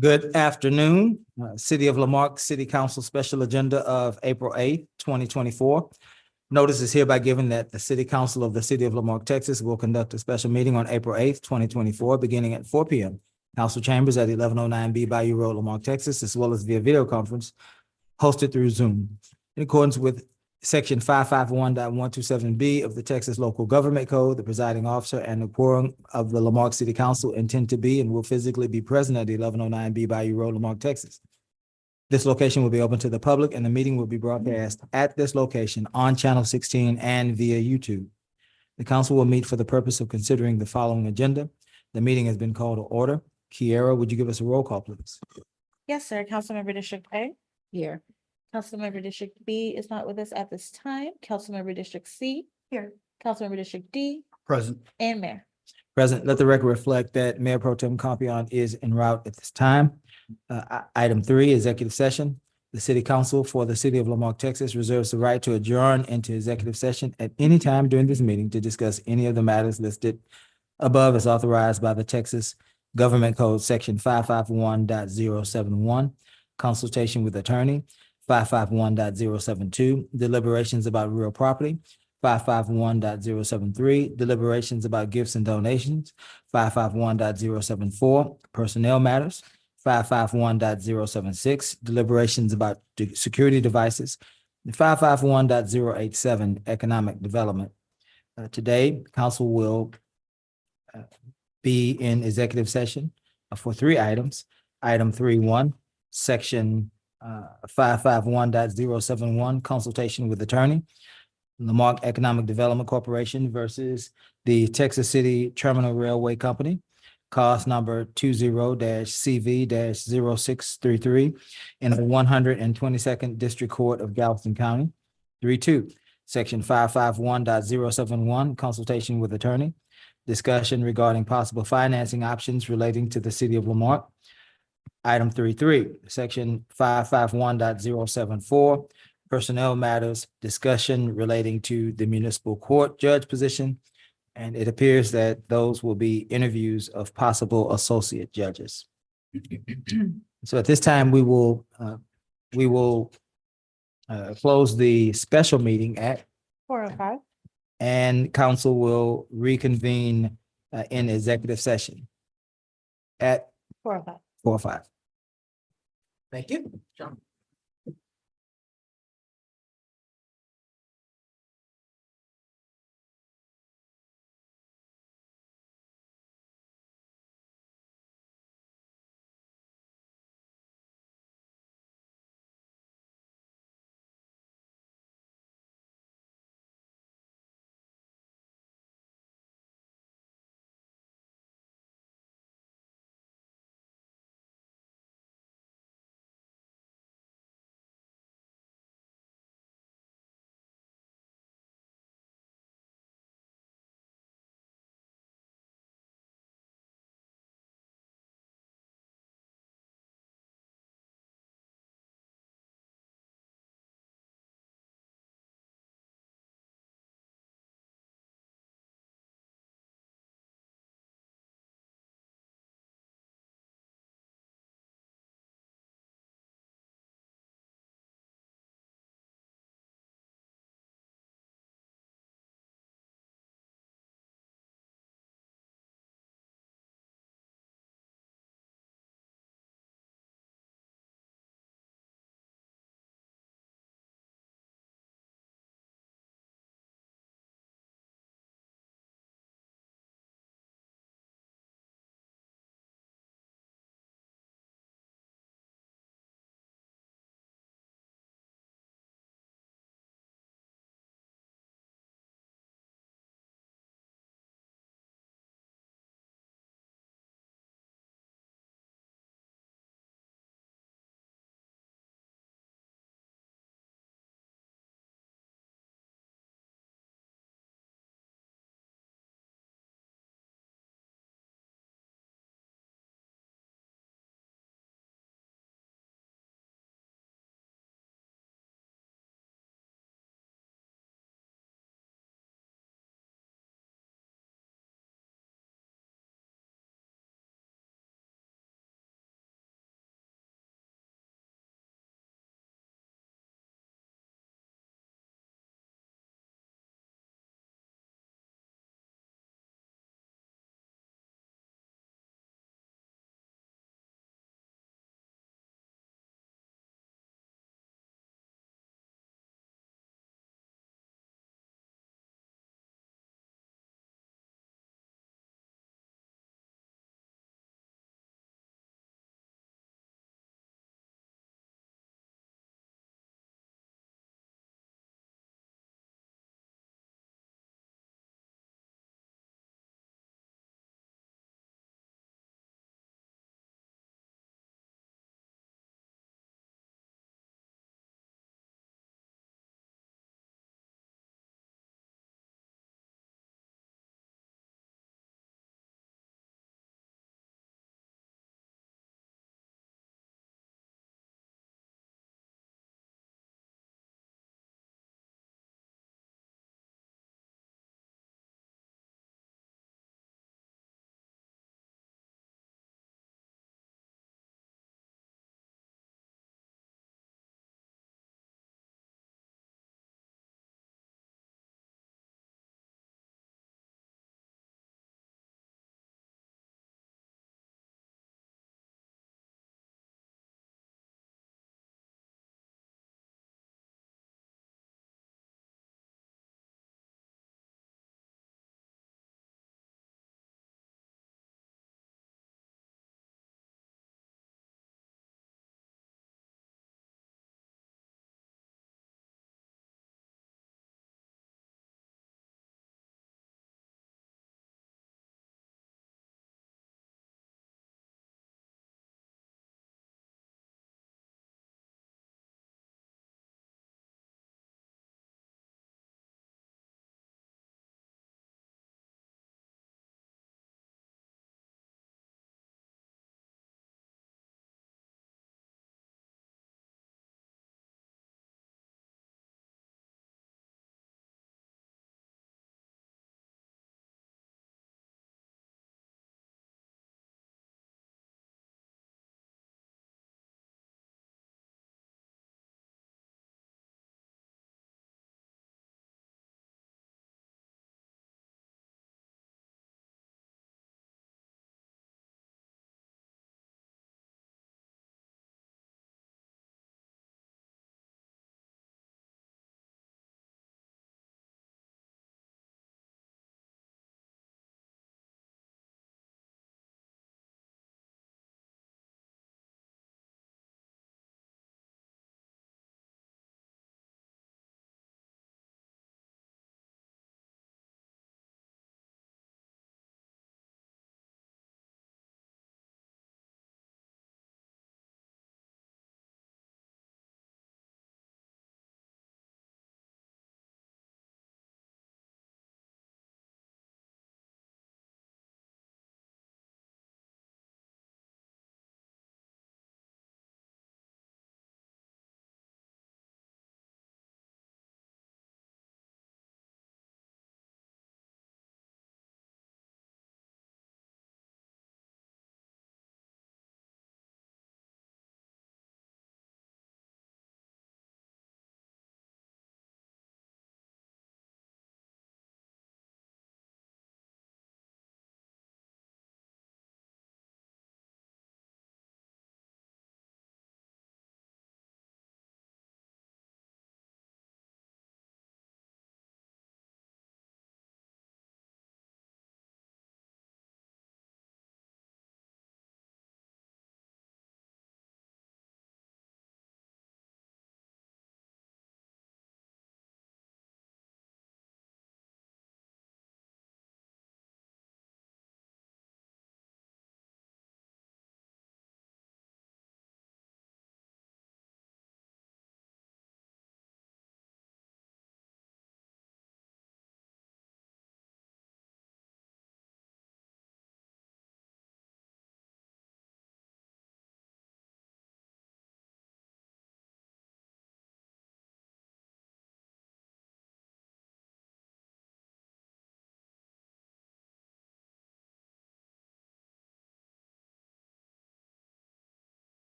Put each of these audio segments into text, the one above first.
Good afternoon, City of Lamarque City Council Special Agenda of April 8th, 2024. Notice is hereby given that the City Council of the City of Lamarque, Texas will conduct a special meeting on April 8th, 2024, beginning at 4 p.m. Council chambers at 1109 B Bayou Road, Lamarque, Texas, as well as via video conference hosted through Zoom. In accordance with Section 551.127B of the Texas Local Government Code, the presiding officer and the quorum of the Lamarque City Council intend to be and will physically be present at 1109 B Bayou Road, Lamarque, Texas. This location will be open to the public and the meeting will be broadcast at this location on Channel 16 and via YouTube. The council will meet for the purpose of considering the following agenda. The meeting has been called to order. Kiera, would you give us a roll call, please? Yes, sir. Councilmember District A. Here. Councilmember District B is not with us at this time. Councilmember District C. Here. Councilmember District D Present. and Mayor. Present. Let the record reflect that Mayor Pro Tem Compion is en route at this time. Item 3, executive session. The City Council for the City of Lamarque, Texas reserves the right to adjourn into executive session at any time during this meeting to discuss any of the matters listed above as authorized by the Texas Government Code, Section 551.071, consultation with attorney, 551.072, deliberations about real property, 551.073, deliberations about gifts and donations, 551.074, personnel matters, 551.076, deliberations about security devices, 551.087, economic development. Today, council will be in executive session for 3 items. Item 3.1, section 551.071, consultation with attorney, Lamarque Economic Development Corporation versus the Texas City Terminal Railway Company, cost number 20-CV-0633 in the 122nd District Court of Galveston County. 3.2, section 551.071, consultation with attorney, discussion regarding possible financing options relating to the city of Lamarque. Item 3.3, section 551.074, personnel matters, discussion relating to the municipal court judge position. And it appears that those will be interviews of possible associate judges. So at this time, we will close the special meeting at 4:05. and council will reconvene in executive session at 4:05. 4:05. Thank you. John.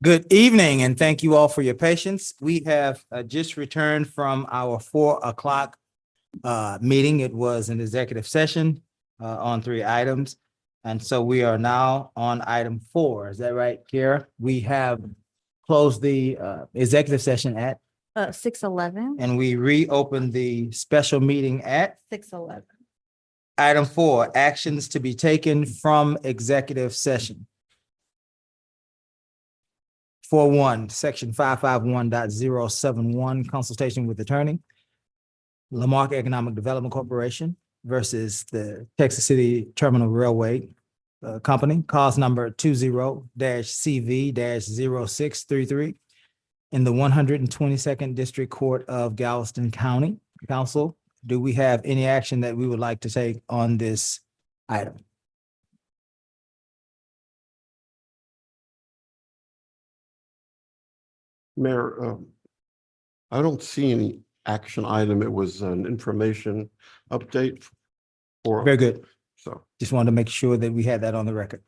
Good evening, and thank you all for your patience. We have just returned from our 4 o'clock meeting. It was an executive session on 3 items. And so we are now on item 4. Is that right, Kara? We have closed the executive session at, 6:11. and we reopened the special meeting at 6:11. item 4, actions to be taken from executive session. 4.1, section 551.071, consultation with attorney. Marque Economic Development Corporation versus the Texas City Terminal Railway Company, cause number 20-CV-0633 in the 122nd District Court of Galveston County. Council, do we have any action that we would like to take on this item? Mayor, I don't see any action item. It was an information update for, Very good. so Just wanted to make sure that we had that on the record.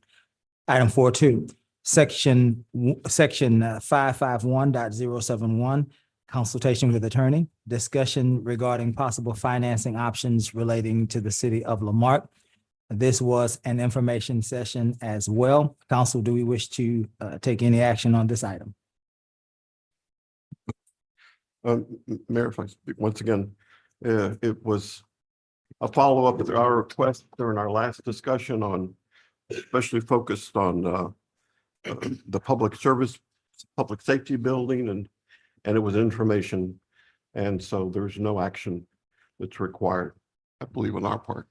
Item 4.2, section 551.071, consultation with attorney, discussion regarding possible financing options relating to the city of Lamarque. This was an information session as well. Council, do we wish to take any action on this item? Mayor, if I speak once again, it was a follow-up to our request during our last discussion on, especially focused on the public safety building, and it was information. And so there's no action that's required, I believe, on our part.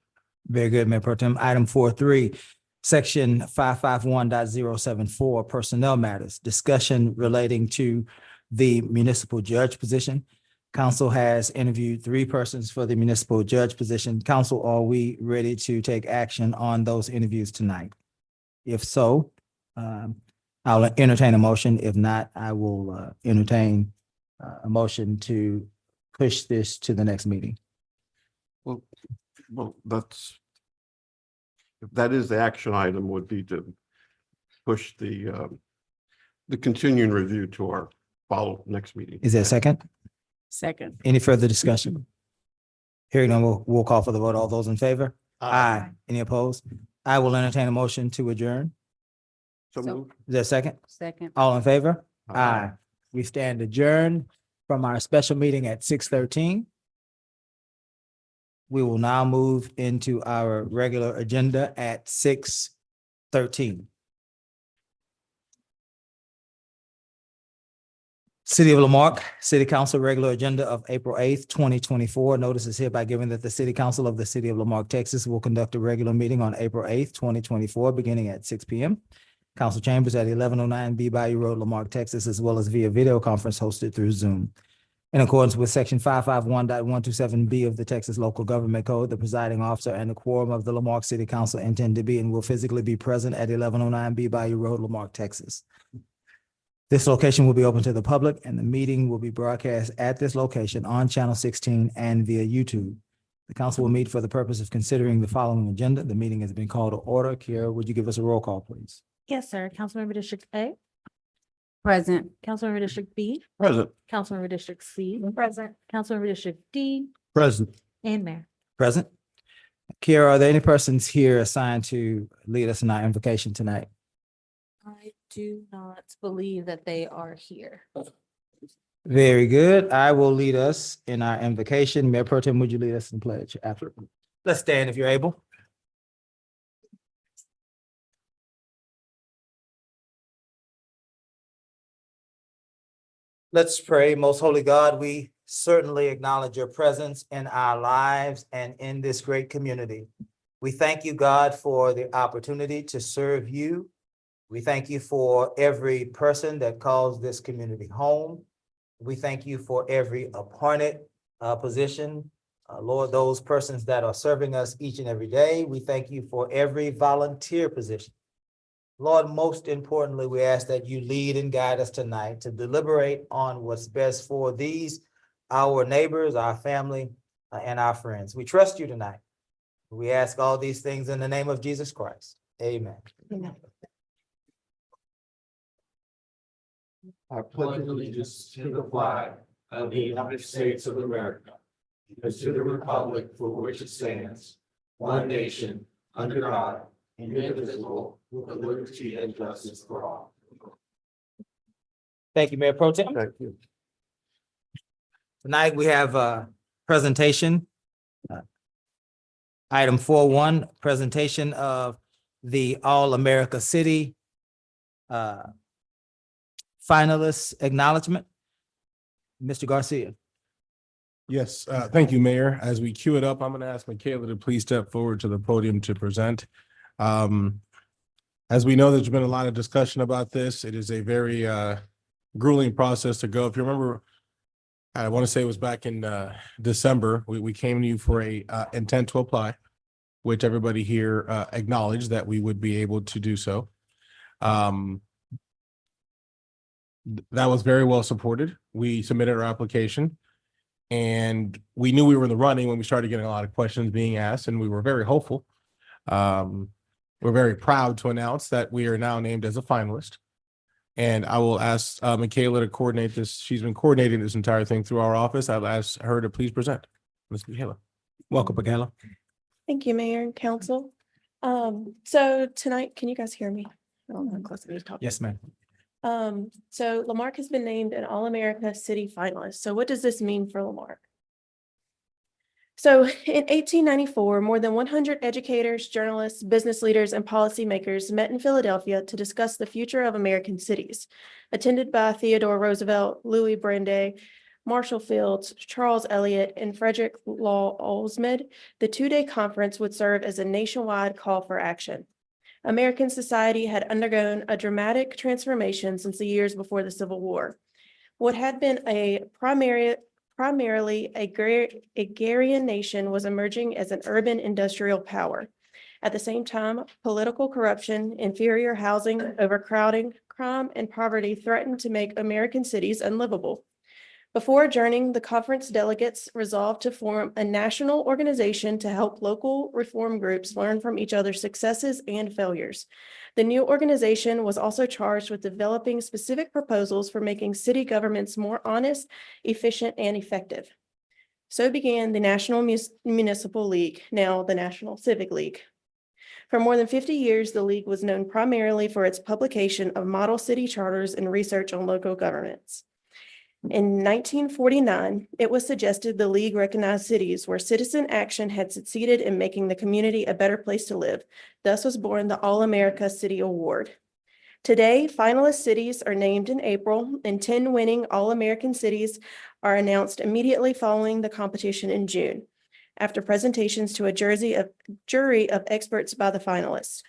Very good, Mayor Pro Tem. Item 4.3, section 551.074, personnel matters, discussion relating to the municipal judge position. Council has interviewed 3 persons for the municipal judge position. Council, are we ready to take action on those interviews tonight? If so, I'll entertain a motion. If not, I will entertain a motion to push this to the next meeting. Well, if that is the action item, would be to push the continuing review to our next meeting. Is there a second? Second. Any further discussion? Hearing none, we'll call for the vote. All those in favor? Aye. Any opposed? I will entertain a motion to adjourn. So moved. Is there a second? Second. All in favor? Aye. We stand adjourned from our special meeting at 6:13. We will now move into our regular agenda at 6:13. City of Lamarque, City Council regular agenda of April 8th, 2024. Notice is hereby given that the City Council of the City of Lamarque, Texas will conduct a regular meeting on April 8th, 2024, beginning at 6 p.m. Council chambers at 1109 B Bayou Road, Lamarque, Texas, as well as via video conference hosted through Zoom. In accordance with section 551.127B of the Texas Local Government Code, the presiding officer and the quorum of the Lamarque City Council intend to be and will physically be present at 1109 B Bayou Road, Lamarque, Texas. This location will be open to the public, and the meeting will be broadcast at this location on Channel 16 and via YouTube. The council will meet for the purpose of considering the following agenda. The meeting has been called to order. Kiera, would you give us a roll call, please? Yes, sir. Councilmember District A, Present. Councilmember District B, Present. Councilmember District C, Present. Councilmember District D, Present. and Mayor. Present. Kiera, are there any persons here assigned to lead us in our invocation tonight? I do not believe that they are here. Very good. I will lead us in our invocation. Mayor Pro Tem, would you lead us in pledge? Absolutely. Let's stand if you're able. Let's pray. Most holy God, we certainly acknowledge your presence in our lives and in this great community. We thank you, God, for the opportunity to serve you. We thank you for every person that calls this community home. We thank you for every appointed position. Lord, those persons that are serving us each and every day. We thank you for every volunteer position. Lord, most importantly, we ask that you lead and guide us tonight to deliberate on what's best for these, our neighbors, our family, and our friends. We trust you tonight. We ask all these things in the name of Jesus Christ. Amen. Amen. I pledge allegiance to the flag of the United States of America, and to the republic for which it stands, one nation, under God, indivisible, with liberty and justice for all. Thank you, Mayor Pro Tem. Thank you. Tonight, we have a presentation. Item 4.1, presentation of the All-America City finalists acknowledgement. Mr. Garcia. Yes, thank you, Mayor. As we queue it up, I'm going to ask Michaela to please step forward to the podium to present. As we know, there's been a lot of discussion about this. It is a very grueling process to go. If you remember, I want to say it was back in December, we came to you for a intent to apply, which everybody here acknowledged that we would be able to do so. That was very well supported. We submitted our application and we knew we were in the running when we started getting a lot of questions being asked, and we were very hopeful. We're very proud to announce that we are now named as a finalist. And I will ask Michaela to coordinate this. She's been coordinating this entire thing through our office. I'll ask her to please present. Ms. Michaela. Welcome, Michaela. Thank you, Mayor and Council. So tonight, can you guys hear me? I don't know how close I need to talk. Yes, ma'am. So Lamarque has been named an All-America City finalist. So what does this mean for Lamarque? So in 1894, more than 100 educators, journalists, business leaders, and policymakers met in Philadelphia to discuss the future of American cities. Attended by Theodore Roosevelt, Louis Brandeis, Marshall Fields, Charles Eliot, and Frederick Law Olmsted, the two-day conference would serve as a nationwide call for action. American society had undergone a dramatic transformation since the years before the Civil War. What had been a primarily agrarian nation was emerging as an urban industrial power. At the same time, political corruption, inferior housing, overcrowding, crime, and poverty threatened to make American cities unlivable. Before adjourning, the conference delegates resolved to form a national organization to help local reform groups learn from each other's successes and failures. The new organization was also charged with developing specific proposals for making city governments more honest, efficient, and effective. So began the National Municipal League, now the National Civic League. For more than 50 years, the League was known primarily for its publication of model city charters and research on local governance. In 1949, it was suggested the League recognize cities where citizen action had succeeded in making the community a better place to live. Thus was born the All-America City Award. Today, finalist cities are named in April, and 10 winning All-American cities are announced immediately following the competition in June, after presentations to a jury of experts by the finalists.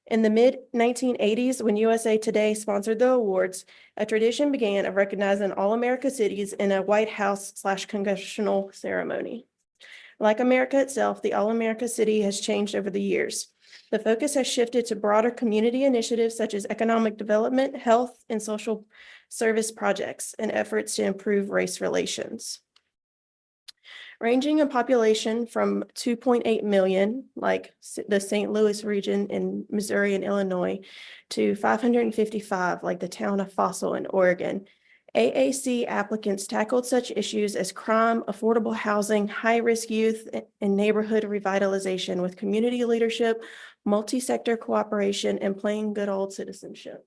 In the mid-1980s, when USA Today sponsored the awards, a tradition began of recognizing All-America cities in a White House/congressional ceremony. Like America itself, the All-America City has changed over the years. The focus has shifted to broader community initiatives such as economic development, health, and social service projects, and efforts to improve race relations. Ranging in population from 2.8 million, like the St. Louis region in Missouri and Illinois, to 555, like the town of Fossil in Oregon. AAC applicants tackled such issues as crime, affordable housing, high-risk youth, and neighborhood revitalization with community leadership, multi-sector cooperation, and plain good old citizenship.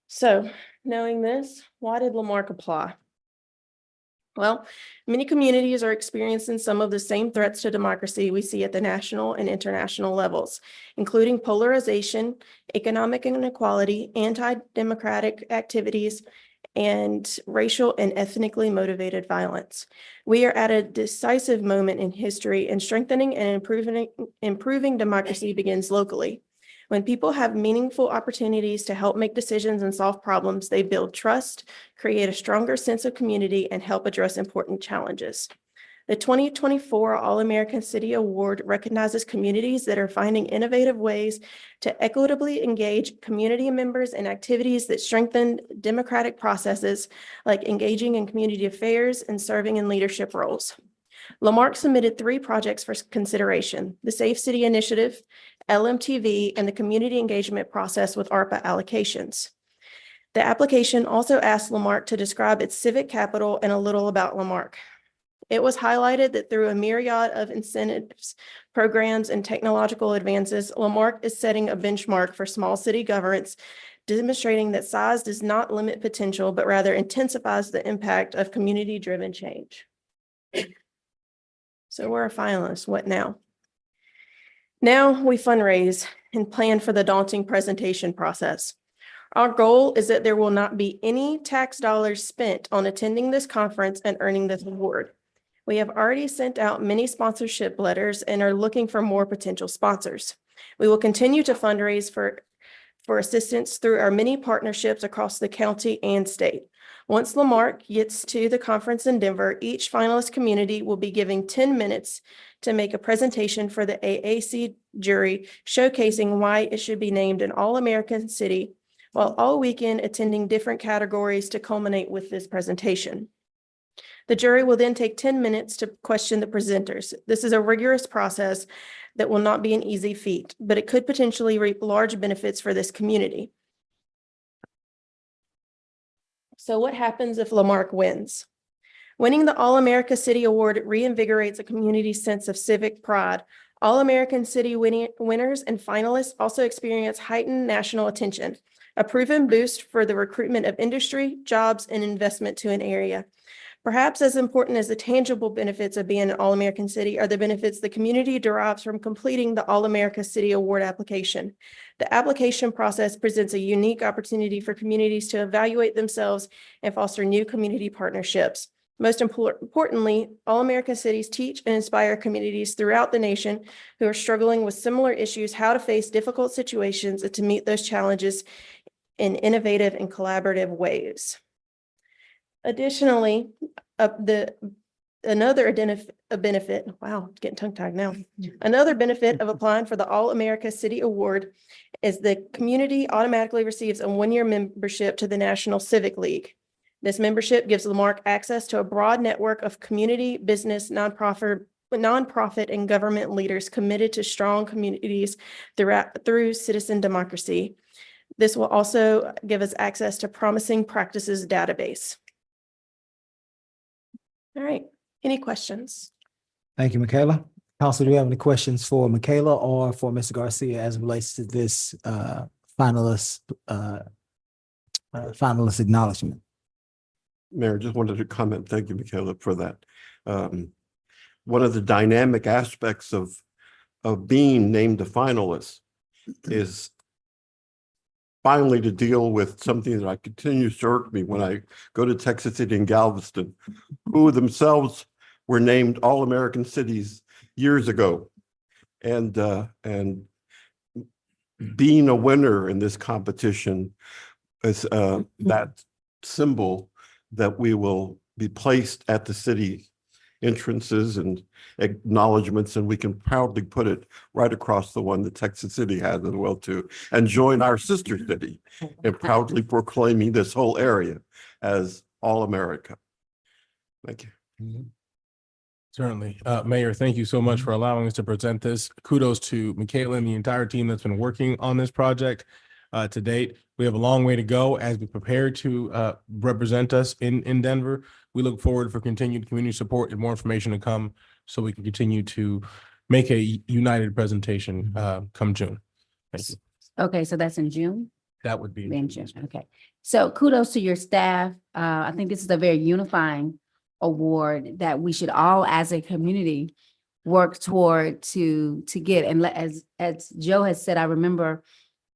So, knowing this, why did Lamarque apply? Well, many communities are experiencing some of the same threats to democracy we see at the national and international levels, including polarization, economic inequality, anti-democratic activities, and racial and ethnically motivated violence. We are at a decisive moment in history, and strengthening and improving democracy begins locally. When people have meaningful opportunities to help make decisions and solve problems, they build trust, create a stronger sense of community, and help address important challenges. The 2024 All-American City Award recognizes communities that are finding innovative ways to equitably engage community members in activities that strengthen democratic processes, like engaging in community affairs and serving in leadership roles. Lamarque submitted 3 projects for consideration: the Safe City Initiative, LMTV, and the community engagement process with ARPA allocations. The application also asked Lamarque to describe its civic capital and a little about Lamarque. It was highlighted that through a myriad of incentives, programs, and technological advances, Lamarque is setting a benchmark for small city governance, demonstrating that size does not limit potential, but rather intensifies the impact of community-driven change. So we're a finalist. What now? Now we fundraise and plan for the daunting presentation process. Our goal is that there will not be any tax dollars spent on attending this conference and earning this award. We have already sent out many sponsorship letters and are looking for more potential sponsors. We will continue to fundraise for assistance through our many partnerships across the county and state. Once Lamarque gets to the conference in Denver, each finalist community will be giving 10 minutes to make a presentation for the AAC jury, showcasing why it should be named an All-American City, while all weekend attending different categories to culminate with this presentation. The jury will then take 10 minutes to question the presenters. This is a rigorous process that will not be an easy feat, but it could potentially reap large benefits for this community. So what happens if Lamarque wins? Winning the All-America City Award reinvigorates a community's sense of civic pride. All-American City winners and finalists also experience heightened national attention, a proven boost for the recruitment of industry, jobs, and investment to an area. Perhaps as important as the tangible benefits of being an All-American City are the benefits the community derives from completing the All-America City Award application. The application process presents a unique opportunity for communities to evaluate themselves and foster new community partnerships. Most importantly, All-American cities teach and inspire communities throughout the nation who are struggling with similar issues how to face difficult situations and to meet those challenges in innovative and collaborative ways. Additionally, another benefit, wow, getting tongue-tied now. Another benefit of applying for the All-America City Award is the community automatically receives a one-year membership to the National Civic League. This membership gives Lamarque access to a broad network of community, business, nonprofit, and government leaders committed to strong communities through citizen democracy. This will also give us access to promising practices database. All right, any questions? Thank you, Michaela. Council, do you have any questions for Michaela or for Mr. Garcia as it relates to this finalist acknowledgement? Mayor, just wanted to comment. Thank you, Michaela, for that. One of the dynamic aspects of being named a finalist is finally to deal with something that continues to irk me when I go to Texas City and Galveston, who themselves were named All-American Cities years ago. And being a winner in this competition is that symbol that we will be placed at the city entrances and acknowledgements, and we can proudly put it right across the one that Texas City has as well too, and join our sister city in proudly proclaiming this whole area as All-America. Thank you. Certainly. Mayor, thank you so much for allowing us to present this. Kudos to Michaela and the entire team that's been working on this project to date. We have a long way to go as we prepare to represent us in Denver. We look forward for continued community support and more information to come so we can continue to make a united presentation come June. Thank you. Okay, so that's in June? That would be In June, okay. So kudos to your staff. I think this is a very unifying award that we should all as a community work toward to get. And as Joe has said, I remember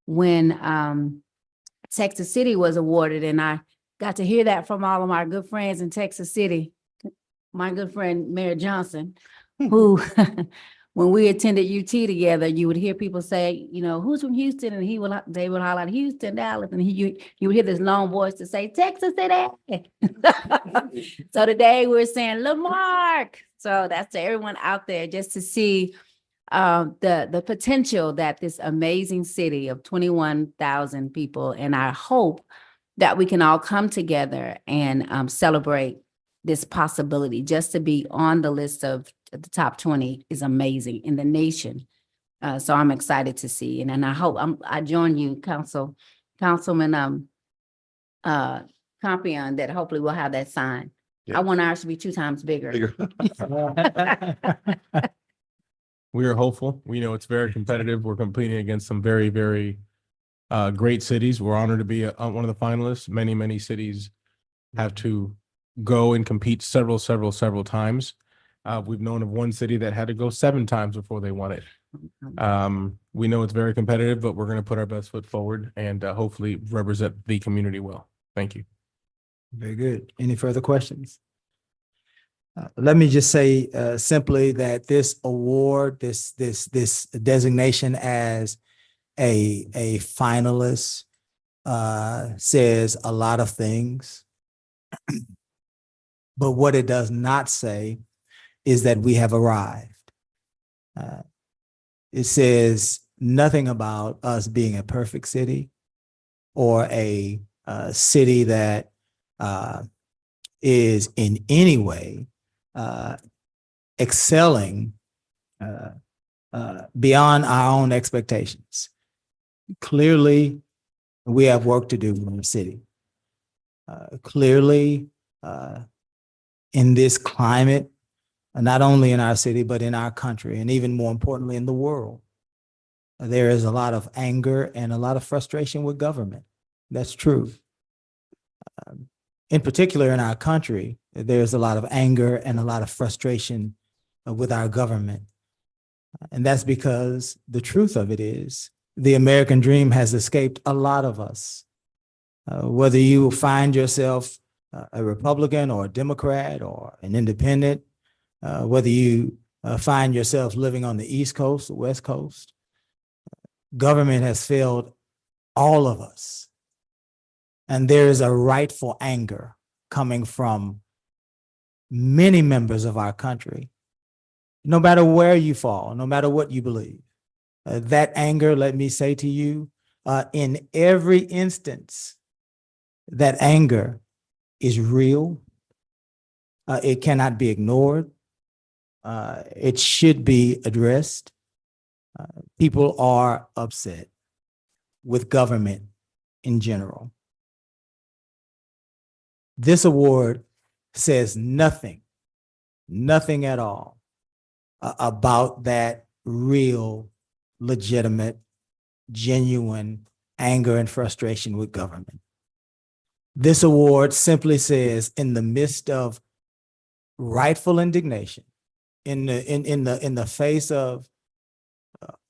when Texas City was awarded, and I got to hear that from all of my good friends in Texas City. My good friend, Mayor Johnson, who, when we attended UT together, you would hear people say, you know, who's from Houston? And they would holler out Houston, Dallas. And you would hear this long voice to say, Texas City. So today we're saying Lamarque. So that's to everyone out there just to see the potential that this amazing city of 21,000 people, and I hope that we can all come together and celebrate this possibility. Just to be on the list of the top 20 is amazing in the nation. So I'm excited to see, and I hope I join you, Councilman Compion that hopefully we'll have that sign. I Yeah. want ours to be 2 times bigger. Bigger. We are hopeful. We know it's very competitive. We're competing against some very, very great cities. We're honored to be one of the finalists. Many cities have to go and compete several times. We've known of one city that had to go 7 times before they won it. We know it's very competitive, but we're going to put our best foot forward and hopefully represent the community well. Thank you. Very good. Any further questions? Let me just say simply that this award, this designation as a finalist says a lot of things. But what it does not say is that we have arrived. It says nothing about us being a perfect city or a city that is in any way excelling beyond our own expectations. Clearly, we have work to do in the city. Clearly, in this climate, not only in our city, but in our country, and even more importantly, in the world, there is a lot of anger and a lot of frustration with government. That's true. In particular, in our country, there's a lot of anger and a lot of frustration with our government. And that's because the truth of it is the American dream has escaped a lot of us. Whether you find yourself a Republican or a Democrat or an independent, whether you find yourself living on the East Coast or West Coast, government has failed all of us. And there is a rightful anger coming from many members of our country, no matter where you fall, no matter what you believe. That anger, let me say to you, in every instance, that anger is real. It cannot be ignored. It should be addressed. People are upset with government in general. This award says nothing at all about that real, legitimate, genuine anger and frustration with government. This award simply says, in the midst of rightful indignation, in the face of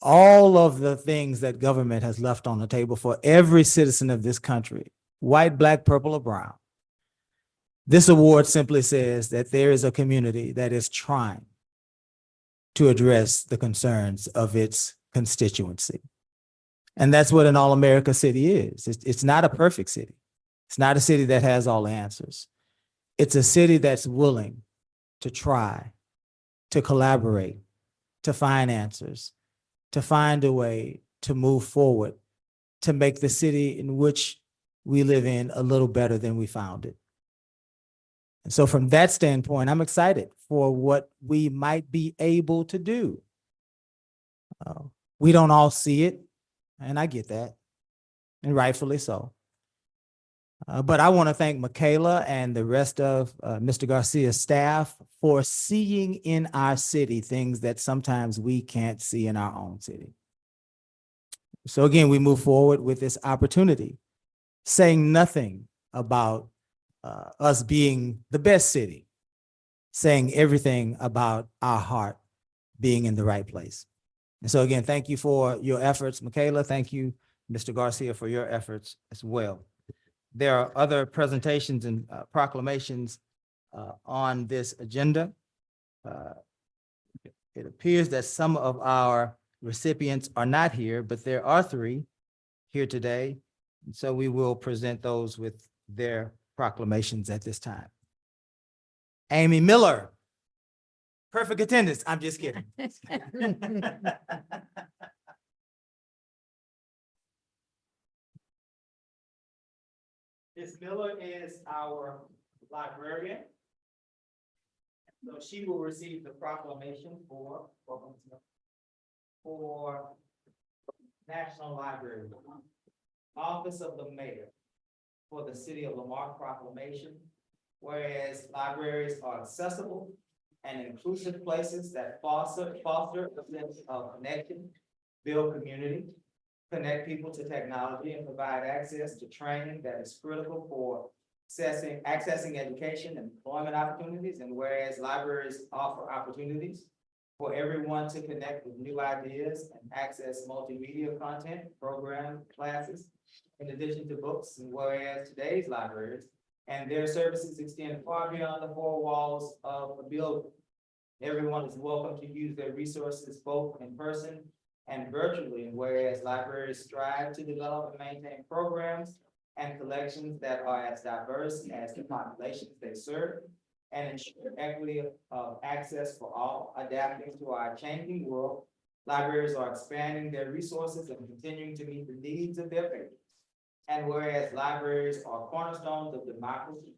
all of the things that government has left on the table for every citizen of this country, white, black, purple, or brown, this award simply says that there is a community that is trying to address the concerns of its constituency. And that's what an all-America city is. It's not a perfect city. It's not a city that has all the answers. It's a city that's willing to try, to collaborate, to find answers, to find a way to move forward, to make the city in which we live in a little better than we found it. And so from that standpoint, I'm excited for what we might be able to do. We don't all see it, and I get that, and rightfully so. But I want to thank Michaela and the rest of Mr. Garcia's staff for seeing in our city things that sometimes we can't see in our own city. So again, we move forward with this opportunity, saying nothing about us being the best city, saying everything about our heart being in the right place. And so again, thank you for your efforts, Michaela. Thank you, Mr. Garcia, for your efforts as well. There are other presentations and proclamations on this agenda. It appears that some of our recipients are not here, but there are 3 here today. And so we will present those with their proclamations at this time. Amy Miller, perfect attendance. I'm just kidding. Ms. Miller is our librarian. So she will receive the proclamation for National Library, Office of the Mayor. for the City of Lamar proclamation. Whereas libraries are accessible and inclusive places that foster a sense of connection, build community, connect people to technology, and provide access to training that is critical for accessing education and employment opportunities. And whereas libraries offer opportunities for everyone to connect with new ideas and access multimedia content, programs, classes, in addition to books. And whereas today's libraries and their services extend far beyond the four walls of a building. Everyone is welcome to use their resources both in person and virtually. And whereas libraries strive to develop and maintain programs and collections that are as diverse as the populations they serve and ensure equity of access for all, adapting to our changing world, libraries are expanding their resources and continuing to meet the needs of their patrons. And whereas libraries are cornerstones of democracy,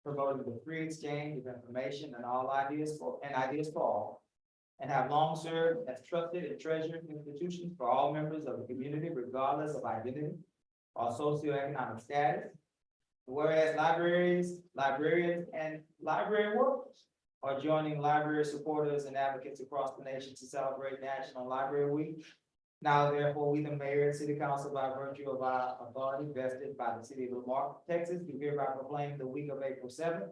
promoting the free exchange of information and ideas for all, and have long served as trusted and treasured institutions for all members of the community, regardless of identity or socioeconomic status. Whereas libraries, librarians, and library workers are joining library supporters and advocates across the nation to celebrate National Library Week. Now therefore, we, the mayor and city council, by virtue of our authority vested by the city of Lamar, Texas, do hereby proclaim the week of April 7th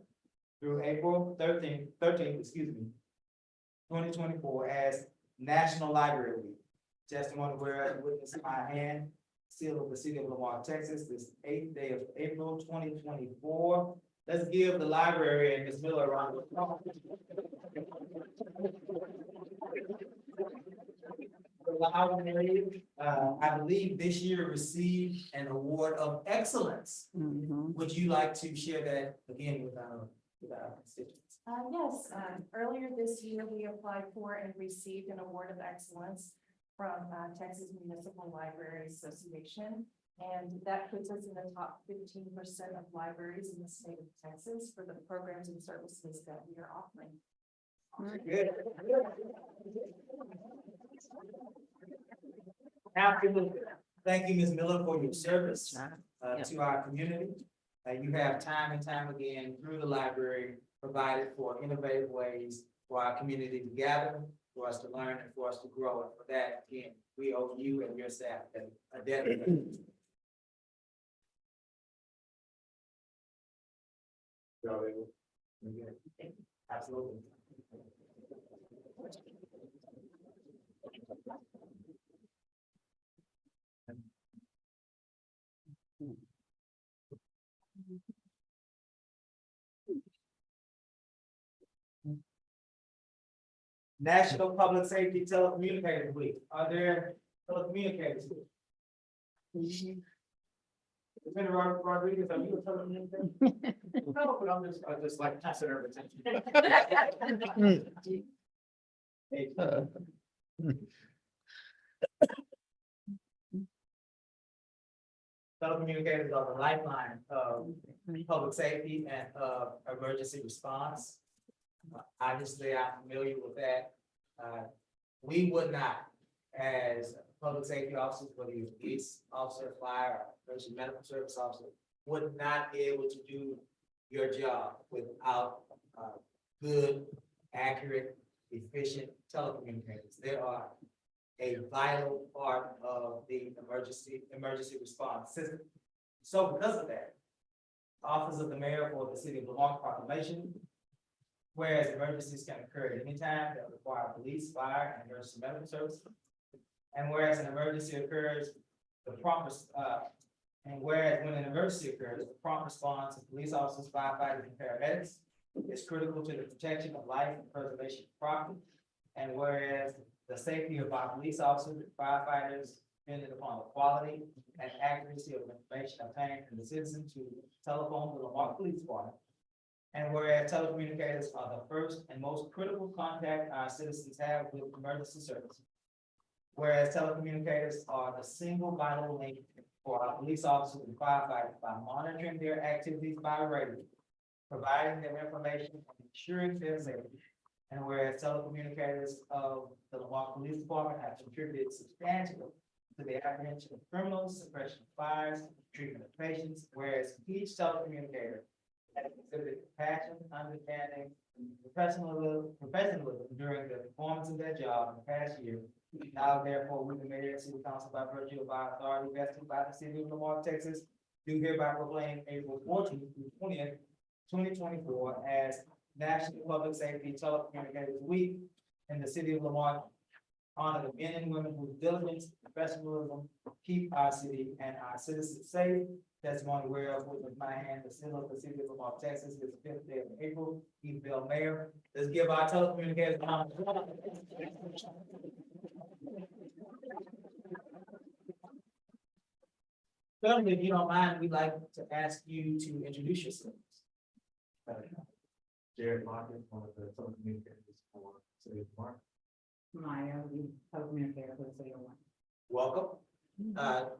through April 13th, 2024 as National Library Week. Testimony whereas witness in my hand, seal of the city of Lamar, Texas, this 8th day of April, 2024. Let's give the library and Ms. Miller a round of applause. I believe this year received an award of excellence. Would you like to share that again with our constituents? Yes, earlier this year, we applied for and received an award of excellence from Texas Municipal Library Association. And that puts us in the top 15% of libraries in the state of Texas for the programs and services that we are offering. Good. Absolutely. Thank you, Ms. Miller, for your service to our community. You have time and time again through the library provided for innovative ways for our community to gather, for us to learn, and for us to grow. And for that, again, we owe you and your staff a debt. Absolutely. National Public Safety Telecommunicators Week. Are there telecommunicators? Rodriguez, are you a telecommunicator? No, but I just like to center attention. Telecommunicators are the lifeline of public safety and emergency response. Obviously, I'm familiar with that. We would not, as public safety officers, whether you're a police officer, fire, or emergency medical service officer, would not be able to do your job without good, accurate, efficient telecommunicators. They are a vital part of the emergency response system. So because of that, Office of the Mayor for the City of Lamar proclamation, whereas emergencies can occur at any time that require police, fire, and emergency medical services. And whereas an emergency occurs, and whereas when an emergency occurs, the prompt response of police officers, firefighters, and paramedics is critical to the protection of life and preservation of property. And whereas the safety of our police officers and firefighters depended upon the quality and accuracy of information obtained from the citizens who telephone the Lamar Police Department. And whereas telecommunicators are the first and most critical contact our citizens have with emergency services. Whereas telecommunicators are the single vital link for our police officers and firefighters by monitoring their activities by radio, providing them information, and ensuring their safety. And whereas telecommunicators of the Lamar Police Department have contributed substantially to the apprehension of criminals, suppression of fires, treatment of patients, whereas each telecommunicator has exhibited compassion, understanding, and professionalism during the performance of their job in the past year. Now therefore, we, the mayor and city council, by virtue of our authority vested by the city of Lamar, Texas, do hereby proclaim April 14th through 20th, 2024 as National Public Safety Telecommunicators Week in the city of Lamar. Honor the men and women whose diligence, and professionalism keep our city and our citizens safe. Testimony whereof with my hand, the seal of the city of Lamar, Texas, this 5th day of April, Keith Bell, Mayor. Let's give our telecommunicators a round of applause. Certainly, if you don't mind, we'd like to ask you to introduce yourselves. Jared Marque, one of the telecommunicators for City of Marque. Maya, the telecommunicator for the city of Marque. Welcome.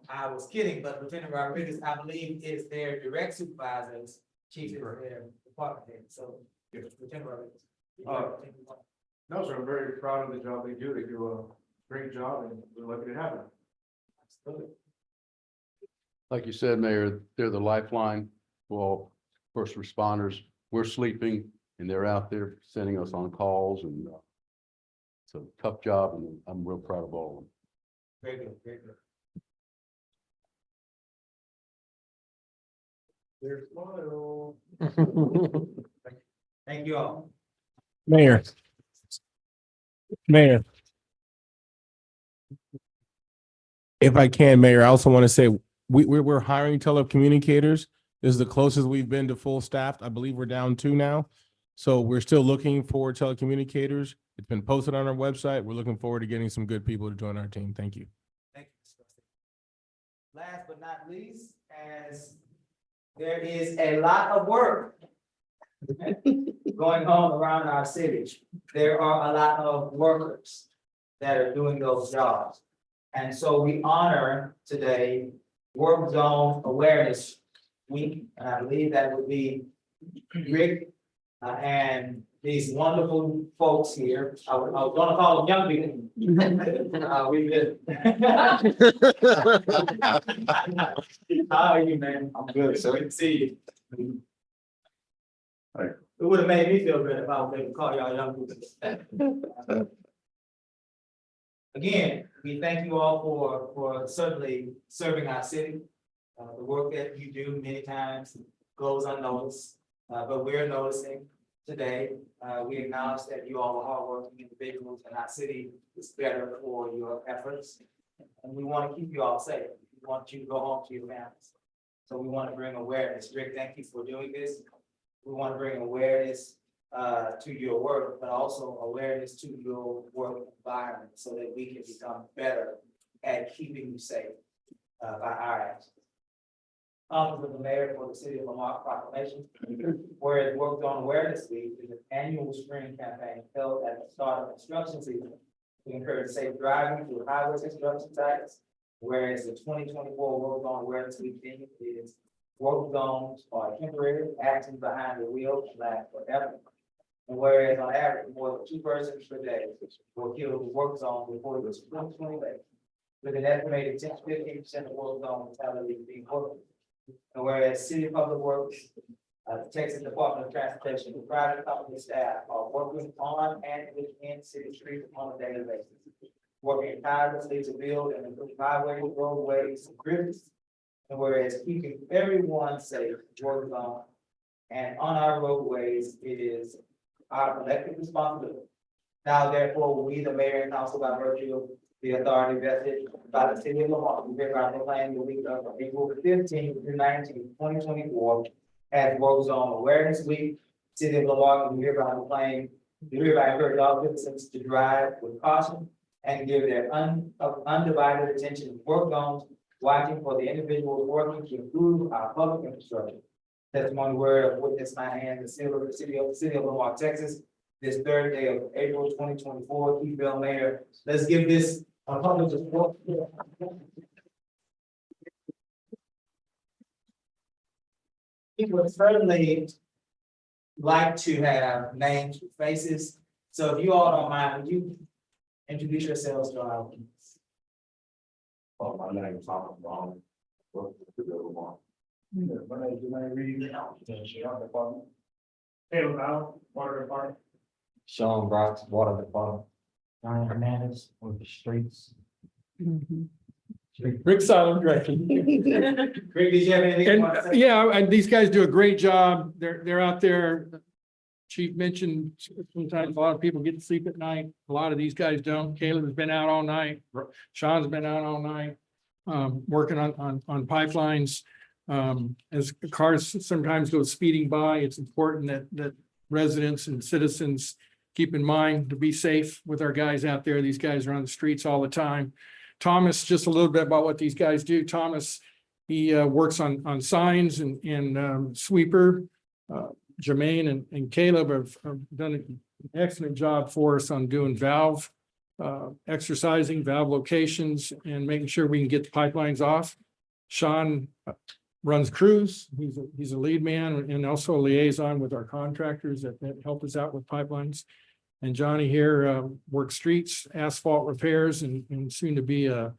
I was kidding, but Lieutenant Rodriguez, I believe, is their direct supervisors, chief is their department head, so Lieutenant Rodriguez. No, sir, I'm very proud of the job they do. They do a great job and we're lucky to have them. Absolutely. Like you said, Mayor, they're the lifeline for all first responders. We're sleeping and they're out there sending us on calls, and it's a tough job, and I'm real proud of all of them. Very good, very good. There's one. Thank you all. Mayor. Mayor. If I can, Mayor, I also want to say, we're hiring telecommunicators. This is the closest we've been to full staff. I believe we're down 2 now. So we're still looking for telecommunicators. It's been posted on our website. We're looking forward to getting some good people to join our team. Thank you. Thank you, Mr. Trustee. Last but not least, as there is a lot of work going on around our city, there are a lot of workers that are doing those jobs. And so we honor today Work Zone Awareness Week, and I believe that would be Rick and these wonderful folks here. I was gonna call them young people. We've been. How are you, man? I'm good, sir. Good to see you. Hi. It would have made me feel good if I was able to call y'all young people. Again, we thank you all for certainly serving our city. The work that you do many times goes unnoticed, but we're noticing today. We acknowledge that you all are hardworking individuals, and our city is better for your efforts. And we want to keep you all safe. We want you to go home to your families. So we want to bring awareness. Rick, thank you for doing this. We want to bring awareness to your work, but also awareness to your work environment so that we can become better at keeping you safe by our actions. Office of the Mayor for the City of Lamar proclamation, whereas Work Zone Awareness Week is an annual spring campaign held at the start of construction season to encourage safe driving through highway construction sites. Whereas the 2024 Work Zone Awareness Week theme is work zones are temporary, actions behind the wheel last forever. And whereas on average, more than 2 persons per day were killed in work zones before it was 2020, with an estimated 10 to 15% of work zone mortality being workers. And whereas City Public Works, the Texas Department of Transportation, and private company staff are working on and within city streets on a daily basis, working tirelessly to build and improve highways, roadways, and bridges. And whereas keeping everyone safe, work zone, and on our roadways, it is our collective responsibility. Now, therefore, we, the mayor and council, by virtue of the authority vested by the city of Lamar, we hereby proclaim the week of April 15th through 19th, 2024, as Work Zone Awareness Week. City of Lamar, we hereby proclaim, we hereby encourage all citizens to drive with caution and give their undivided attention to work zones, watching for the individuals working to improve our public infrastructure. Testimony word of witness my hand, the seal of the city of Lamar, Texas, this 3rd day of April 2024. Keith Bell, Mayor. Let's give this a public support. We would certainly like to have names with faces. So if you all don't mind, would you introduce yourselves to our audience? Well, my name is Tom Brown. Caleb Allen, Water Department. Sean Brock's Water Department. Ryan Hernandez with the streets. Rick Silent direction. Greg, did you have anything? you And want to say? yeah, and these guys do a great job. They're out there. Chief mentioned sometimes a lot of people get to sleep at night. A lot of these guys don't. Caleb has been out all night. Sean's been out all night. Working on pipelines. As cars sometimes go speeding by, it's important that residents and citizens keep in mind to be safe with our guys out there. These guys are on the streets all the time. Thomas, just a little bit about what these guys do. Thomas, he works on signs and sweeper. Jermaine and Caleb have done an excellent job for us on doing valve exercising, valve locations, and making sure we can get the pipelines off. Sean runs crews. He's a lead man and also a liaison with our contractors that help us out with pipelines. And Johnny here works streets, asphalt repairs, and soon to be a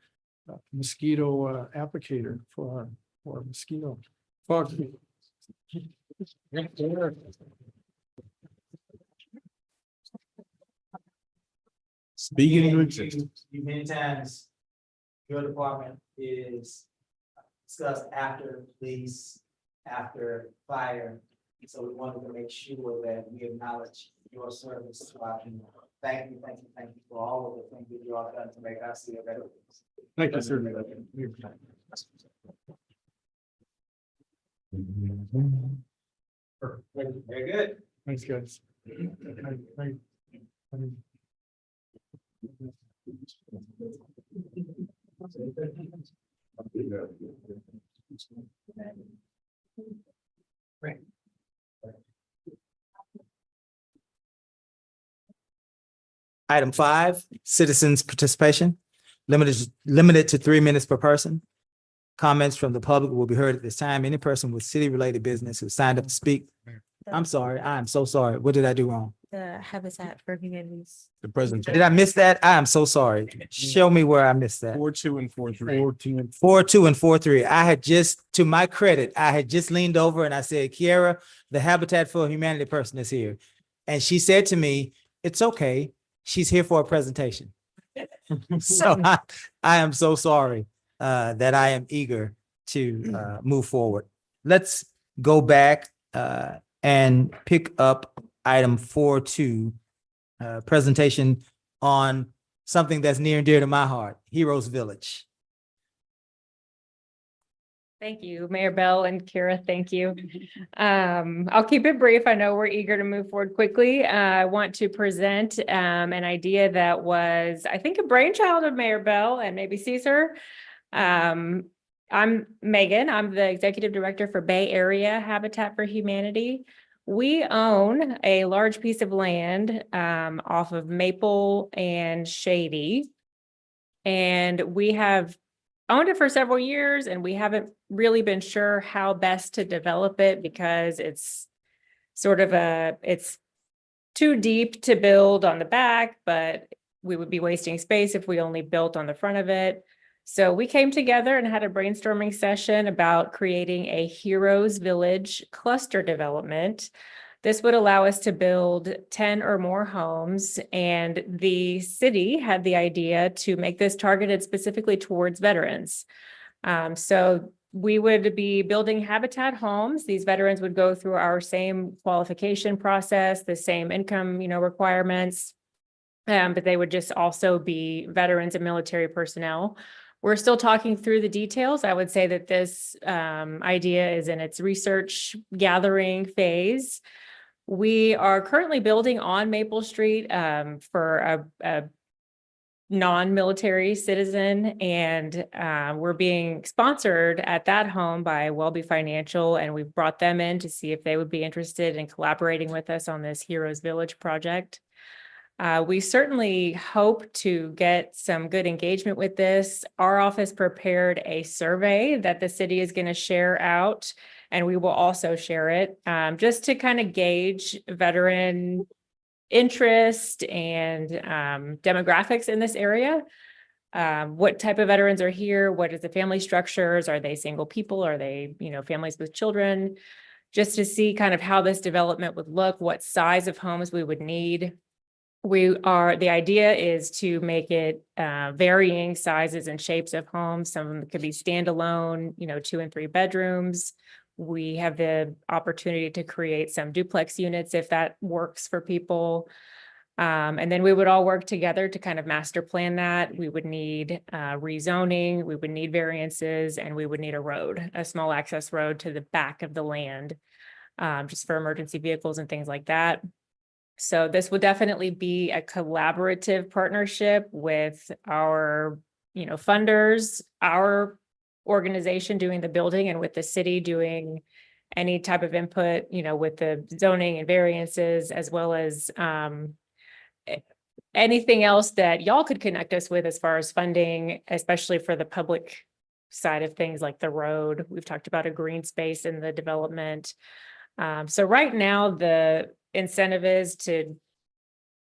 mosquito applicator for our mosquito fog. Speaking into existence. Many times, your department is discussed after police, after fire. So we wanted to make sure that we acknowledge your service to our community. Thank you for all of the things that you all done to make us see a better. Thank you, sir. Very good. Thanks, guys. Item 5, citizens' participation, limited to 3 minutes per person. Comments from the public will be heard at this time. Any person with city-related business who signed up to speak. I'm sorry. I am so sorry. What did I do wrong? The Habitat for Humanity's. The presentation. Did I miss that? I am so sorry. Show me where I missed that. 4-2 and 4-3. 4-2 and 4-3. I had just, to my credit, I had just leaned over and I said, Kiara, the Habitat for Humanity person is here. And she said to me, it's okay. She's here for a presentation. So I am so sorry that I am eager to move forward. Let's go back and pick up item 4-2, presentation on something that's near and dear to my heart, Heroes Village. Thank you, Mayor Bell and Kira. Thank you. I'll keep it brief. I know we're eager to move forward quickly. I want to present an idea that was, I think, a brainchild of Mayor Bell and maybe Caesar. I'm Megan. I'm the Executive Director for Bay Area Habitat for Humanity. We own a large piece of land off of Maple and Shady. And we have owned it for several years and we haven't really been sure how best to develop it because it's sort of it's too deep to build on the back, but we would be wasting space if we only built on the front of it. So we came together and had a brainstorming session about creating a Heroes Village cluster development. This would allow us to build 10 or more homes, and the city had the idea to make this targeted specifically towards veterans. So we would be building Habitat homes. These veterans would go through our same qualification process, the same income, requirements, but they would just also be veterans and military personnel. We're still talking through the details. I would say that this idea is in its research gathering phase. We are currently building on Maple Street for a non-military citizen, and we're being sponsored at that home by Wellbe Financial, and we've brought them in to see if they would be interested in collaborating with us on this Heroes Village project. We certainly hope to get some good engagement with this. Our office prepared a survey that the city is going to share out, and we will also share it just to kind of gauge veteran interest and demographics in this area. what type of veterans are here? What is the family structures? Are they single people? Are they, families with children? Just to see kind of how this development would look, what size of homes we would need. The idea is to make it varying sizes and shapes of homes. Some of them could be standalone, 2 and 3 bedrooms. We have the opportunity to create some duplex units if that works for people. And then we would all work together to kind of master plan that. We would need rezoning, we would need variances, and we would need a small access road to the back of the land, just for emergency vehicles and things like that. So this will definitely be a collaborative partnership with our, funders, our organization doing the building, and with the city doing any type of input, with the zoning and variances, as well as anything else that y'all could connect us with as far as funding, especially for the public side of things like the road. We've talked about a green space in the development. So right now, the incentive is to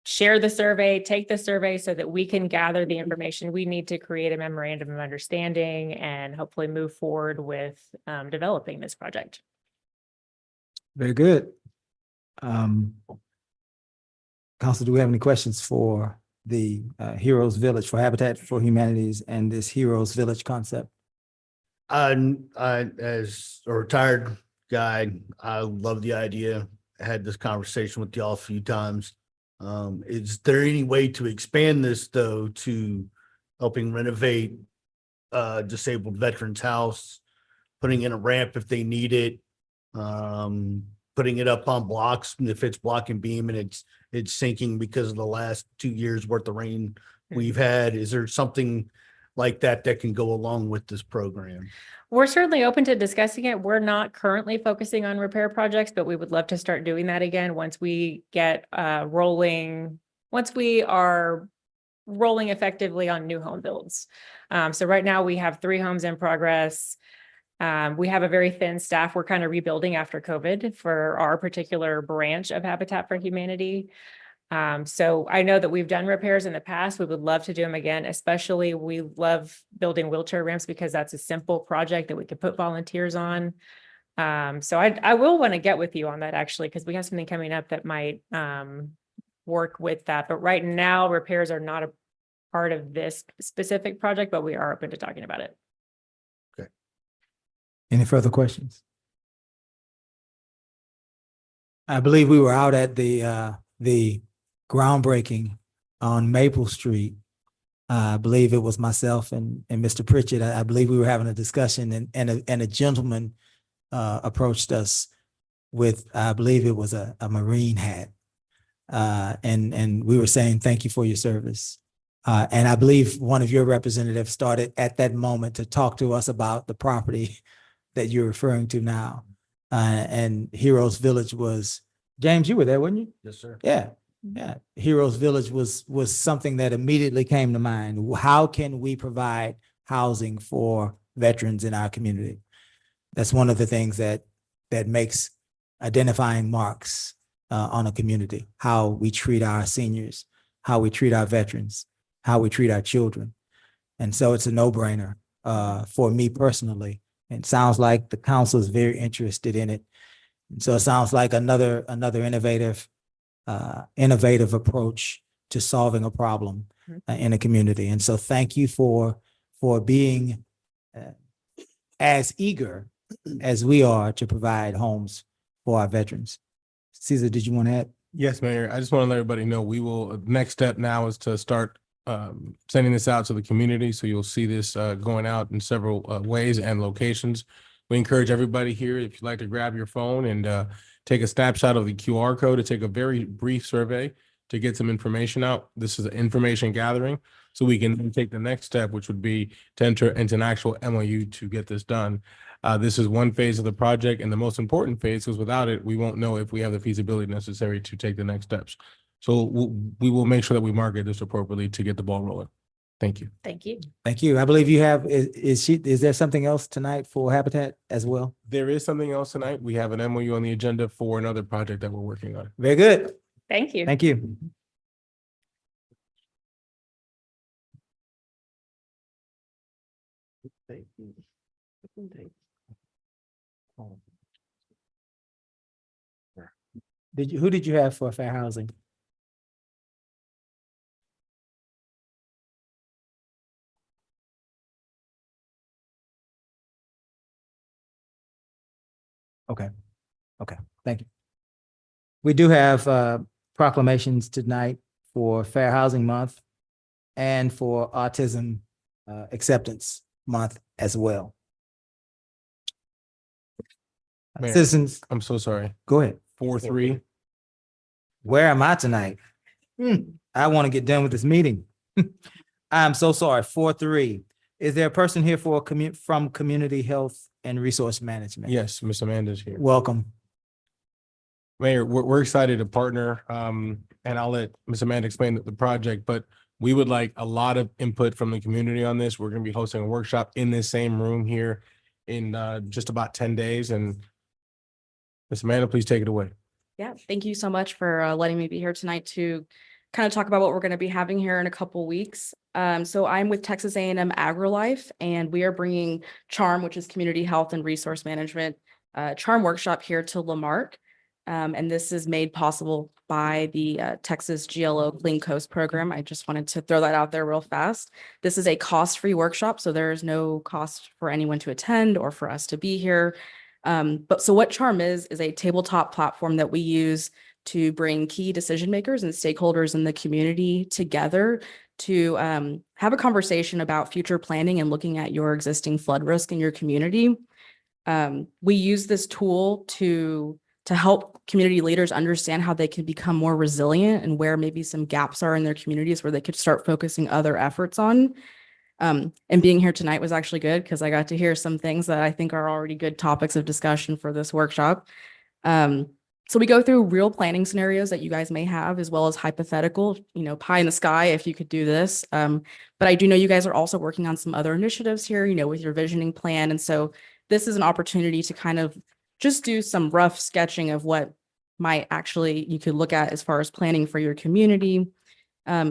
share the survey, take the survey so that we can gather the information we need to create a memorandum of understanding and hopefully move forward with developing this project. Very good. Council, do we have any questions for the Heroes Village, for Habitat for Humanities and this Heroes Village concept? As a retired guy, I love the idea. I had this conversation with y'all a few times. Is there any way to expand this though to helping renovate disabled veterans' house, putting in a ramp if they need it, putting it up on blocks if it's block and beam and it's sinking because of the last 2 years worth of rain we've had? Is there something like that that can go along with this program? We're certainly open to discussing it. We're not currently focusing on repair projects, but we would love to start doing that again once we get once we are rolling effectively on new home builds. So right now we have 3 homes in progress. We have a very thin staff. We're kind of rebuilding after COVID for our particular branch of Habitat for Humanity. So I know that we've done repairs in the past. We would love to do them again, especially we love building wheelchair ramps because that's a simple project that we could put volunteers on. So I will want to get with you on that actually, because we have something coming up that might work with that. But right now repairs are not a part of this specific project, but we are open to talking about it. Okay. Any further questions? I believe we were out at the groundbreaking on Maple Street. I believe it was myself and Mr. Pritchett. I believe we were having a discussion and a gentleman approached us with, I believe it was a Marine hat. And we were saying, thank you for your service. And I believe one of your representatives started at that moment to talk to us about the property that you're referring to now. And Heroes Village was, James, you were there, weren't you? Yes, sir. Yeah. Yeah, Heroes Village was something that immediately came to mind. How can we provide housing for veterans in our community? That's one of the things that makes identifying marks on a community, how we treat our seniors, how we treat our veterans, how we treat our children. And so it's a no-brainer for me personally. And it sounds like the council is very interested in it. And so it sounds like another innovative approach to solving a problem in a community. And so thank you for being as eager as we are to provide homes for our veterans. Caesar, did you want to add? Yes, Mayor. I just want to let everybody know next step now is to start sending this out to the community. So you'll see this going out in several ways and locations. We encourage everybody here, if you'd like to grab your phone and take a snapshot of the QR code to take a very brief survey to get some information out. This is information gathering, so we can then take the next step, which would be to enter into an actual MOU to get this done. This is one phase of the project and the most important phase, because without it, we won't know if we have the feasibility necessary to take the next steps. So we will make sure that we market this appropriately to get the ball rolling. Thank you. Thank you. Thank you. I believe you have, is there something else tonight for Habitat as well? There is something else tonight. We have an MOU on the agenda for another project that we're working on. Very good. Thank you. Thank you. Who did you have for fair housing? Okay, okay, thank you. We do have proclamations tonight for Fair Housing Month and for Autism Acceptance Month as well. Mayor. Citizens, I'm so sorry. go ahead. 4-3. Where am I tonight? I want to get done with this meeting. I'm so sorry. 4-3. Is there a person here for from Community Health and Resource Management? Yes, Miss Amanda's here. Welcome. Mayor, we're excited to partner, and I'll let Ms. Amanda explain the project, but we would like a lot of input from the community on this. We're going to be hosting a workshop in this same room here in just about 10 days. And Ms. Amanda, please take it away. Yeah, thank you so much for letting me be here tonight to kind of talk about what we're going to be having here in a couple weeks. So I'm with Texas A&M AgriLife, and we are bringing CHARM, which is Community Health and Resource Management, CHARM workshop here to Lamarque. And this is made possible by the Texas GLO Clean Coast program. I just wanted to throw that out there real fast. This is a cost-free workshop, so there is no cost for anyone to attend or for us to be here. But so what CHARM is a tabletop platform that we use to bring key decision makers and stakeholders in the community together to have a conversation about future planning and looking at your existing flood risk in your community. We use this tool to help community leaders understand how they can become more resilient and where maybe some gaps are in their communities where they could start focusing other efforts on. And being here tonight was actually good because I got to hear some things that I think are already good topics of discussion for this workshop. So we go through real planning scenarios that you guys may have, as well as hypothetical, pie in the sky if you could do this. But I do know you guys are also working on some other initiatives here, with your visioning plan. And so this is an opportunity to kind of just do some rough sketching of what might actually you could look at as far as planning for your community.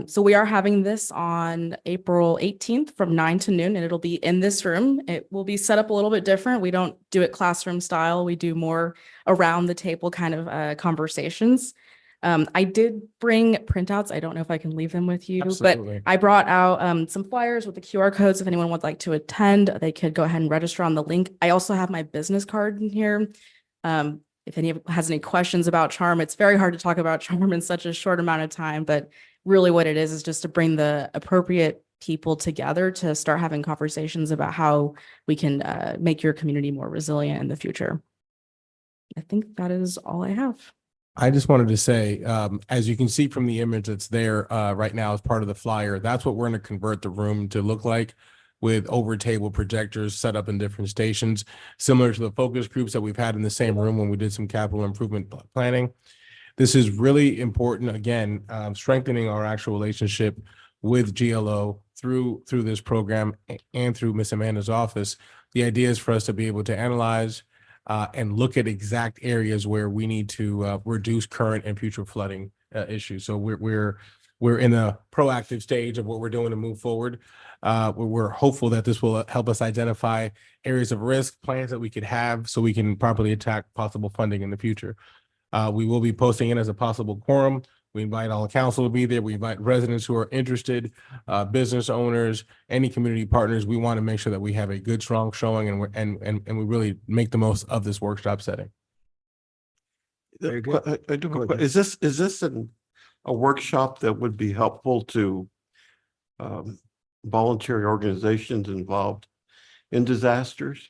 So we are having this on April 18th from 9 to noon, and it'll be in this room. It will be set up a little bit different. We don't do it classroom style. We do more around the table kind of conversations. I did bring printouts. I don't know if I can leave them with you, Absolutely. but I brought out some flyers with the QR codes. If anyone would like to attend, they could go ahead and register on the link. I also have my business card in here. If anyone has any questions about CHARM, it's very hard to talk about CHARM in such a short amount of time, but really what it is just to bring the appropriate people together to start having conversations about how we can make your community more resilient in the future. I think that is all I have. I just wanted to say, as you can see from the image that's there right now as part of the flyer, that's what we're going to convert the room to look like, with over table projectors set up in different stations, similar to the focus groups that we've had in the same room when we did some capital improvement planning. This is really important, again, strengthening our actual relationship with GLO through this program and through Miss Amanda's office. The idea is for us to be able to analyze and look at exact areas where we need to reduce current and future flooding issues. So we're in a proactive stage of what we're doing to move forward. We're hopeful that this will help us identify areas of risk, plans that we could have so we can properly attack possible funding in the future. We will be posting it as a possible quorum. We invite all the council to be there. We invite residents who are interested, business owners, any community partners. We want to make sure that we have a good, strong showing and we really make the most of this workshop setting. Very good. I do have a question. Is this a workshop that would be helpful to voluntary organizations involved in disasters?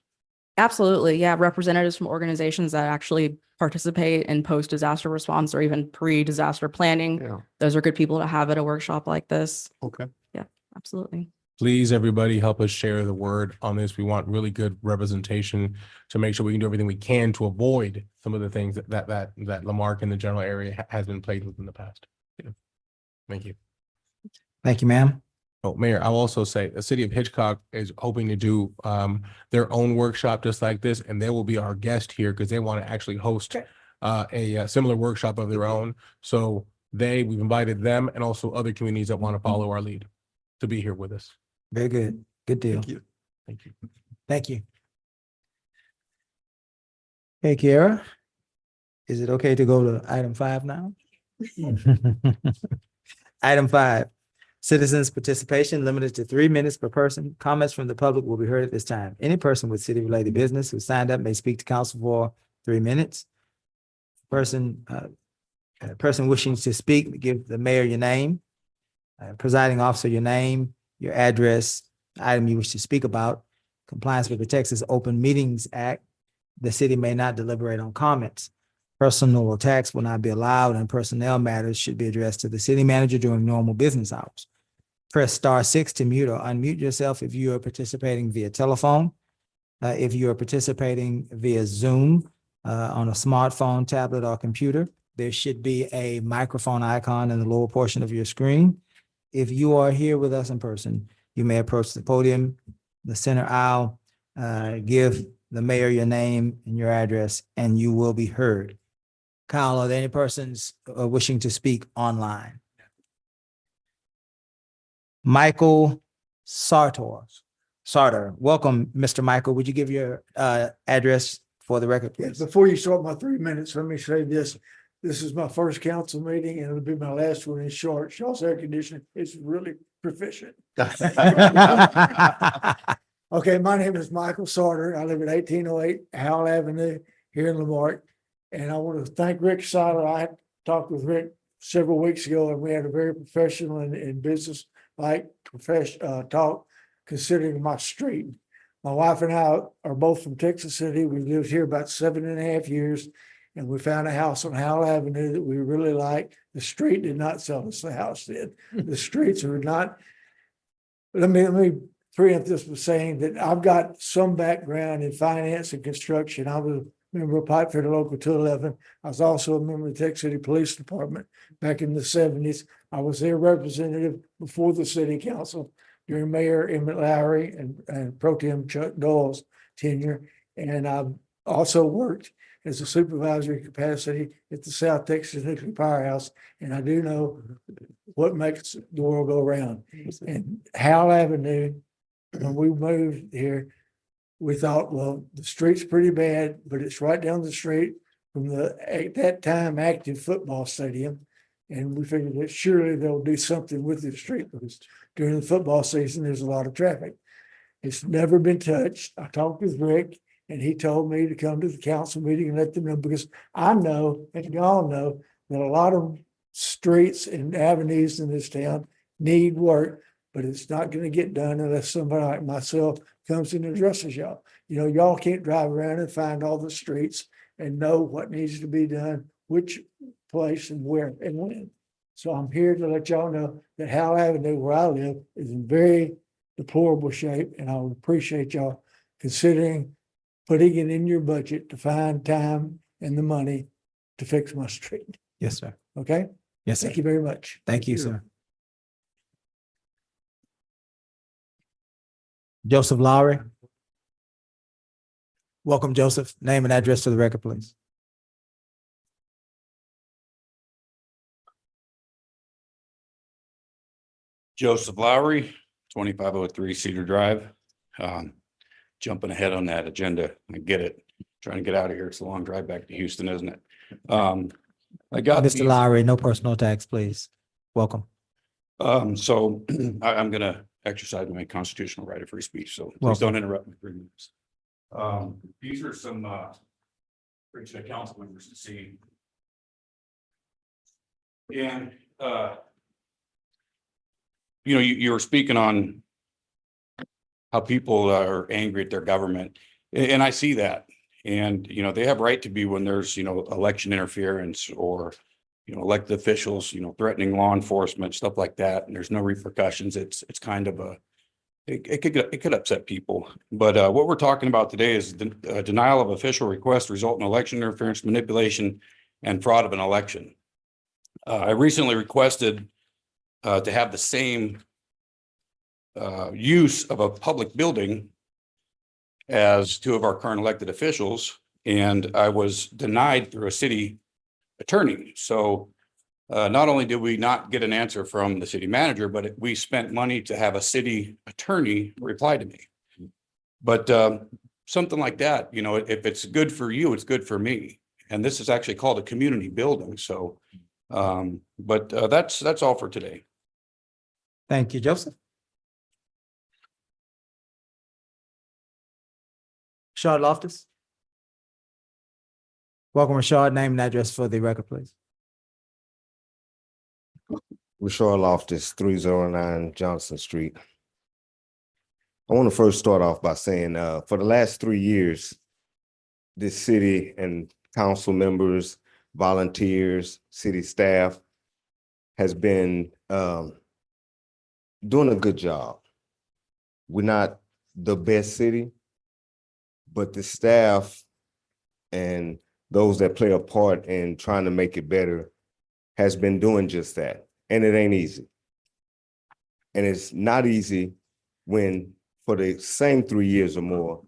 Absolutely. Yeah. Representatives from organizations that actually participate in post-disaster response or even pre-disaster planning. Yeah. Those are good people to have at a workshop like this. Okay. Yeah, absolutely. Please, everybody, help us share the word on this. We want really good representation to make sure we can do everything we can to avoid some of the things that Lamarque and the general area has been plagued with in the past. Yeah. Thank you. Thank you, ma'am. Oh, Mayor, I'll also say the city of Hitchcock is hoping to do their own workshop just like this, and they will be our guest here because they want to actually host a similar workshop of their own. So we've invited them and also other communities that want to follow our lead to be here with us. Very good. Good deal. Thank you. Thank you. Thank you. Hey, Kiara, is it okay to go to item 5 now? Item 5, citizens' participation limited to 3 minutes per person. Comments from the public will be heard at this time. Any person with city-related business who signed up may speak to council for 3 minutes. Person wishing to speak, give the mayor your name, presiding officer your name, your address, the item you wish to speak about. Compliance with the Texas Open Meetings Act. The city may not deliberate on comments. Personal attacks will not be allowed, and personnel matters should be addressed to the city manager during normal business hours. Press *6 to mute or unmute yourself if you are participating via telephone. If you are participating via Zoom on a smartphone, tablet, or computer, there should be a microphone icon in the lower portion of your screen. If you are here with us in person, you may approach the podium, the center aisle, give the mayor your name and your address, and you will be heard. Kyle, are there any persons wishing to speak online? Michael Sartor. Welcome, Mr. Michael. Would you give your address for the record, please? Before you start my 3 minutes, let me say this. This is my first council meeting and it'll be my last one in short. Shaw's air conditioning is really proficient. Okay, my name is Michael Sartor. I live at 1808 Howell Avenue here in Lamarque. And I want to thank Rick Seiler. I talked with Rick several weeks ago and we had a very professional and business like talk considering my street. My wife and I are both from Texas City. We lived here about 7.5 years and we found a house on Howell Avenue that we really liked. The street did not sell us, the house did. The streets are not. Let me preempt this with saying that I've got some background in finance and construction. I was a member of Pipefitter Local 211. I was also a member of the Texas City Police Department back in the 70s. I was their representative before the city council during Mayor Emmett Lowry and Pro Tem Chuck Doyle's tenure. And I've also worked as a supervisory capacity at the South Texas Nuclear Powerhouse. And I do know what makes the world go round. And Howell Avenue, when we moved here, we thought, well, the street's pretty bad, but it's right down the street from the, at that time, active football stadium. And we figured that surely they'll do something with the street because during the football season, there's a lot of traffic. It's never been touched. I talked with Rick and he told me to come to the council meeting and let them know because I know, and y'all know, that a lot of streets and avenues in this town need work, but it's not going to get done unless somebody like myself comes in and addresses y'all. You know, y'all can't drive around and find all the streets and know what needs to be done, which place and where and when. So I'm here to let y'all know that Howell Avenue, where I live, is in very deplorable shape, and I would appreciate y'all considering putting it in your budget to find time and the money to fix my street. Yes, sir. Okay? Yes, sir. Thank you very much. Thank you, sir. Joseph Lowry. Welcome, Joseph. Name and address for the record, please. Joseph Lowry, 2503 Cedar Drive. Jumping ahead on that agenda. I get it. Trying to get out of here. It's a long drive back to Houston, isn't it? I got Mr. Lowry, no personal attacks, please. Welcome. So I'm gonna exercise my constitutional right of free speech, so please don't interrupt me for 3 minutes. These are some Richmond council members to see. And you know, you were speaking on how people are angry at their government, and I see that. And you know, they have right to be when there's, you know, election interference or, you know, elected officials, you know, threatening law enforcement, stuff like that, and there's no repercussions. It's kind of a, it could upset people. But what we're talking about today is the denial of official request result in election interference, manipulation, and fraud of an election. I recently requested to have the same use of a public building as two of our current elected officials, and I was denied through a city attorney. So not only did we not get an answer from the city manager, but we spent money to have a city attorney reply to me. But something like that, you know, if it's good for you, it's good for me. And this is actually called a community building, so but that's all for today. Thank you, Joseph. Rashad Loftus. Welcome, Rashad. Name and address for the record, please. Rashard Loftus, 309 Johnson Street. I want to first start off by saying, for the last 3 years, this city and council members, volunteers, city staff has been doing a good job. We're not the best city, but the staff and those that play a part in trying to make it better has been doing just that. And it ain't easy. And it's not easy when for the same 3 years or more,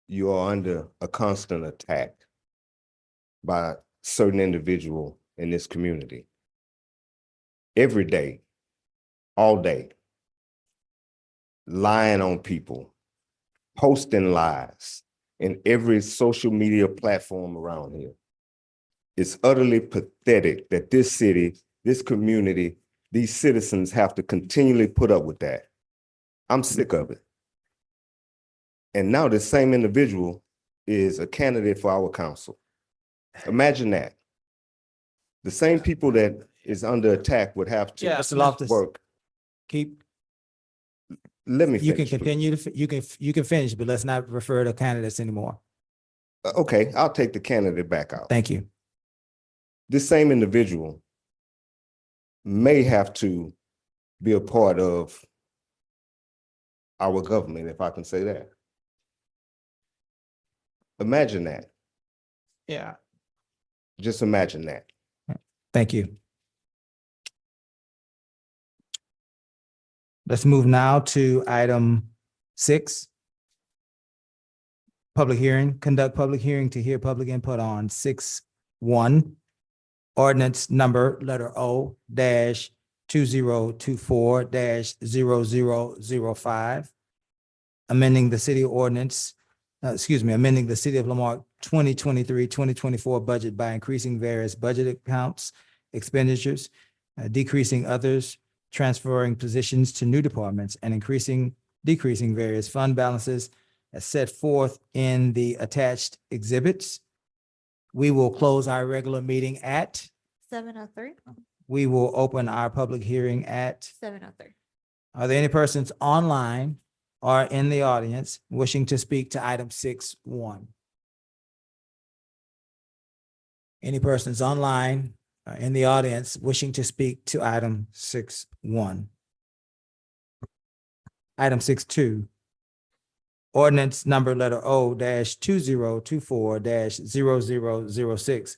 you are under a constant attack by certain individual in this community. Every day, all day, lying on people, posting lies in every social media platform around here. It's utterly pathetic that this city, this community, these citizens have to continually put up with that. I'm sick of it. And now the same individual is a candidate for our council. Imagine that. The same people that is under attack would have to Mr. Loftus, work. keep, Let me you can finish, please. continue to, you can finish, but let's not refer to candidates anymore. Okay, I'll take the candidate back out. Thank you. This same individual may have to be a part of our government, if I can say that. Imagine that. Yeah. Just imagine that. Thank you. Let's move now to item 6. Public hearing, conduct public hearing to hear public input on 6.1. Ordinance number letter O dash 2024 dash 0005. Amending the city ordinance, amending the City of Lamarque 2023-2024 budget by increasing various budget accounts, expenditures, decreasing others, transferring positions to new departments, and decreasing various fund balances as set forth in the attached exhibits. We will close our regular meeting at 7:03. we will open our public hearing at 7:03. Are there any persons online or in the audience wishing to speak to item 6.1? Any persons online or in the audience wishing to speak to item 6.1? Item 6.2. Ordinance number letter O dash 2024 dash 0006.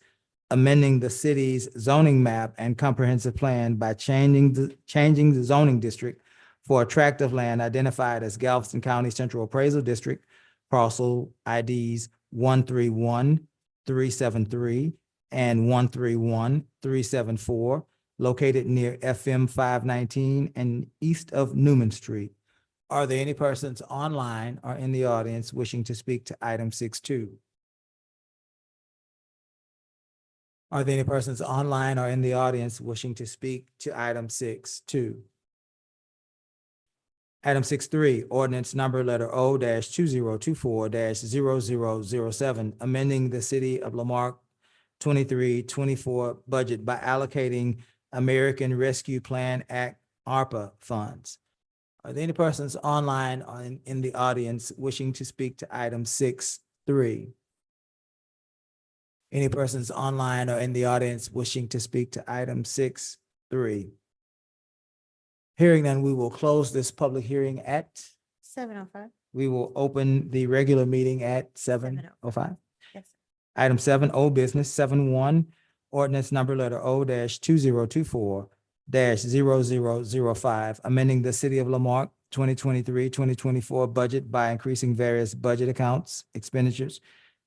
Amending the city's zoning map and comprehensive plan by changing the zoning district for a tract of land identified as Galveston County Central Appraisal District, parcel IDs 131373 and 131374, located near FM 519 and east of Newman Street. Are there any persons online or in the audience wishing to speak to item 6.2? Are there any persons online or in the audience wishing to speak to item 6.2? Item 6.3, ordinance number letter O dash 2024 dash 0007, amending the City of Lamarque 23-24 budget by allocating American Rescue Plan Act ARPA funds. Are there any persons online or in the audience wishing to speak to item 6.3? Any persons online or in the audience wishing to speak to item 6.3? Hearing none, we will close this public hearing at, 7:05. we will open the regular meeting at 7:05. Yes. Item 7, old business, 7.1, ordinance number letter O dash 2024 dash 0005, amending the City of Lamarque 2023-2024 budget by increasing various budget accounts, expenditures,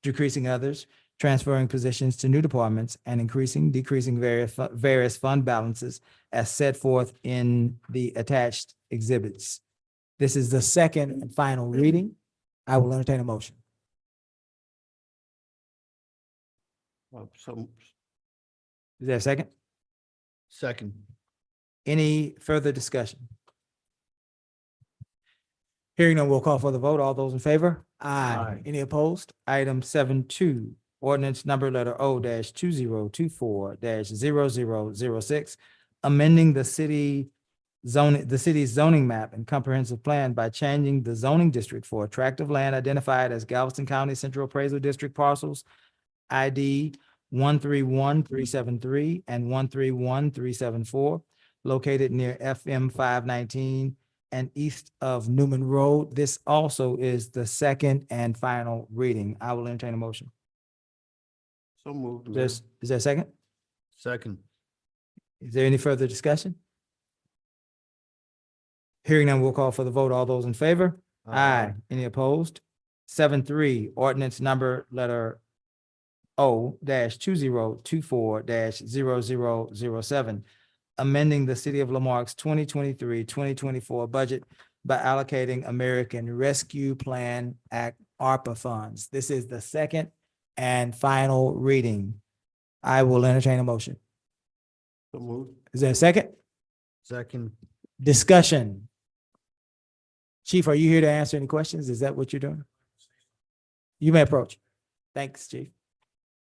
decreasing others, transferring positions to new departments, and decreasing various fund balances as set forth in the attached exhibits. This is the second and final reading. I will entertain a motion. So Is there a second? Second. Any further discussion? Hearing none, we'll call for the vote. All those in favor? Aye. Any opposed? Item 7.2, ordinance number letter O 2024-0006, amending the city's zoning map and comprehensive plan by changing the zoning district for attractive land identified as Galveston County Central Appraisal District parcels ID 131373 and 131374, located near FM 519 and east of Newman Road. This also is the second and final reading. I will entertain a motion. so moved. Mayor. Is there a second? Second. Is there any further discussion? Hearing none, we'll call for the vote. All those in favor? Aye. Any opposed? 7.3, ordinance number letter O 2024-0007, amending the City of Lamarck's 2023-2024 budget by allocating American Rescue Plan Act ARPA funds. This is the second and final reading. I will entertain a motion. So moved. Is there a second? Second. Discussion. Chief, are you here to answer any questions? Is that what you're doing? You may approach. Thanks, Chief.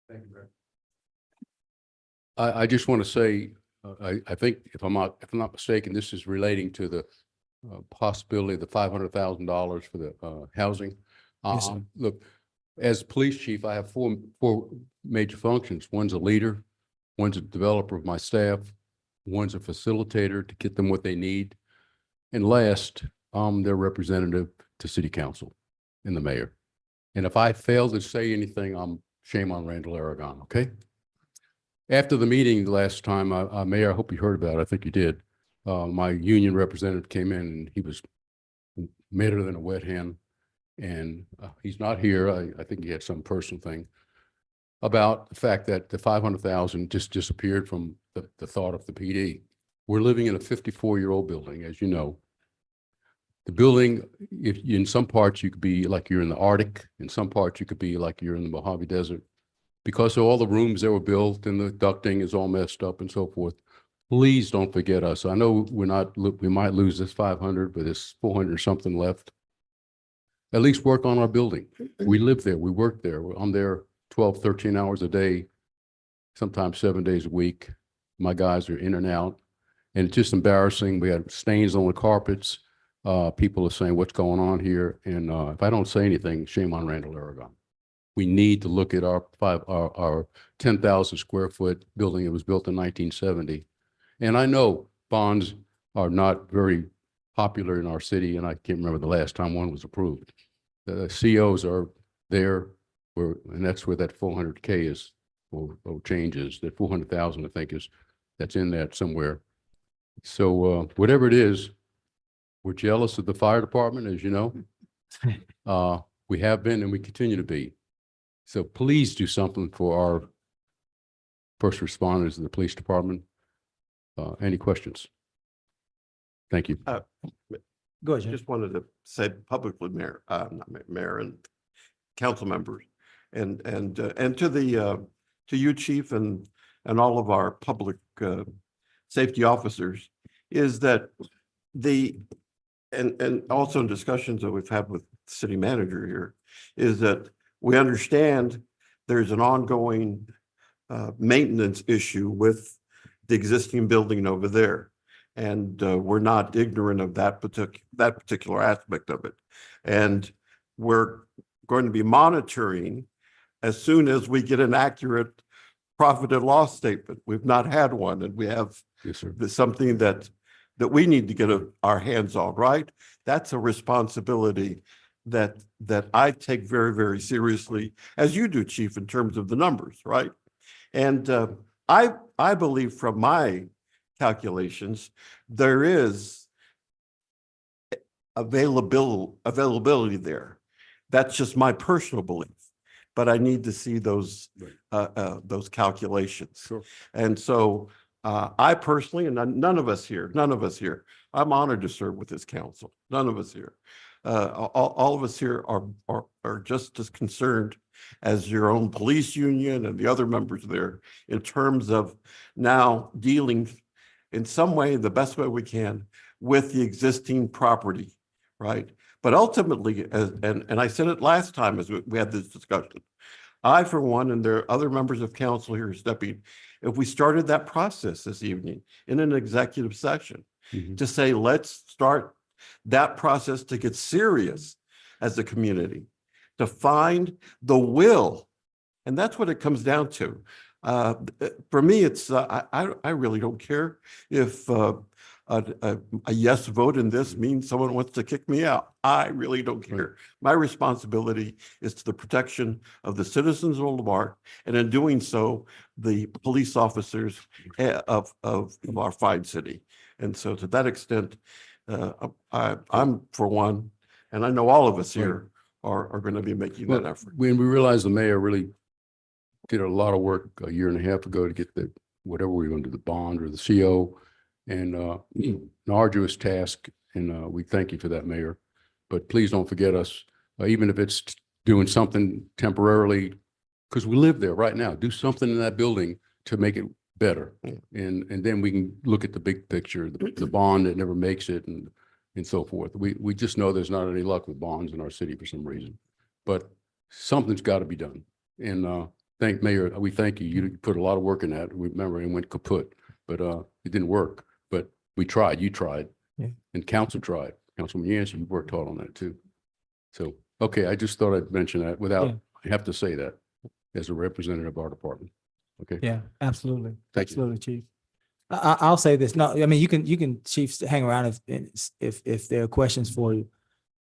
Thank you, Brad. I just want to say, I think if I'm not mistaken, this is relating to the possibility of the $500,000 for the housing. Yes, sir. Look, as police chief, I have four major functions. One's a leader, one's a developer of my staff, one's a facilitator to get them what they need, and last, I'm their representative to city council and the mayor. And if I fail to say anything, shame on Randall Aragon, okay? After the meeting last time, Mayor, I hope you heard about it. I think you did. My union representative came in and he was madder than a wet hen. And he's not here. I think he had some personal thing about the fact that the 500,000 just disappeared from the thought of the PD. We're living in a 54-year-old building, as you know. The building, if in some parts you could be like you're in the Arctic, in some parts you could be like you're in the Mojave Desert, because of all the rooms that were built and the ducting is all messed up and so forth. Please don't forget us. I know we might lose this 500, but there's 400 or something left. At least work on our building. We live there, we work there. I'm there 12, 13 hours a day, sometimes 7 days a week. My guys are in and out, and it's just embarrassing. We had stains on the carpets. People are saying, what's going on here? And if I don't say anything, shame on Randall Aragon. We need to look at our 10,000 square foot building. It was built in 1970. And I know bonds are not very popular in our city, and I can't remember the last time one was approved. The COs are there, and that's where that 400K is, or changes. That 400,000, I think, that's in that somewhere. So whatever it is, we're jealous of the fire department, as you know. We have been and we continue to be. So please do something for our first responders in the police department. Any questions? Thank you. Go ahead, Jim. Just wanted to say publicly, Mayor, not Mayor and council members, and to you, Chief, and all of our public safety officers, is that and also in discussions that we've had with the city manager here, is that we understand there's an ongoing maintenance issue with the existing building over there. And we're not ignorant of that particular aspect of it. And we're going to be monitoring as soon as we get an accurate profit and loss statement. We've not had one, and we have something that we need to get our hands on, right? That's a responsibility that I take very, very seriously, as you do, Chief, in terms of the numbers, right? And I believe from my calculations, there is availability there. That's just my personal belief, but I need to see those calculations. Sure. And so I personally, and none of us here, I'm honored to serve with this council. None of us here. all of us here are just as concerned as your own police union and the other members there in terms of now dealing in some way, the best way we can, with the existing property, right? But ultimately, and I said it last time as we had this discussion, I, for one, and there are other members of council here stepping, if we started that process this evening in an executive session to say, let's start that process to get serious as a community, to find the will. And that's what it comes down to. For me, it's, I really don't care if a yes vote in this means someone wants to kick me out. I really don't care. My responsibility is to the protection of the citizens of Lamarck, and in doing so, the police officers of our fine city. And so to that extent, I'm for one, and I know all of us here are going to be making that effort. When we realized the mayor really did a lot of work a year and a half ago to get the, whatever we were going to do, the bond or the CO, and an arduous task. And we thank you for that, Mayor. But please don't forget us, even if it's doing something temporarily, because we live there right now. Do something in that building to make it better. And then we can look at the big picture, the bond that never makes it and so forth. We just know there's not any luck with bonds in our city for some reason. But something's got to be done. And Mayor, we thank you. You put a lot of work in that. We remember it went kaput, but it didn't work. But we tried, you tried, and council tried. Councilman Yancey, you worked hard on that too. So, okay, I just thought I'd mention that without, I have to say that as a representative of our department. Okay. Yeah, absolutely. Thank you. Absolutely, Chief. I'll say this. No, I mean, you can, Chief, hang around if there are questions for you.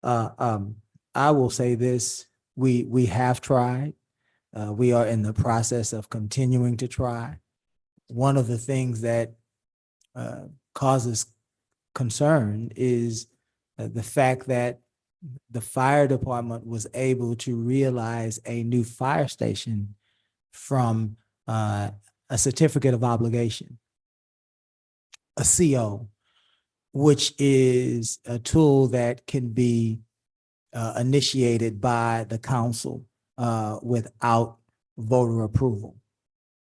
I will say this, we have tried. We are in the process of continuing to try. One of the things that causes concern is the fact that the fire department was able to realize a new fire station from a certificate of obligation, a CO, which is a tool that can be initiated by the council without voter approval,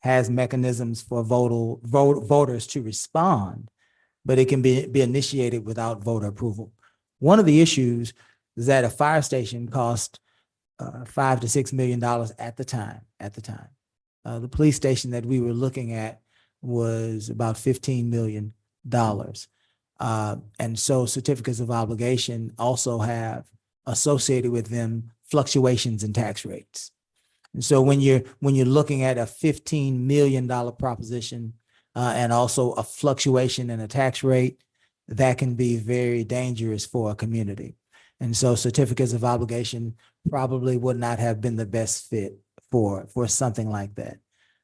has mechanisms for voters to respond, but it can be initiated without voter approval. One of the issues is that a fire station cost $5 to $6 million at the time. The police station that we were looking at was about $15 million. And so certificates of obligation also have associated with them fluctuations in tax rates. And so when you're looking at a $15 million proposition and also a fluctuation in a tax rate, that can be very dangerous for a community. And so certificates of obligation probably would not have been the best fit for something like that.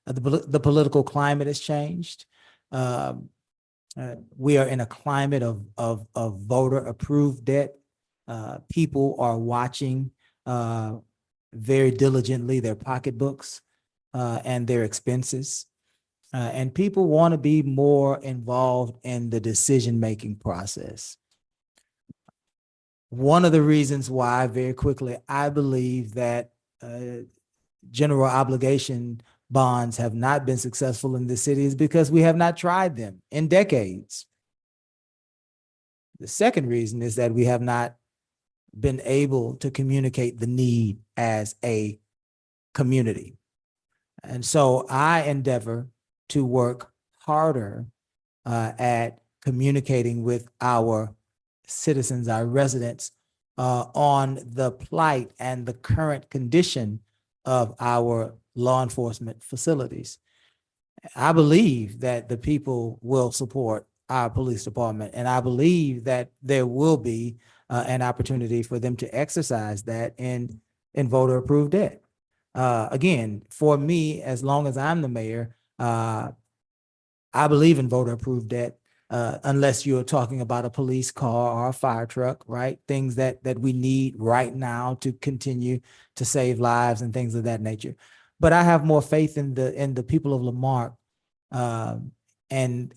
The political climate has changed. We are in a climate of voter approved debt. People are watching very diligently their pocketbooks and their expenses. And people want to be more involved in the decision-making process. One of the reasons why, very quickly, I believe that general obligation bonds have not been successful in the city is because we have not tried them in decades. The second reason is that we have not been able to communicate the need as a community. And so I endeavor to work harder at communicating with our citizens, our residents, on the plight and the current condition of our law enforcement facilities. I believe that the people will support our police department, and I believe that there will be an opportunity for them to exercise that in voter approved debt. Again, for me, as long as I'm the mayor, I believe in voter approved debt, unless you're talking about a police car or a fire truck, right? Things that we need right now to continue to save lives and things of that nature. But I have more faith in the people of Lamarck and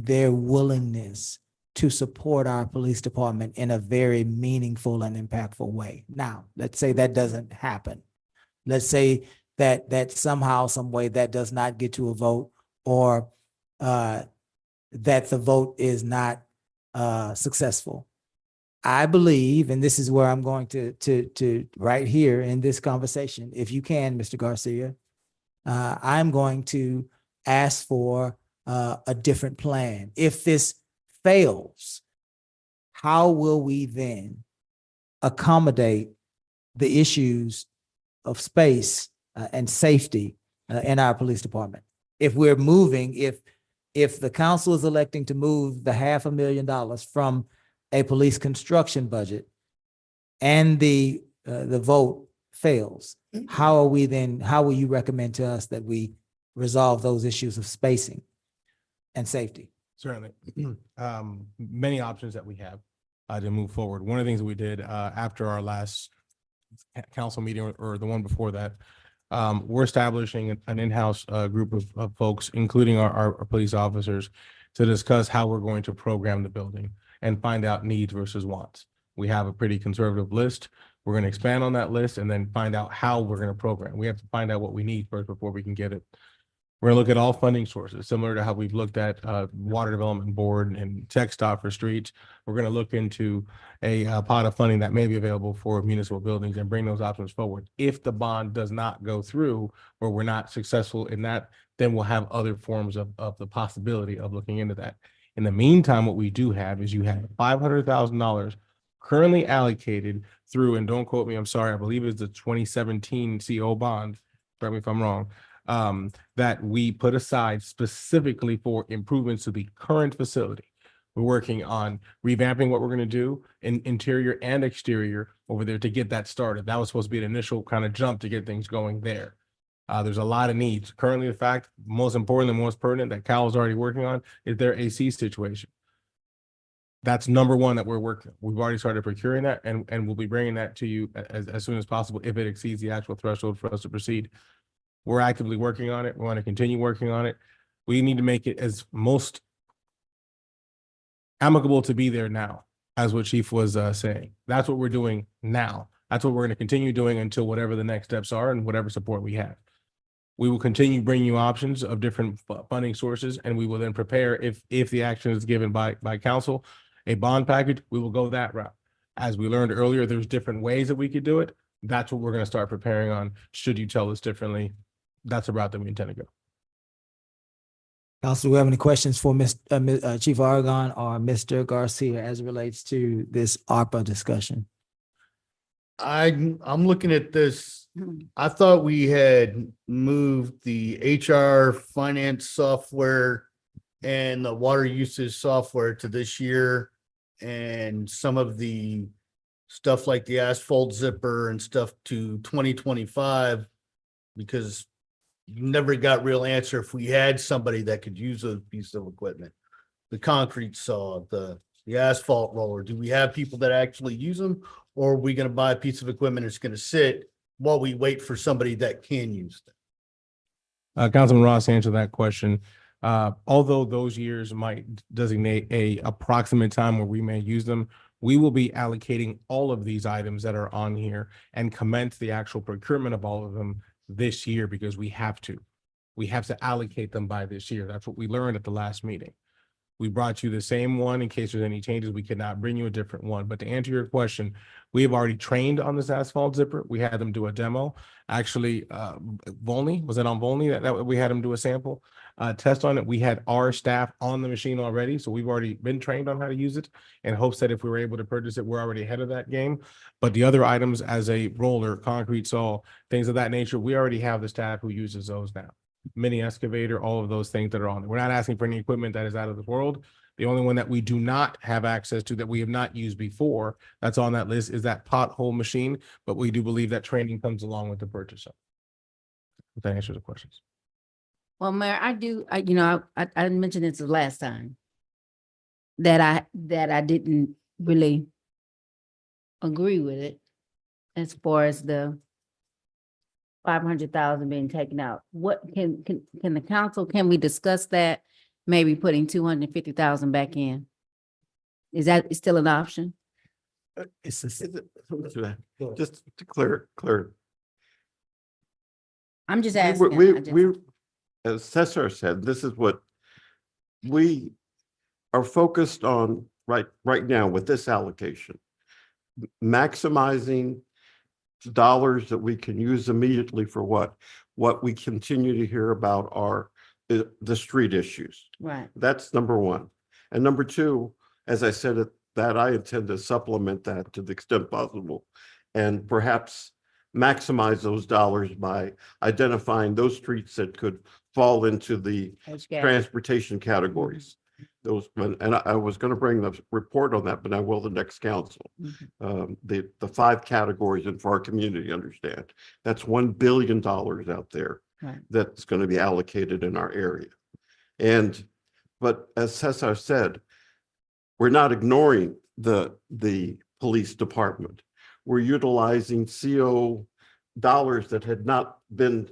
their willingness to support our police department in a very meaningful and impactful way. Now, let's say that doesn't happen. Let's say that somehow, some way that does not get to a vote, or that the vote is not successful. I believe, and this is where I'm going to right here in this conversation, if you can, Mr. Garcia, I'm going to ask for a different plan. If this fails, how will we then accommodate the issues of space and safety in our police department? If we're moving, if the council is electing to move the $500,000 from a police construction budget and the vote fails, how will you recommend to us that we resolve those issues of spacing and safety? Certainly. Many options that we have to move forward. One of the things that we did after our last council meeting or the one before that, we're establishing an in-house group of folks, including our police officers, to discuss how we're going to program the building and find out needs versus wants. We have a pretty conservative list. We're going to expand on that list and then find out how we're going to program. We have to find out what we need first before we can get it. We're gonna look at all funding sources, similar to how we've looked at Water Development Board and Tech Stop for streets. We're gonna look into a pot of funding that may be available for municipal buildings and bring those options forward. If the bond does not go through, or we're not successful in that, then we'll have other forms of the possibility of looking into that. In the meantime, what we do have is you have $500,000 currently allocated through, and don't quote me, I'm sorry, I believe it's the 2017 CO bond, correct me if I'm wrong, that we put aside specifically for improvements to the current facility. We're working on revamping what we're going to do in interior and exterior over there to get that started. That was supposed to be an initial kind of jump to get things going there. There's a lot of needs. Currently, the fact, most important and most pertinent, that Cal is already working on is their AC situation. That's number one that we're working. We've already started procuring that, and we'll be bringing that to you as soon as possible if it exceeds the actual threshold for us to proceed. We're actively working on it. We want to continue working on it. We need to make it as most amicable to be there now, as what Chief was saying. That's what we're doing now. That's what we're going to continue doing until whatever the next steps are and whatever support we have. We will continue bringing you options of different funding sources, and we will then prepare, if the action is given by council, a bond package, we will go that route. As we learned earlier, there's different ways that we could do it. That's what we're going to start preparing on. Should you tell us differently, that's the route that we intend to go. Council, do we have any questions for Chief Aragon or Mr. Garcia as it relates to this ARPA discussion? I'm looking at this. I thought we had moved the HR finance software and the water usage software to this year, and some of the stuff like the asphalt zipper and stuff to 2025, because you never got real answer if we had somebody that could use those pieces of equipment. The concrete saw, the asphalt roller. Do we have people that actually use them, or are we going to buy a piece of equipment that's going to sit while we wait for somebody that can use them? Councilman Ross answered that question. Although those years might designate a approximate time where we may use them, we will be allocating all of these items that are on here and commence the actual procurement of all of them this year, because we have to allocate them by this year. That's what we learned at the last meeting. We brought you the same one in case there's any changes. We could not bring you a different one. But to answer your question, we have already trained on this asphalt zipper. We had them do a demo. Actually, Volney, was it on Volney that we had them do a sample test on it? We had our staff on the machine already. So we've already been trained on how to use it, in hopes that if we were able to purchase it, we're already ahead of that game. But the other items, as a roller, concrete saw, things of that nature, we already have the staff who uses those now. Mini excavator, all of those things that are on there. We're not asking for any equipment that is out of the world. The only one that we do not have access to, that we have not used before, that's on that list, is that pothole machine. But we do believe that training comes along with the purchase. If that answers the questions. Well, Mayor, I mentioned this the last time that I didn't really agree with it as far as the 500,000 being taken out. What can the council, can we discuss that? Maybe putting 250,000 back in? Is that still an option? It's Is it- Just to clear. I'm just We, asking. we, I just- we, as Cesar said, this is what we are focused on right now with this allocation. Maximizing dollars that we can use immediately for what? What we continue to hear about are the street issues. Right. That's number one. And number two, as I said, that I intend to supplement that to the extent possible and perhaps maximize those dollars by identifying those streets that could fall into the transportation categories. Those, and I was going to bring the report on that, but I will the next council. The 5 categories and for our community to understand. That's $1 billion out there that's going to be allocated in our area. But as Cesar said, we're not ignoring the police department. We're utilizing CO dollars that had not been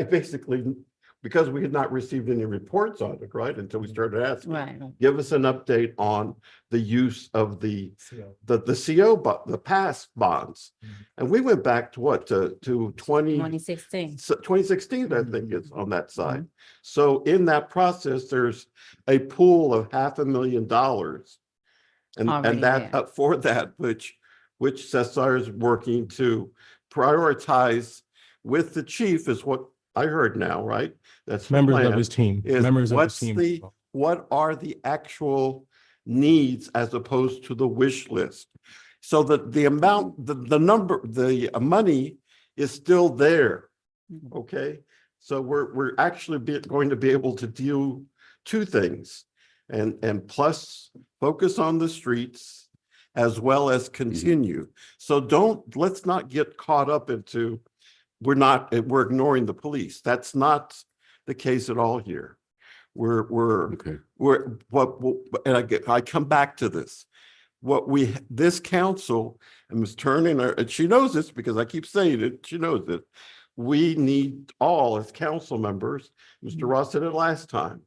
basically because we had not received any reports on it, right? Until we started asking. Right. Give us an update on the use of the CO, the past bonds. And we went back to what, to 2016. 2016, I think is on that side. So in that process, there's a pool of $500,000 and that up for that, which Cesar is working to prioritize with the chief is what I heard now, right? That's the Members of plan, his team, is members of his what's team. what are the actual needs as opposed to the wish list? So that the amount, the number, the money is still there. Okay, so we're actually going to be able to do 2 things and plus focus on the streets as well as continue. So let's not get caught up into we're ignoring the police. That's not the case at all here. I come back to this. This council, and Ms. Turner, and she knows this because I keep saying it, she knows it. We need all as council members, Mr. Ross said it last time.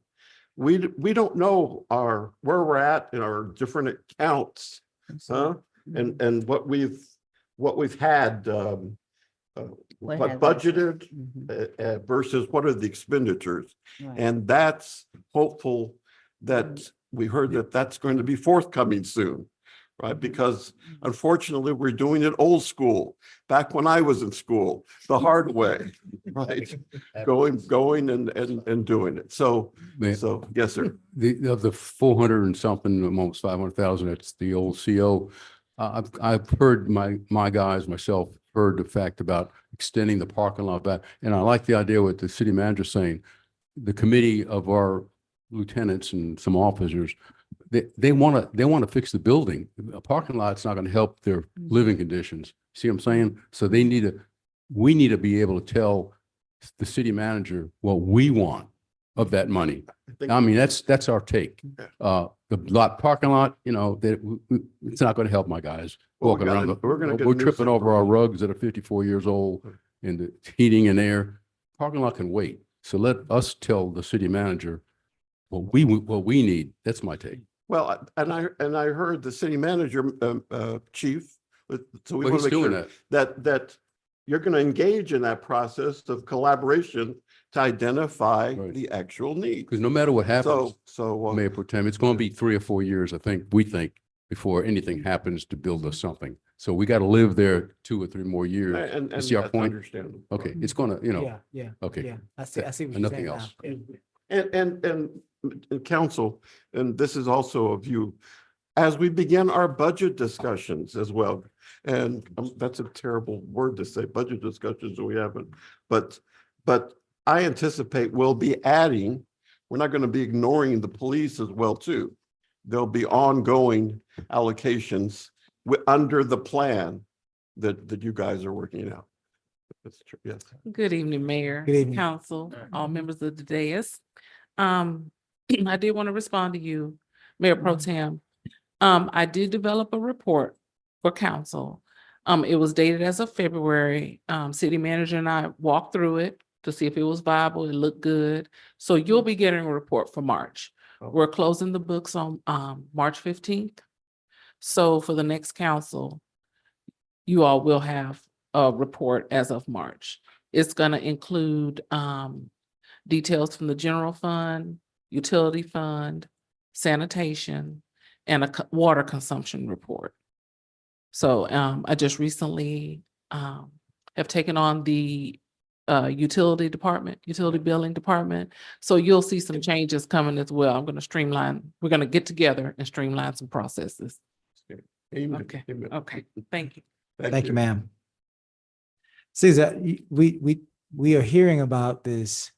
We don't know where we're at in our different accounts, and what we've had, what budgeted versus what are the expenditures. And that's hopeful that we heard that that's going to be forthcoming soon, right? Because unfortunately, we're doing it old school, back when I was in school, the hard way, right? Going and doing it. So yes, sir. The 400 and something, almost 500,000, it's the old CO. I've heard my guys, myself, heard the fact about extending the parking lot back. And I like the idea what the city manager saying, the committee of our lieutenants and some officers, they want to fix the building. A parking lot's not going to help their living conditions. See what I'm saying? So we need to be able to tell the city manager what we want of that money. I mean, that's our take. The parking lot, it's not going to help my guys walking around. We're tripping over our rugs that are 54 years old and the heating and air. Parking lot can wait. So let us tell the city manager what we need. That's my take. Well, and I heard the city manager, chief, so we Well, want to he's make doing sure that you're going to engage in that process of collaboration to identify the actual need. Because no matter what happens, So Mayor Pro Tem, it's going to be 3 or 4 years, we think, before anything happens to build us something. So we got to live there 2 or 3 more years. and You see our that's point? understandable. Okay, it's going to, Yeah. okay. Yeah, I see what you're Nothing saying now. else. And council, and this is also a view, as we begin our budget discussions as well, and that's a terrible word to say, budget discussions, we haven't, but I anticipate we'll be adding, we're not going to be ignoring the police as well too. There'll be ongoing allocations under the plan that you guys are working out. That's true, yes. Good evening, Mayor. Good evening. Council, all members of the dais. I did want to respond to you, Mayor Pro Tem. I did develop a report for council. It was dated as of February. City manager and I walked through it to see if it was viable. It looked good. So you'll be getting a report for March. We're closing the books on March 15th. So for the next council, you all will have a report as of March. It's gonna include details from the general fund, utility fund, sanitation, and a water consumption report. So I just recently have taken on the utility billing department. So you'll see some changes coming as well. I'm gonna streamline, we're gonna get together and streamline some processes. Amen. Okay, Amen. okay, thank you. Thank you, ma'am. Caesar, we are hearing about this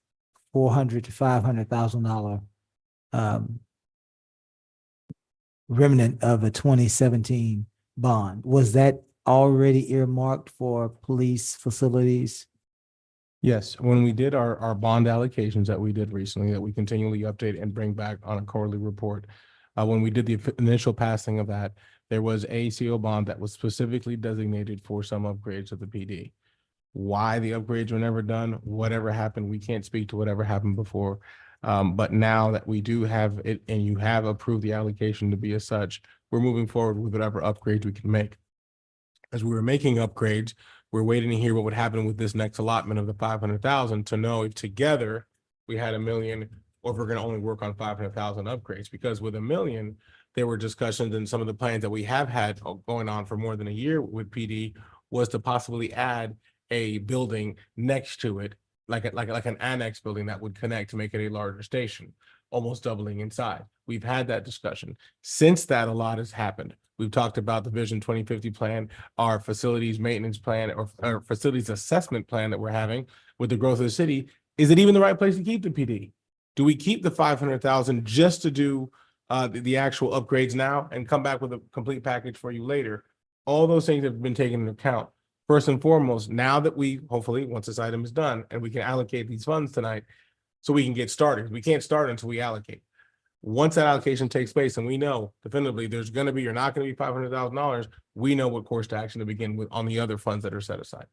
$400,000 to $500,000 remnant of a 2017 bond. Was that already earmarked for police facilities? Yes, when we did our bond allocations that we did recently, that we continually update and bring back on a quarterly report. When we did the initial passing of that, there was a CO bond that was specifically designated for some upgrades of the PD. Why the upgrades were never done, whatever happened, we can't speak to whatever happened before. But now that we do have it and you have approved the allocation to be as such, we're moving forward with whatever upgrades we can make. As we were making upgrades, we're waiting to hear what would happen with this next allotment of the 500,000 to know if together we had $1 million or if we're going to only work on 500,000 upgrades. Because with $1 million, there were discussions and some of the plans that we have had going on for more than a year with PD was to possibly add a building next to it, like an annex building that would connect to make it a larger station, almost doubling in size. We've had that discussion. Since that, a lot has happened. We've talked about the Vision 2050 plan, our facilities maintenance plan, or our facilities assessment plan that we're having with the growth of the city. Is it even the right place to keep the PD? Do we keep the 500,000 just to do the actual upgrades now and come back with a complete package for you later? All those things have been taken into account. First and foremost, now that we hopefully, once this item is done and we can allocate these funds tonight, so we can get started. We can't start until we allocate. Once that allocation takes place and we know definitively there's going to be or not going to be $500,000, we know what course to action to begin with on the other funds that are set aside.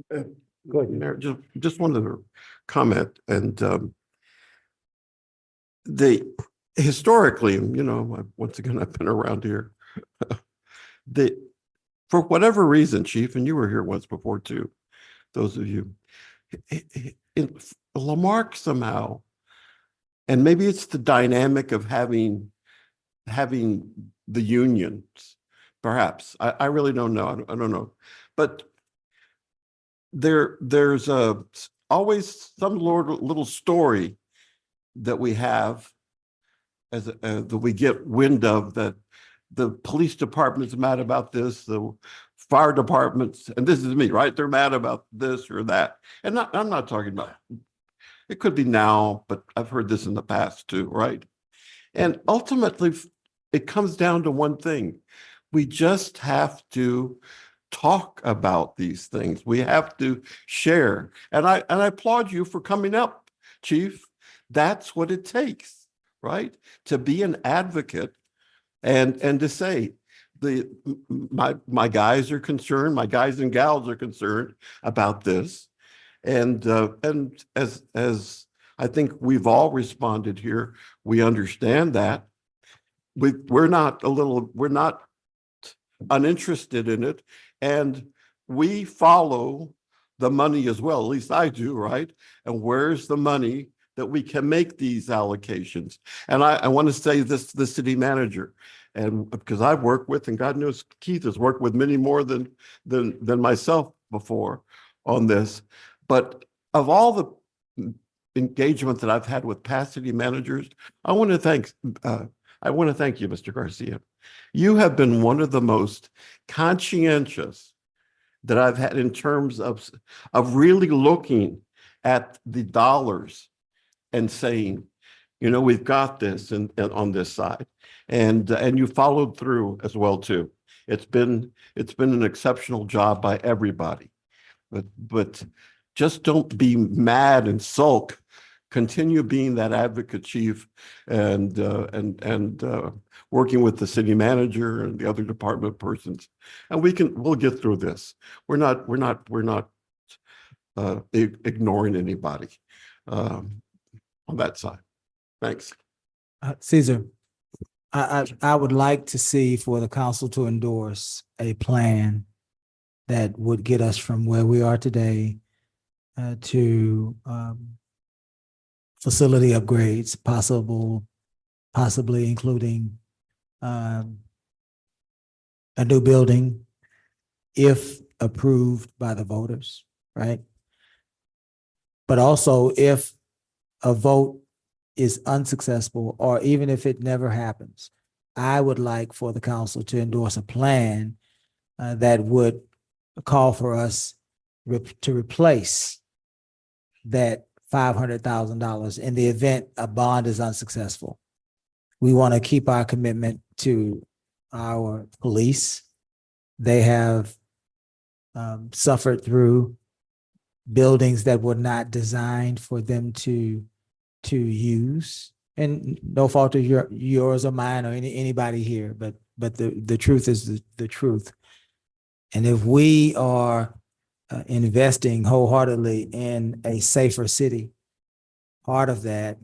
Go ahead, Mayor. Just wanted to comment, and historically, you know, once again, I've been around here. For whatever reason, Chief, and you were here once before too, those of you, in Lamarque somehow, and maybe it's the dynamic of having the unions, perhaps. I really don't know. I don't know, but there's always some little story that we have as that we get wind of, that the police department's mad about this, the fire departments, and this is me, right? They're mad about this or that. And I'm not talking about, it could be now, but I've heard this in the past too, right? And ultimately, it comes down to one thing. We just have to talk about these things. We have to share. And I applaud you for coming up, Chief. That's what it takes, right? To be an advocate and to say, my guys are concerned, my guys and gals are concerned about this. And as I think we've all responded here, we understand that. We're not uninterested in it, and we follow the money as well. At least I do, right? And where's the money that we can make these allocations? And I want to say this to the city manager, and because I've worked with, and God knows Keith has worked with many more than myself before on this. But of all the engagement that I've had with past city managers, I want to thank you, Mr. Garcia. You have been one of the most conscientious that I've had in terms of really looking at the dollars and saying, you know, we've got this and on this side, and you followed through as well too. It's been an exceptional job by everybody, but just don't be mad and sulk. Continue being that advocate, Chief, and working with the city manager and the other department persons, and we'll get through this. We're not ignoring anybody on that side. Thanks. Caesar, I would like to see for the council to endorse a plan that would get us from where we are today to facility upgrades, possibly including a new building if approved by the voters, right? But also if a vote is unsuccessful, or even if it never happens, I would like for the council to endorse a plan that would call for us to replace that $500,000 in the event a bond is unsuccessful. We want to keep our commitment to our police. They have suffered through buildings that were not designed for them to use, and no fault of yours or mine or anybody here, but the truth is the truth. And if we are investing wholeheartedly in a safer city, part of that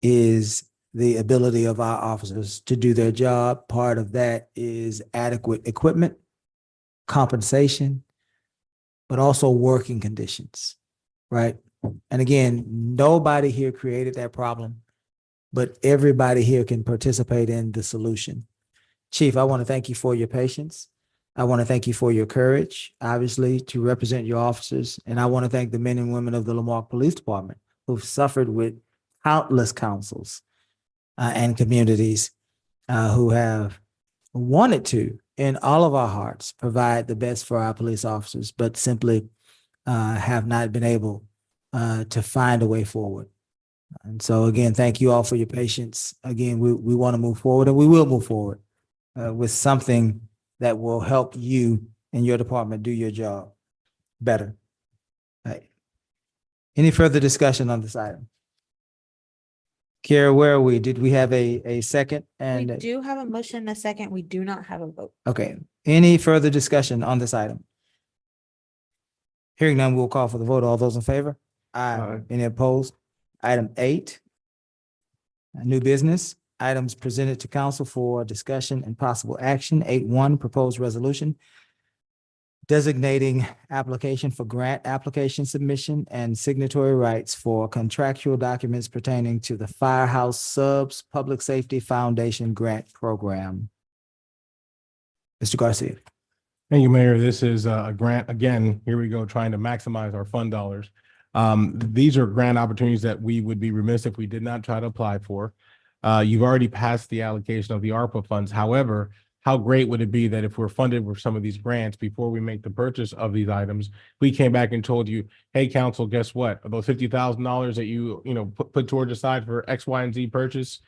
is the ability of our officers to do their job. Part of that is adequate equipment, compensation, but also working conditions, right? And again, nobody here created that problem, but everybody here can participate in the solution. Chief, I want to thank you for your patience. I want to thank you for your courage, obviously, to represent your officers. And I want to thank the men and women of the Lamarque Police Department who've suffered with countless councils and communities who have wanted to, in all of our hearts, provide the best for our police officers, but simply have not been able to find a way forward. And so again, thank you all for your patience. Again, we want to move forward, and we will move forward with something that will help you and your department do your job better. Right. Any further discussion on this item? Kara, where are we? Did we have a second? We And do have a motion and a second. We do not have a vote. okay, any further discussion on this item? Hearing none, we'll call for the vote. All those in favor? Aye. Any opposed? Item 8, new business. Items presented to council for discussion and possible action. 8.1, proposed resolution designating application for grant application submission and signatory rights for contractual documents pertaining to the Firehouse Subs Public Safety Foundation Grant Program. Mr. Garcia. Thank you, Mayor. This is a grant. Again, here we go, trying to maximize our fund dollars. These are grant opportunities that we would be remiss if we did not try to apply for. You've already passed the allocation of the ARPA funds. However, how great would it be that if we're funded with some of these grants before we make the purchase of these items, we came back and told you, hey, council, guess what? Those $50,000 that you put towards the side for X, Y, and Z purchase,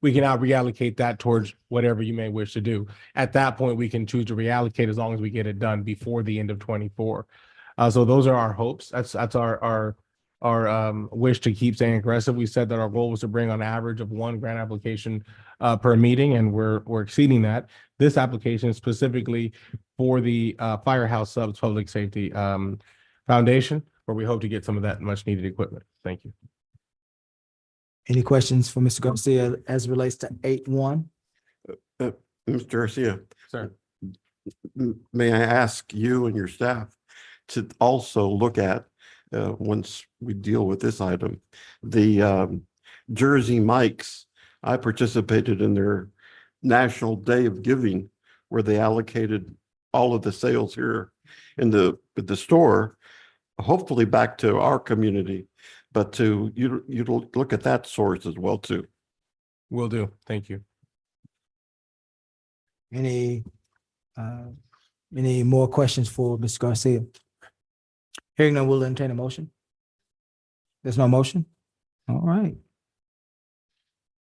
we can now reallocate that towards whatever you may wish to do. At that point, we can choose to reallocate as long as we get it done before the end of 24. So those are our hopes. That's our wish to keep staying aggressive. We said that our goal was to bring on average of 1 grant application per meeting, and we're exceeding that. This application is specifically for the Firehouse Subs Public Safety Foundation, where we hope to get some of that much needed equipment. Thank you. Any questions for Mr. Garcia as it relates to 8.1? Mr. Garcia, Sir. May I ask you and your staff to also look at, once we deal with this item, the Jersey Mike's. I participated in their National Day of Giving, where they allocated all of the sales here in the store, hopefully back to our community, but you look at that source as well too. Will do. Thank you. Any more questions for Mr. Garcia? Hearing none, we'll entertain a motion. There's no motion? All right.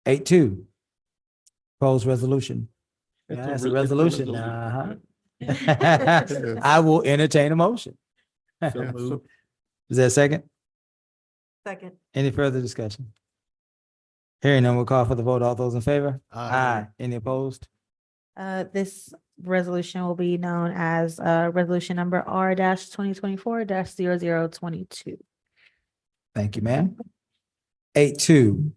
8.2, proposed resolution. Yeah, it's a resolution. I will entertain a motion. Is there a second? Second. Any further discussion? Hearing none, we'll call for the vote. All those in favor? Aye. Any opposed? This resolution will be known as resolution number R-2024-0022. Thank you, ma'am. 8.2.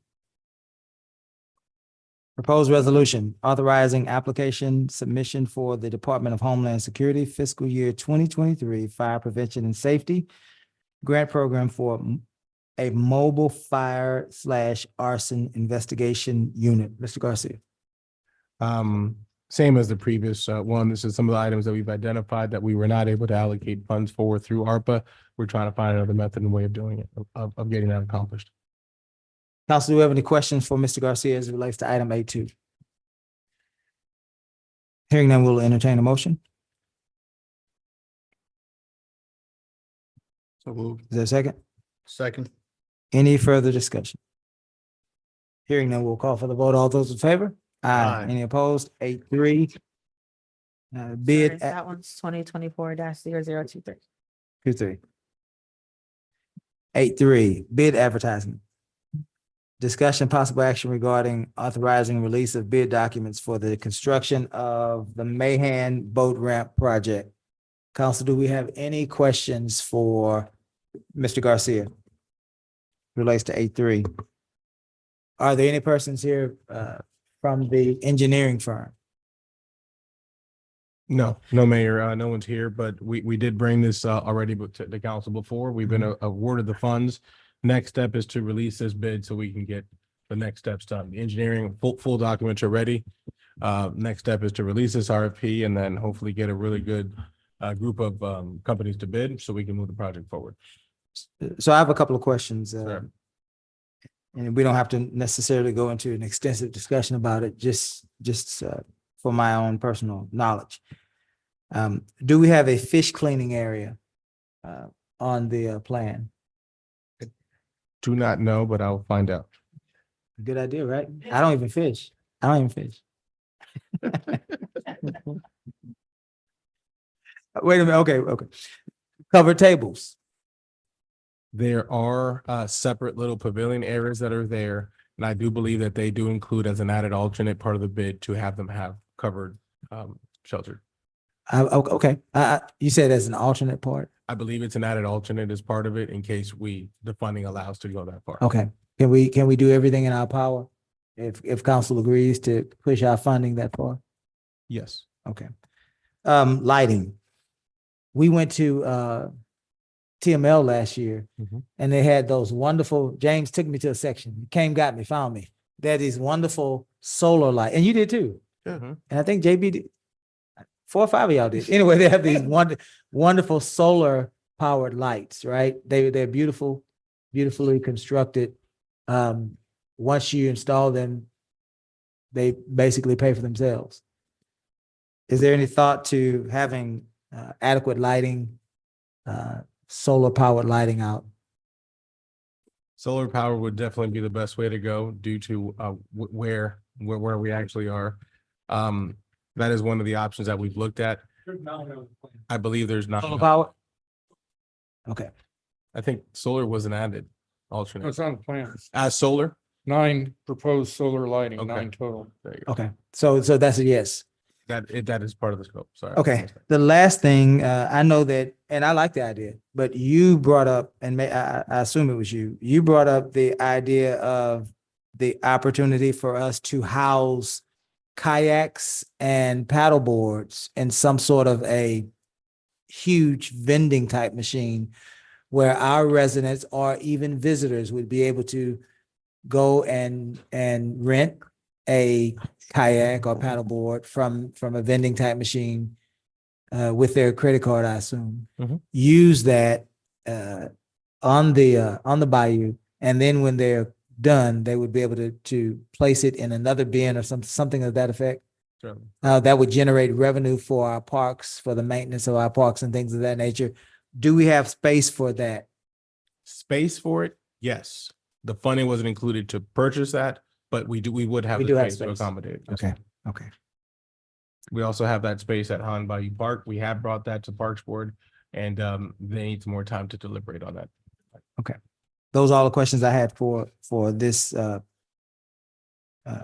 Proposed resolution authorizing application submission for the Department of Homeland Security fiscal year 2023 Fire Prevention and Safety Grant Program for a mobile fire / arson investigation unit. Mr. Garcia. Same as the previous one. This is some of the items that we've identified that we were not able to allocate funds for through ARPA. We're trying to find another method and way of doing it, of getting that accomplished. Council, do we have any questions for Mr. Garcia as it relates to item 8.2? Hearing none, we'll entertain a motion. So moved. Is there a second? Second. Any further discussion? Hearing none, we'll call for the vote. All those in favor? Aye. Any opposed? 8.3. Bid That one's 2024-0023. 23. 8.3, bid advertisement. Discussion possible action regarding authorizing release of bid documents for the construction of the Mahan Boat Ramp project. Council, do we have any questions for Mr. Garcia? Relates to 8.3. Are there any persons here from the engineering firm? No, Mayor, no one's here, but we did bring this already to the council before. We've been awarded the funds. Next step is to release this bid so we can get the next steps done. The engineering, full documents are ready. Next step is to release this RFP and then hopefully get a really good group of companies to bid so we can move the project forward. So I have a couple of questions. Sure. And we don't have to necessarily go into an extensive discussion about it, just for my own personal knowledge. Do we have a fish cleaning area on the plan? Do not know, but I'll find out. Good idea, right? I don't even fish. Wait a minute. Okay. Covered tables. There are separate little pavilion areas that are there. And I do believe that they do include as an added alternate part of the bid to have them have covered shelter. Okay. You said as an alternate part? I believe it's an added alternate as part of it in case the funding allows to go that far. Okay. Can we do everything in our power if council agrees to push our funding that far? Yes. Okay. Lighting. We went to TML last year and they had those wonderful, James took me to a section, got me, found me. They had these wonderful solar light, and you did too. And I think JB did. 4 or 5 of y'all did. Anyway, they have these wonderful solar powered lights, right? They're beautiful, beautifully constructed. Once you install them, they basically pay for themselves. Is there any thought to having adequate lighting, solar powered lighting out? Solar power would definitely be the best way to go due to where we actually are. That is one of the options that we've looked at. I believe there's not. Solar power? Okay. I think solar was an added alternate. It's on the plan. As solar? 9 proposed solar lighting, Okay. 9 total. There you go. Okay. So that's a yes. That is part of the scope. Sorry. Okay. The last thing, I know that, and I like the idea, but you brought up, and I assume it was you brought up the idea of the opportunity for us to house kayaks and paddle boards in some sort of a huge vending type machine where our residents or even visitors would be able to go and rent a kayak or paddle board from a vending type machine with their credit card, I assume. Use that on the bayou, and then when they're done, they would be able to place it in another bin or something of that effect. Certainly. That would generate revenue for our parks, for the maintenance of our parks and things of that nature. Do we have space for that? Space for it? Yes. The funding wasn't included to purchase that, but we would have We the do have space to space. accommodate it. Yes, Okay. sir. Okay. We also have that space at Han Bayou Park. We have brought that to Parks Board and they need some more time to deliberate on that. Okay. Those are all the questions I had for this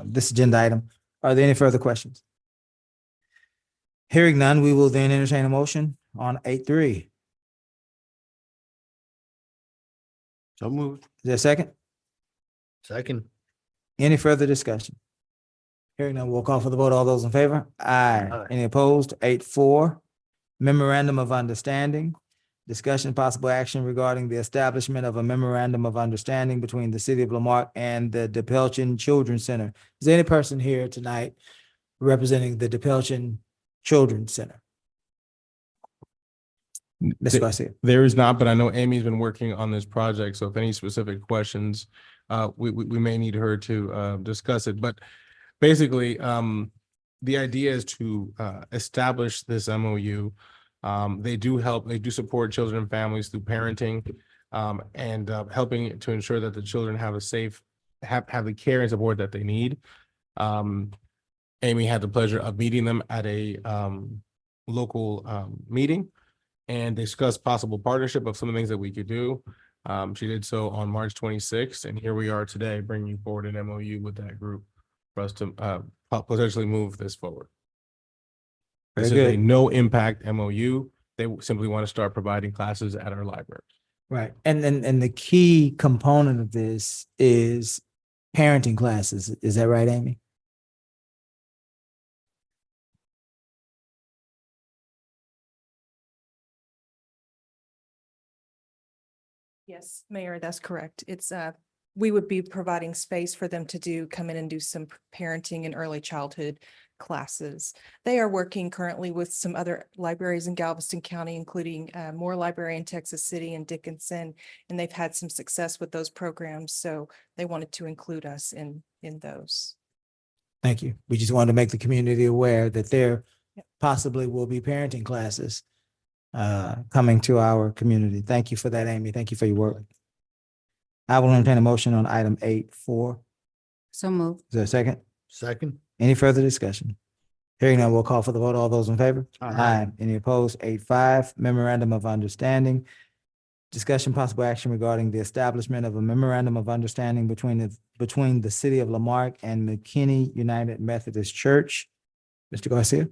this agenda item. Are there any further questions? Hearing none, we will then entertain a motion on 8.3. So moved. Is there a second? Second. Any further discussion? Hearing none, we'll call for the vote. All those in favor? Aye. Aye. Any opposed? 8.4. Memorandum of Understanding. Discussion possible action regarding the establishment of a memorandum of understanding between the city of Lamarck and the DePelchin Children's Center. Is there any person here tonight representing the DePelchin Children's Center? Mr. Garcia. There is not, but I know Amy's been working on this project, so if any specific questions, we may need her to discuss it, but basically, the idea is to establish this MOU. They do support children and families through parenting, and helping to ensure that the children have have the care and support that they need. Amy had the pleasure of meeting them at a local meeting and discussed possible partnership of some of the things that we could do. She did so on March 26th, and here we are today bringing forward an MOU with that group for us to potentially move this forward. This is a no impact MOU. They simply want to start providing classes at our library. Right. And the key component of this is parenting classes. Is that right, Amy? Yes, Mayor, that's correct. It's, we would be providing space for them to come in and do some parenting and early childhood classes. They are working currently with some other libraries in Galveston County, including Moore Library in Texas City and Dickinson, and they've had some success with those programs. So they wanted to include us in those. Thank you. We just wanted to make the community aware that there possibly will be parenting classes coming to our community. Thank you for that, Amy. Thank you for your work. I will entertain a motion on item 8.4. So moved. Is there a second? Second. Any further discussion? Hearing none, we'll call for the vote. All those in favor? Aye. Any opposed? 8.5, memorandum of understanding. Discussion possible action regarding the establishment of a memorandum of understanding between the city of Lamarck and McKinney United Methodist Church. Mr. Garcia?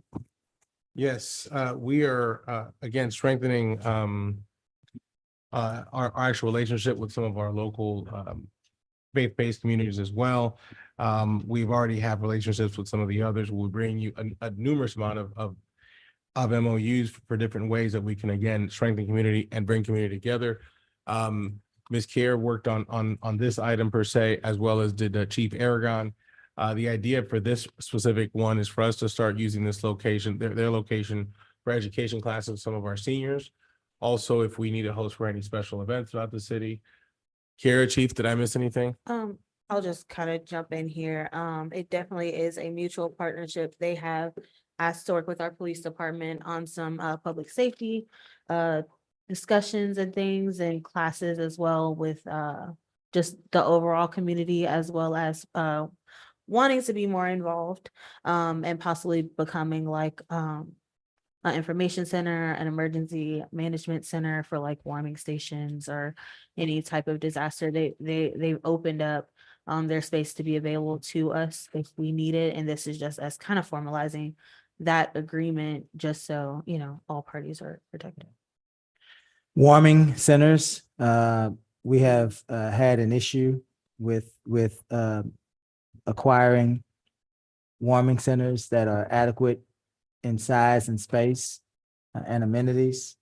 Yes, we are again strengthening our actual relationship with some of our local faith-based communities as well. We've already have relationships with some of the others. We'll bring you a numerous amount of MOUs for different ways that we can again strengthen community and bring community together. Ms. Kier worked on this item per se, as well as did Chief Aragon. The idea for this specific one is for us to start using this location, their location, for education classes with some of our seniors. Also, if we need a host for any special events throughout the city. Kiera, Chief, did I miss anything? I'll just kind of jump in here. It definitely is a mutual partnership. They have asked to work with our police department on some public safety discussions and things and classes as well with just the overall community, as well as wanting to be more involved and possibly becoming like an information center, an emergency management center for like warming stations or any type of disaster. They've opened up their space to be available to us if we need it. And this is just us kind of formalizing that agreement, just so, you know, all parties are protected. Warming centers, we have had an issue with acquiring warming centers that are adequate in size and space and amenities.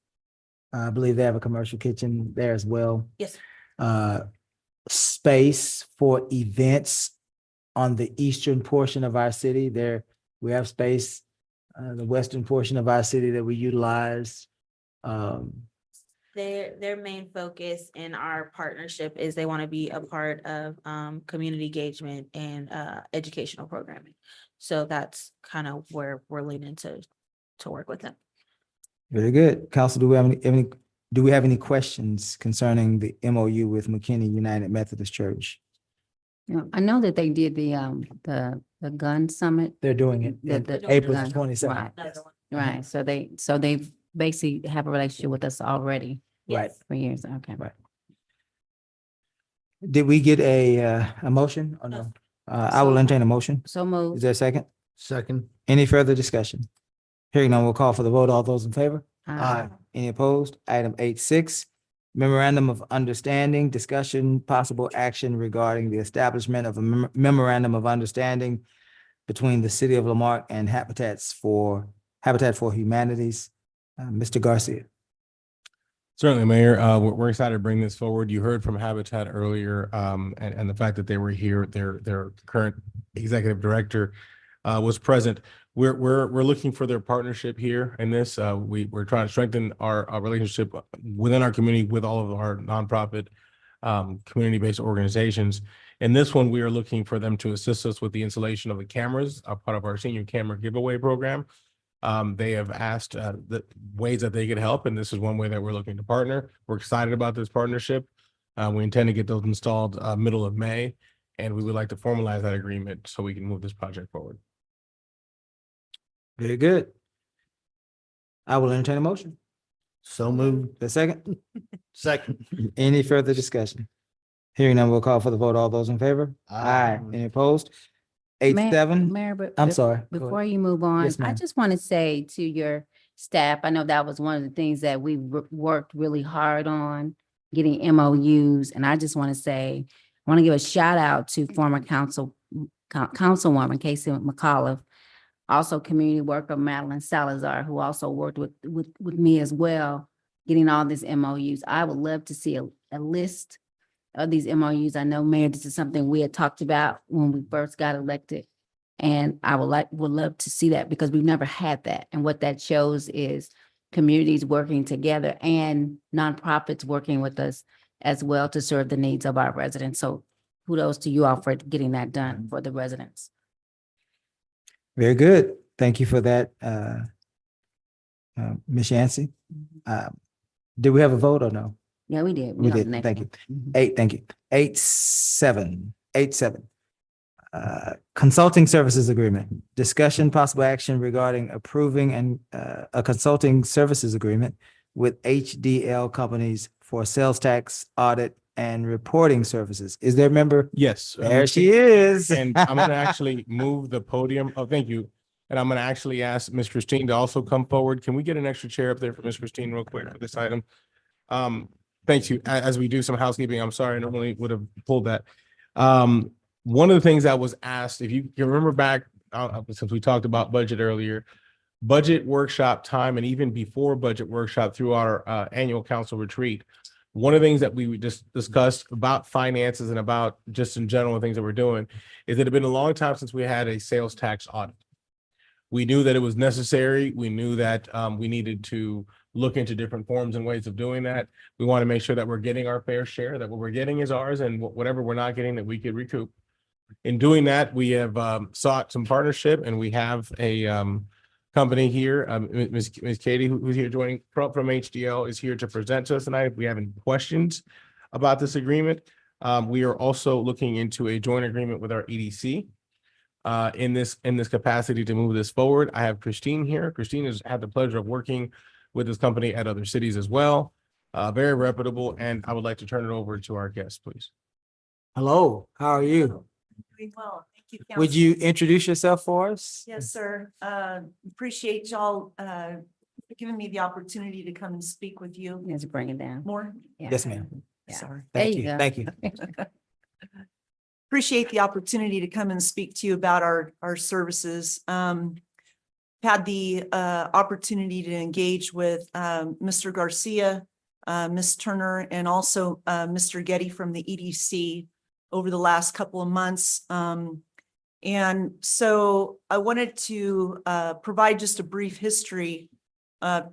I believe they have a commercial kitchen there as well. Yes. Space for events on the eastern portion of our city. There, we have space, the western portion of our city that we utilize. Their main focus in our partnership is they want to be a part of community engagement and educational programming. So that's kind of where we're leaning to work with them. Very good. Council, do we have any questions concerning the MOU with McKinney United Methodist Church? Yeah, I know that they did the gun summit. They're doing it The April gun, 27th. Right. So they basically have a relationship with us already. Right. For years. Okay. Right. Did we get a motion or no? I will entertain a motion. So Is moved. there a second? Second. Any further discussion? Hearing none, we'll call for the vote. All those in favor? Aye. Any opposed? Item 8.6, memorandum of understanding, discussion, possible action regarding the establishment of a memorandum of understanding between the city of Lamarck and Habitat for Humanities. Mr. Garcia. Certainly, Mayor. We're excited to bring this forward. You heard from Habitat earlier, and the fact that they were here, their current executive director was present. We're looking for their partnership here in this. We're trying to strengthen our relationship within our community with all of our nonprofit community-based organizations. In this one, we are looking for them to assist us with the installation of the cameras, part of our senior camera giveaway program. They have asked the ways that they could help, and this is one way that we're looking to partner. We're excited about this partnership. We intend to get those installed middle of May, and we would like to formalize that agreement so we can move this project forward. Very good. I will entertain a motion. So moved. The second, Second. any further discussion? Hearing none, we'll call for the vote. All those in favor? Aye. Any opposed? 8.7, Mayor, but I'm sorry. Go ahead. before you move on, Yes, I ma'am. just want to say to your staff, I know that was one of the things that we worked really hard on, getting MOUs. And I just want to say, I want to give a shout out to former Councilwoman Casey McAuliffe, also community worker Madeline Salazar, who also worked with me as well, getting all these MOUs. I would love to see a list of these MOUs. I know, Mayor, this is something we had talked about when we first got elected. And I would love to see that because we've never had that. And what that shows is communities working together and nonprofits working with us as well to serve the needs of our residents. So kudos to you all for getting that done for the residents. Very good. Thank you for that, Ms. Yancey. Did we have a vote or no? Yeah, we did. We on the did. next Thank one. you. 8, thank you. 8.7. Consulting services agreement. Discussion, possible action regarding approving and a consulting services agreement with HDL companies for sales tax, audit, and reporting services. Is there a member? Yes. There she is. And I'm going to actually move the podium. Oh, thank you. And I'm going to actually ask Ms. Christine to also come forward. Can we get an extra chair up there for Ms. Christine real quick for this item? Thank you. As we do some housekeeping, I'm sorry, I normally would have pulled that. One of the things that was asked, if you can remember back, since we talked about budget earlier, budget workshop time, and even before budget workshop through our annual council retreat, one of the things that we just discussed about finances and about just in general things that we're doing is that it had been a long time since we had a sales tax audit. We knew that it was necessary. We knew that we needed to look into different forms and ways of doing that. We want to make sure that we're getting our fair share, that what we're getting is ours, and whatever we're not getting, that we could recoup. In doing that, we have sought some partnership, and we have a company here, Ms. Katie, who's here joining from HDL, is here to present to us tonight. If we have any questions about this agreement, we are also looking into a joint agreement with our EDC in this capacity to move this forward. I have Christine here. Christine has had the pleasure of working with this company at other cities as well. Very reputable, and I would like to turn it over to our guest, please. Hello, how are you? Doing well, thank you. Would you introduce yourself for us? Yes, sir. Appreciate y'all giving me the opportunity to come and speak with you Let's bring it down. more. Yeah. Yes, ma'am. Yeah. Sorry. Thank There you. you go. Thank you. Appreciate the opportunity to come and speak to you about our services. Had the opportunity to engage with Mr. Garcia, Ms. Turner, and also Mr. Getty from the EDC over the last couple of months. And so I wanted to provide just a brief history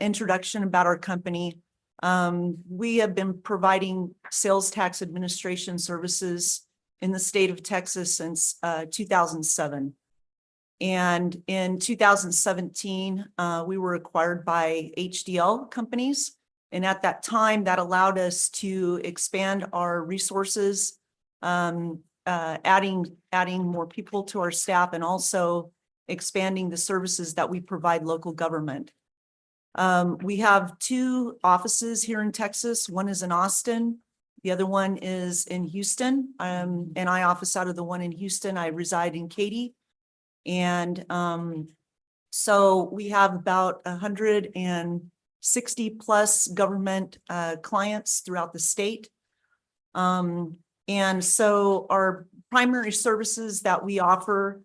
introduction about our company. We have been providing sales tax administration services in the state of Texas since 2007. And in 2017, we were acquired by HDL companies. And at that time, that allowed us to expand our resources, adding more people to our staff, and also expanding the services that we provide local government. We have 2 offices here in Texas. One is in Austin. The other one is in Houston. And I office out of the one in Houston. I reside in Katy. And So we have about 160 plus government clients throughout the state. And so our primary services that we offer,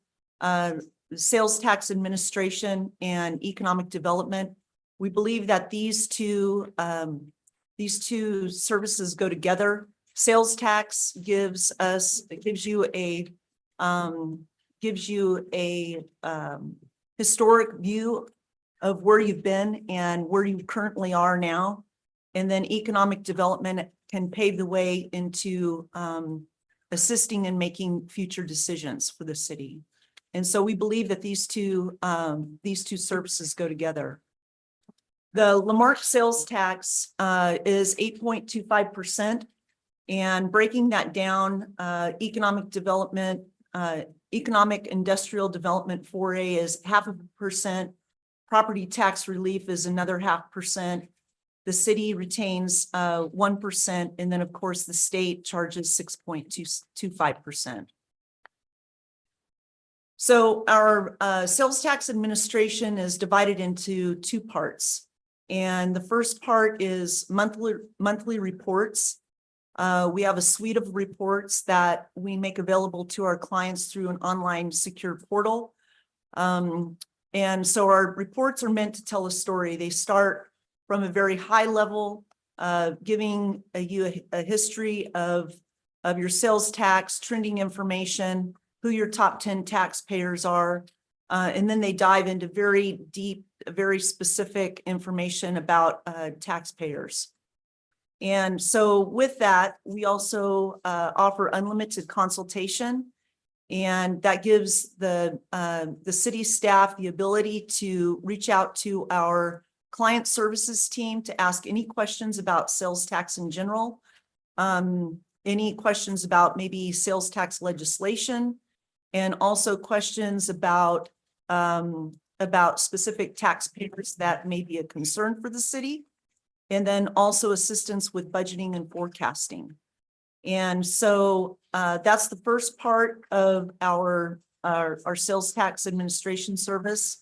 sales tax administration and economic development. We believe that these two services go together. Sales tax gives you a historic view of where you've been and where you currently are now. And then economic development can pave the way into assisting in making future decisions for the city. And so we believe that these two services go together. The Lamarque sales tax is 8.25%. And breaking that down, economic development, economic industrial development 4A is 0.5%. Property tax relief is another 0.5%. The city retains 1%, and then of course the state charges 6.25%. So our sales tax administration is divided into two parts. And the first part is monthly reports. We have a suite of reports that we make available to our clients through an online secure portal. And so our reports are meant to tell a story. They start from a very high level, giving you a history of your sales tax, trending information, who your top 10 taxpayers are. And then they dive into very deep, very specific information about taxpayers. And so with that, we also offer unlimited consultation. And that gives the city staff the ability to reach out to our client services team to ask any questions about sales tax in general, any questions about maybe sales tax legislation, and also questions about specific taxpayers that may be a concern for the city, and then also assistance with budgeting and forecasting. And so that's the first part of our sales tax administration service.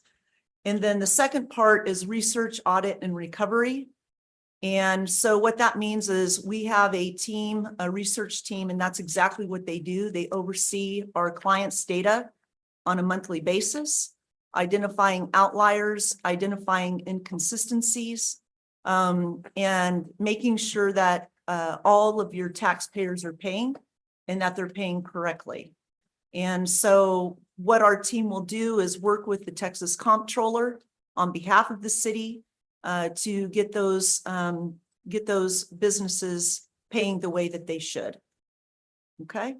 And then the second part is research, audit, and recovery. And so what that means is we have a team, a research team, and that's exactly what they do. They oversee our clients' data on a monthly basis, identifying outliers, identifying inconsistencies, and making sure that all of your taxpayers are paying and that they're paying correctly. And so what our team will do is work with the Texas Comptroller on behalf of the city to get those businesses paying the way that they should. Okay.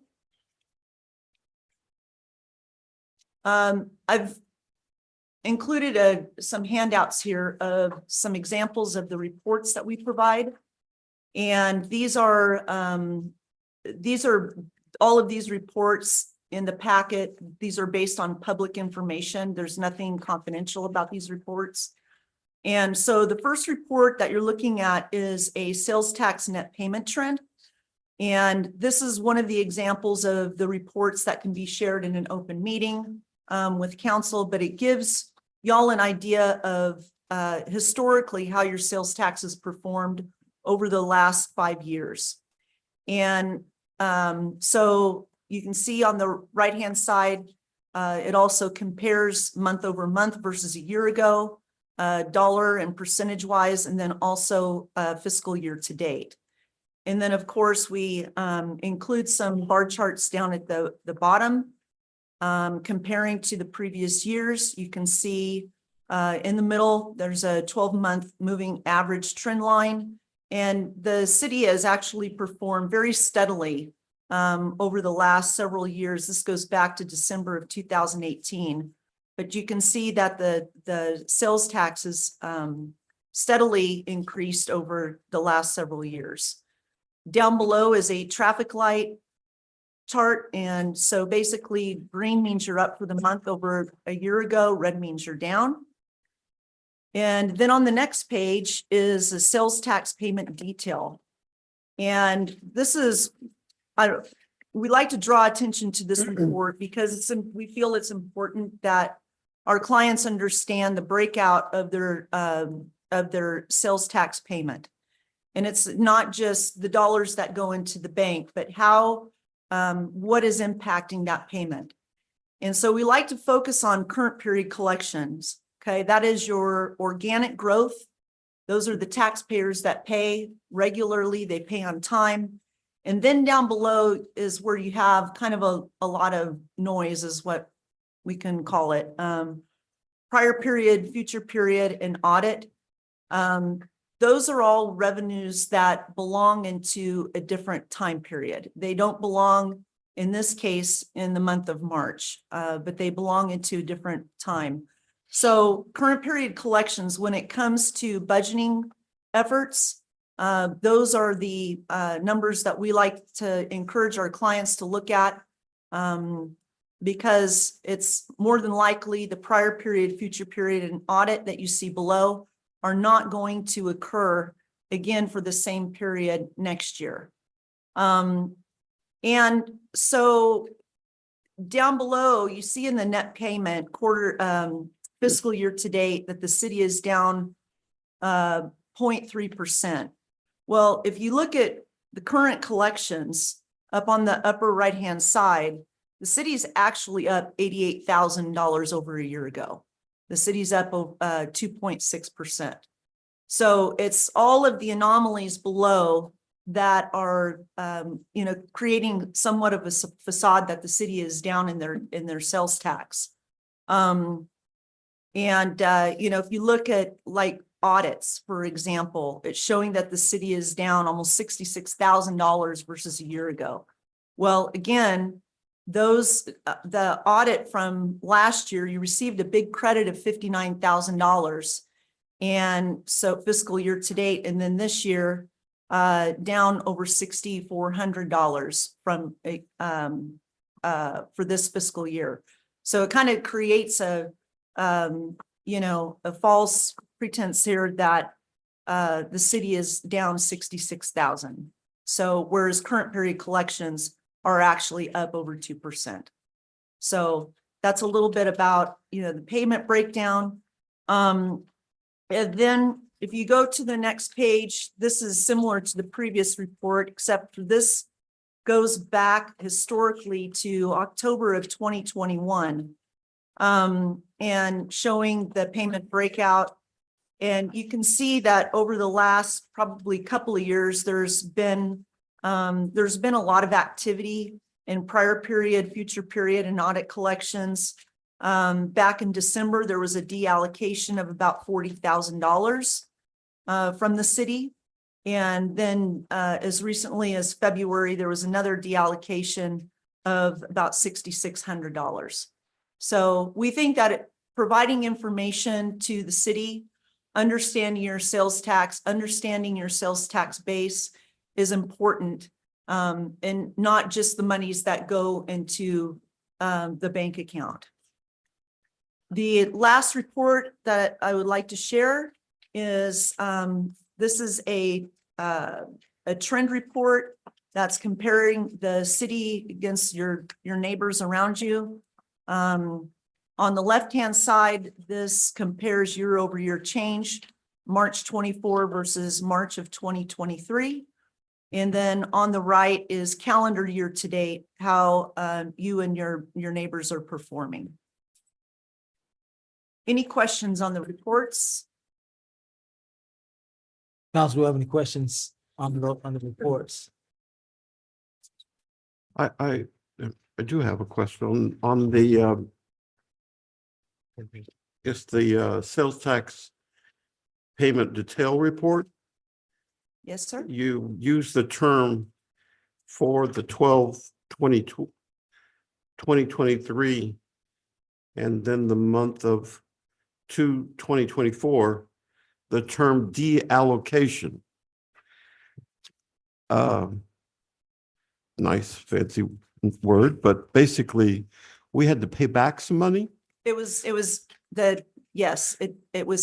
I've included some handouts here of some examples of the reports that we provide. And these are all of these reports in the packet. These are based on public information. There's nothing confidential about these reports. And so the first report that you're looking at is a sales tax net payment trend. And this is one of the examples of the reports that can be shared in an open meeting with council, but it gives y'all an idea of historically how your sales taxes performed over the last 5 years. And so you can see on the right-hand side, it also compares month over month versus a year ago, dollar and percentage wise, and then also fiscal year to date. And then of course we include some bar charts down at the bottom, comparing to the previous years. You can see in the middle, there's a 12-month moving average trend line. And the city has actually performed very steadily over the last several years. This goes back to December of 2018. But you can see that the sales taxes steadily increased over the last several years. Down below is a traffic light chart. And so basically green means you're up for the month over a year ago, red means you're down. And then on the next page is a sales tax payment detail. And this is, we like to draw attention to this report because we feel it's important that our clients understand the breakout of their sales tax payment. And it's not just the dollars that go into the bank, but what is impacting that payment. And so we like to focus on current period collections. Okay, that is your organic growth. Those are the taxpayers that pay regularly, they pay on time. And then down below is where you have kind of a lot of noise, is what we can call it. Prior period, future period, and audit. Those are all revenues that belong into a different time period. They don't belong, in this case, in the month of March, but they belong into a different time. So current period collections, when it comes to budgeting efforts, those are the numbers that we like to encourage our clients to look at, because it's more than likely the prior period, future period, and audit that you see below are not going to occur again for the same period next year. And so down below, you see in the net payment fiscal year to date that the city is down 0.3%. Well, if you look at the current collections up on the upper right-hand side, the city is actually up $88,000 over a year ago. The city's up 2.6%. So it's all of the anomalies below that are, creating somewhat of a facade that the city is down in their sales tax. If you look at like audits, for example, it's showing that the city is down almost $66,000 versus a year ago. Well, again, the audit from last year, you received a big credit of $59,000. And so fiscal year to date, and then this year, down over $6,400 from for this fiscal year. So it kind of creates a false pretense here that the city is down 66,000. So whereas current period collections are actually up over 2%. So that's a little bit about, the payment breakdown. And then if you go to the next page, this is similar to the previous report, except for this goes back historically to October of 2021, and showing the payment breakout. And you can see that over the last probably couple of years, there's been a lot of activity in prior period, future period, and audit collections. Back in December, there was a deallocation of about $40,000 from the city. And then as recently as February, there was another deallocation of about $6,600. So we think that providing information to the city, understanding your sales tax base is important, and not just the monies that go into the bank account. The last report that I would like to share is this is a trend report that's comparing the city against your neighbors around you. On the left-hand side, this compares year-over-year change, March 24 versus March of 2023. And then on the right is calendar year to date, how you and your neighbors are performing. Any questions on the reports? Council, do you have any questions on the reports? I do have a question on the sales tax payment detail report. Yes, sir. You use the term for the 2023, and then the month of 2024, the term deallocation. Nice fancy word, but basically we had to pay back some money. It was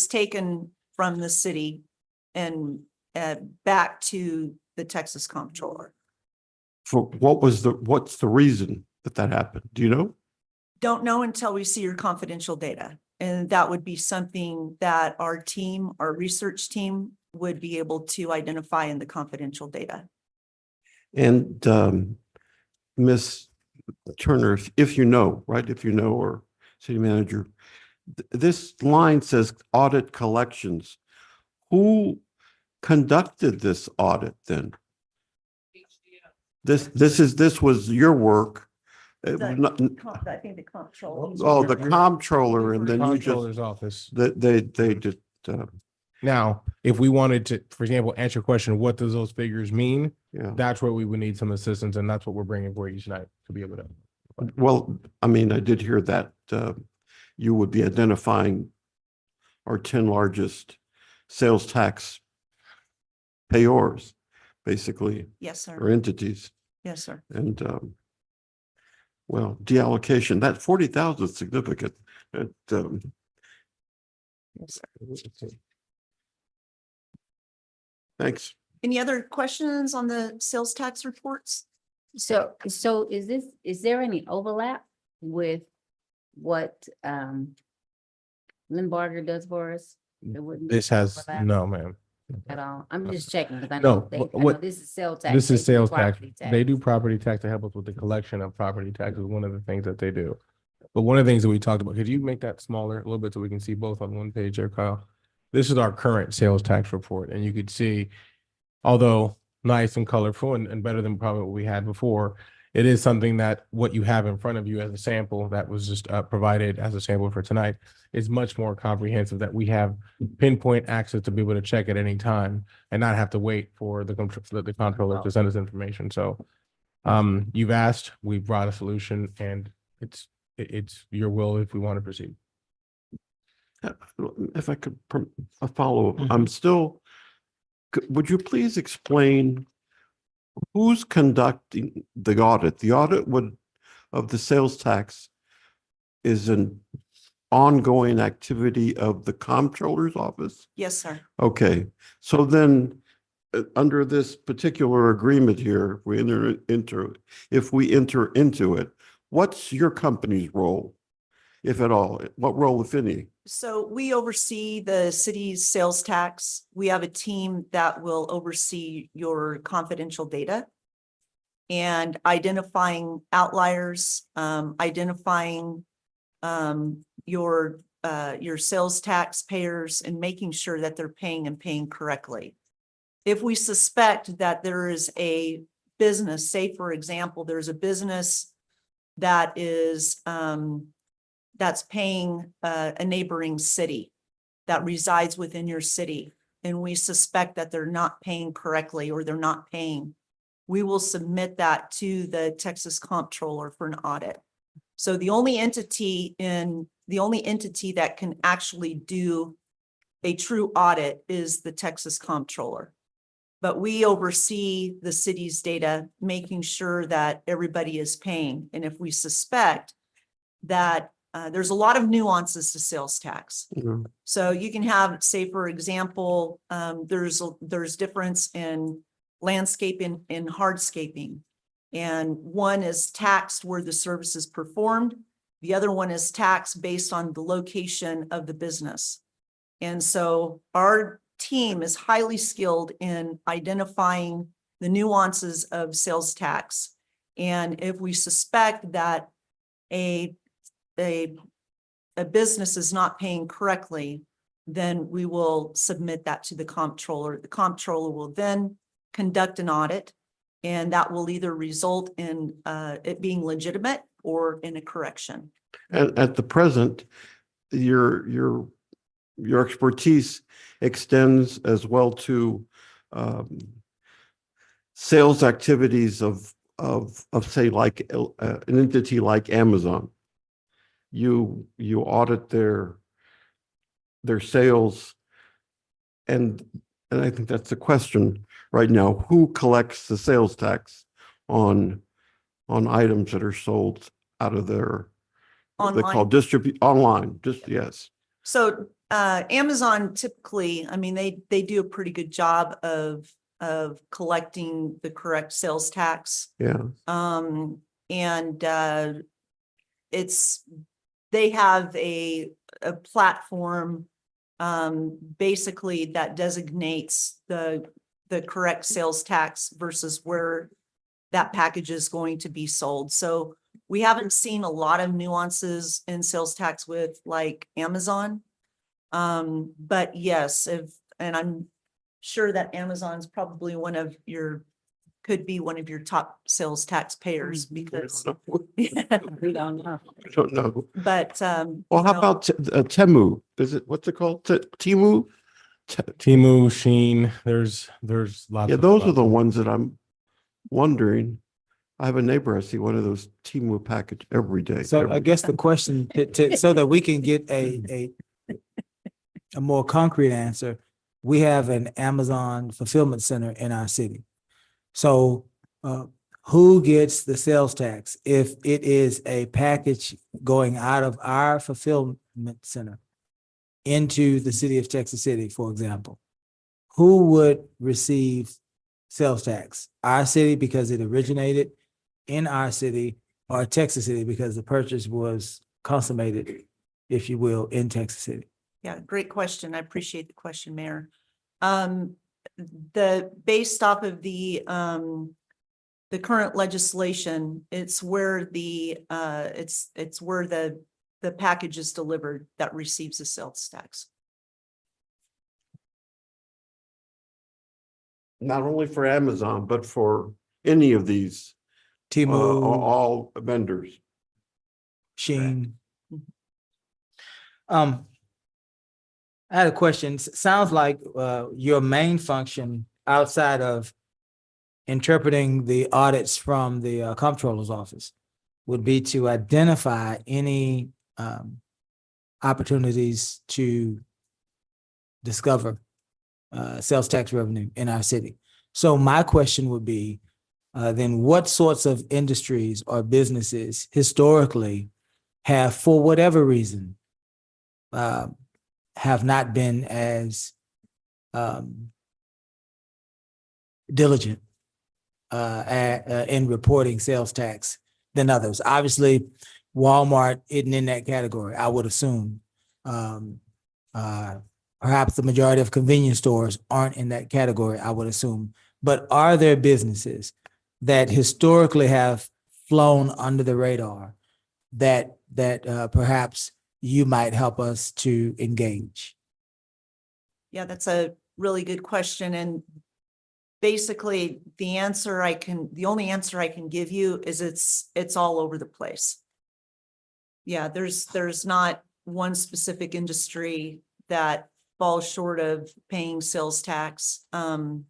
taken from the city and back to the Texas Comptroller. For what's the reason that happened? Do you know? Don't know until we see your confidential data. And that would be something that our team, our research team would be able to identify in the confidential data. And Ms. Turner, if you know, right, if you know, or city manager, this line says audit collections. Who conducted this audit then? This was your work. It was not- I think the comptroller. Oh, the comptroller, and then you just, Comptroller's office. they did, Now, if we wanted to, for example, answer your question, what does those figures mean? yeah. That's where we would need some assistance, and that's what we're bringing for you tonight to be able to. Well, I mean, I did hear that you would be identifying our 10 largest sales tax payors, basically, Yes, sir. or entities. Yes, sir. And well, deallocation, that 40,000 is significant. It, Yes, sir. thanks. Any other questions on the sales tax reports? So is there any overlap with what Lynn does for us? There wouldn't be This has, overlap no, ma'am. At all? I'm just checking because I No, know I know what- this is sales tax. This they is do sales tax. property They do property tax to help us with the collection of property taxes, one of the things that they do. But one of the things that we talked about, could you make that smaller a little bit so we can see both on one page there, Kyle? This is our current sales tax report, and you could see, although nice and colorful and better than probably what we had before, it is something that what you have in front of you as a sample that was just provided as a sample for tonight is much more comprehensive, that we have pinpoint access to be able to check at any time and not have to wait for the comptroller to send us information. So you've asked, we've brought a solution, and it's your will if we want to proceed. If I could, a follow-up, I'm still, would you please explain who's conducting the audit? The audit of the sales tax is an ongoing activity of the comptroller's office? Yes, sir. Okay, so then under this particular agreement here, if we enter into it, what's your company's role, if at all? What role, if any? So we oversee the city's sales tax. We have a team that will oversee your confidential data and identifying outliers, identifying your sales tax payers and making sure that they're paying correctly. If we suspect that there is a business, say for example, there's a business that is that's paying a neighboring city that resides within your city, and we suspect that they're not paying correctly or they're not paying, we will submit that to the Texas Comptroller for an audit. So the only entity that can actually do a true audit is the Texas Comptroller. But we oversee the city's data, making sure that everybody is paying. And if we suspect that there's a lot of nuances to sales tax. Yeah. So you can have, say, for example, there's difference in landscaping and hardscaping. And one is taxed where the service is performed. The other one is taxed based on the location of the business. And so our team is highly skilled in identifying the nuances of sales tax. And if we suspect that a business is not paying correctly, then we will submit that to the comptroller. The comptroller will then conduct an audit, and that will either result in it being legitimate or in a correction. And at the present, your expertise extends as well to sales activities of say like an entity like Amazon. You audit their sales, and I think that's the question right now. Who collects the sales tax on items that are sold out of their what they call online? Yes. So Amazon typically, I mean, they do a pretty good job of collecting the correct sales tax. Yeah. And they have a platform basically that designates the correct sales tax versus where that package is going to be sold. So we haven't seen a lot of nuances in sales tax with like Amazon. But yes, and I'm sure that Amazon's probably could be one of your top sales taxpayers because. We don't know. But, Well, how about Temu? What's it called? Temu? Temu, Sheen, there's lots. Yeah, of those are the ones that I'm wondering. I have a neighbor, I see one of those Temu package every day. So I guess the question so that we can get a more concrete answer, we have an Amazon fulfillment center in our city. So who gets the sales tax if it is a package going out of our fulfillment center into the city of Texas City, for example? Who would receive sales tax? Our city because it originated in our city, or Texas City because the purchase was consummated, if you will, in Texas City? yeah, great question. I appreciate the question, Mayor. Based off of the current legislation, it's where it's where the package is delivered that receives the sales tax. Not only for Amazon, but for any of these. Temu, All vendors. Sheen. I had a question. Sounds like your main function outside of interpreting the audits from the comptroller's office would be to identify any opportunities to discover sales tax revenue in our city. So my question would be, then what sorts of industries or businesses historically have, for whatever reason, have not been as diligent in reporting sales tax than others? Obviously, Walmart isn't in that category, I would assume. Perhaps the majority of convenience stores aren't in that category, I would assume. But are there businesses that historically have flown under the radar that perhaps you might help us to engage? Yeah, that's a really good question. And basically the only answer I can give you is it's all over the place. Yeah, there's not one specific industry that falls short of paying sales tax. One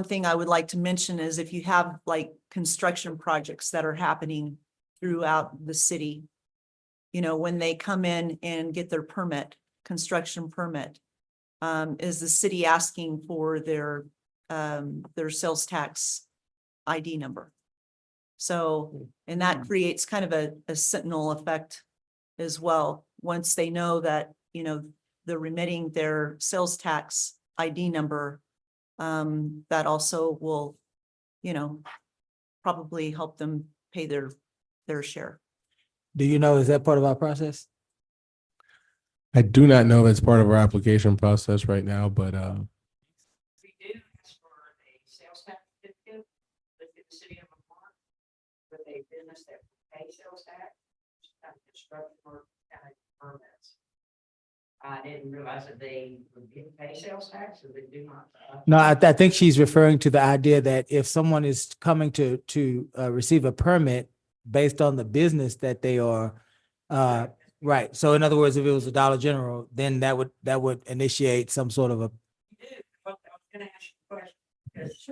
thing I would like to mention is if you have like construction projects that are happening throughout the city, when they come in and get their construction permit, is the city asking for their sales tax ID number? So, and that creates kind of a sentinel effect as well. Once they know that, they're remitting their sales tax ID number, that also will, probably help them pay their share. Do you know, is that part of our process? I do not know that's part of our application process right now, but We do ask for a sales tax certificate within the city of Marque with a business that pay sales tax, kind of construction or kind of permits. I didn't realize that they would pay sales tax, or they do not. No, I think she's referring to the idea that if someone is coming to receive a permit based on the business that they are, right. So in other words, if it was a Dollar General, then that would initiate some sort of a. You do, but I was gonna ask you a question, because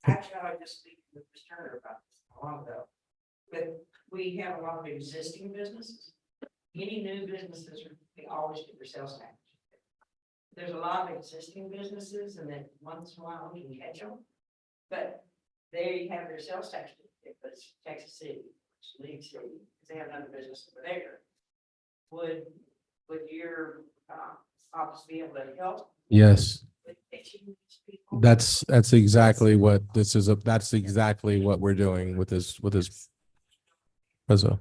actually I was just speaking with Ms. Turner about this a while ago. But we have a lot of existing businesses. Any new businesses, they always get their sales tax. There's a lot of existing businesses, and then once in a while we can catch them. But they have their sales tax certificate, but it's Texas City, it's League City, because they have another business over there. Would your office be able to help? yes. With teaching these people That's exactly what this is. That's exactly what we're doing with this, Rizzo.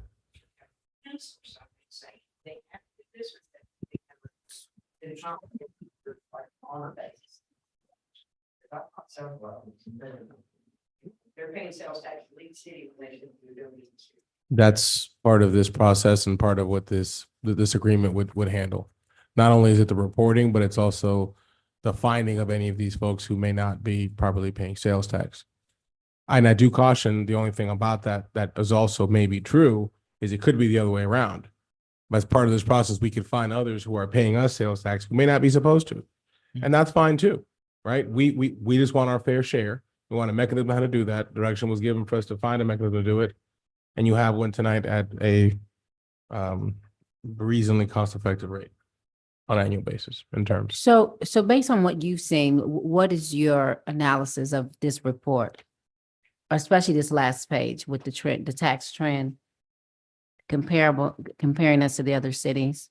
They're paying sales tax to lead city when they shouldn't be doing it. That's part of this process and part of what this agreement would handle. Not only is it the reporting, but it's also the finding of any of these folks who may not be properly paying sales tax. And I do caution, the only thing about that is also maybe true is it could be the other way around. But as part of this process, we could find others who are paying us sales tax who may not be supposed to. And that's fine too, right? We just want our fair share. We want a mechanism how to do that. Direction was given for us to find a mechanism to do it. And you have one tonight at a reasonably cost-effective rate on an annual basis in terms. So based on what you've seen, what is your analysis of this report? Especially this last page with the trend, the tax trend comparing us to the other cities?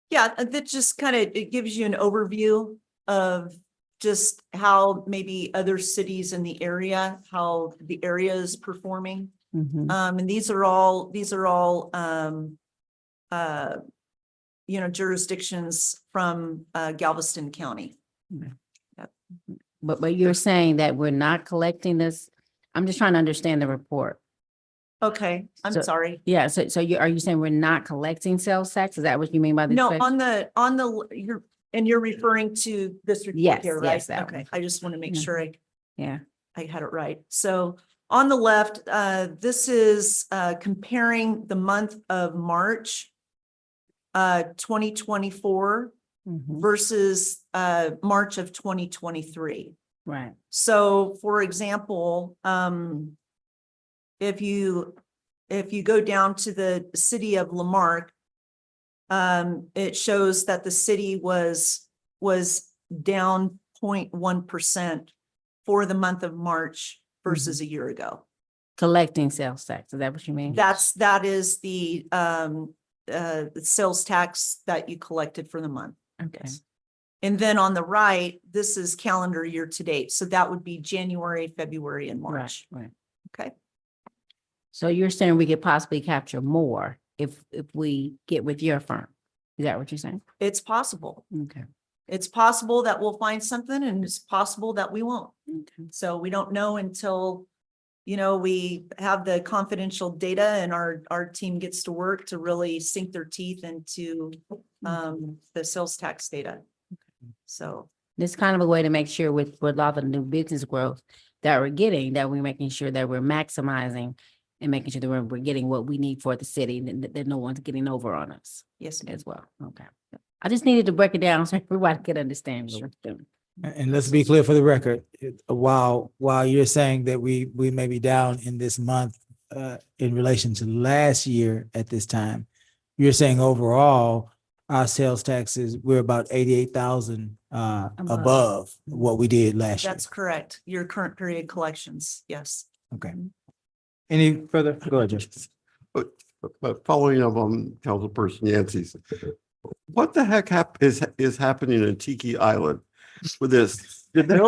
Yeah, that just kind of, it gives you an overview of just how maybe other cities in the area, how the area is performing. Mhm. And these are all jurisdictions from Galveston County. But you're saying that we're not collecting this? I'm just trying to understand the report. Okay, I'm So- sorry. Yeah, so are you saying we're not collecting sales tax? Is that what you mean by this? No, section? you're referring to this report Yes, here, right? yes, that Okay, one. I just want to make Mhm. sure Yeah. I had it right. So on the left, this is comparing the month of March 2024 Mhm. versus March of 2023. Right. So for example, if you go down to the city of Lamarque, it shows that the city was down 0.1% for the month of March versus a year ago. Collecting sales tax, is that what you mean? That is the sales tax that you collected for the month. Okay. Yes. And then on the right, this is calendar year to date. So that would be January, February, and March. Right. Okay. So you're saying we could possibly capture more if we get with your firm? Is that what you're saying? It's possible. Okay. It's possible that we'll find something and it's possible that we won't. Okay. So we don't know until, we have the confidential data and our team gets to work to really sink their teeth into the sales tax data. So. This kind of a way to make sure with all the new business growth that we're getting, that we're making sure that we're maximizing and making sure that we're getting what we need for the city and that no one's getting over on us Yes, ma'am. as well. Okay. I just needed to break it down so everybody could understand what we're doing. And let's be clear for the record, while you're saying that we may be down in this month in relation to last year at this time, you're saying overall, our sales taxes, we're about 88,000 above what we did last year. That's correct. Your current period collections. Yes. Okay. Any further? Go ahead, Judge. But following up on Councilperson Yancey's, what the heck is happening in Tiki Island with this? Did they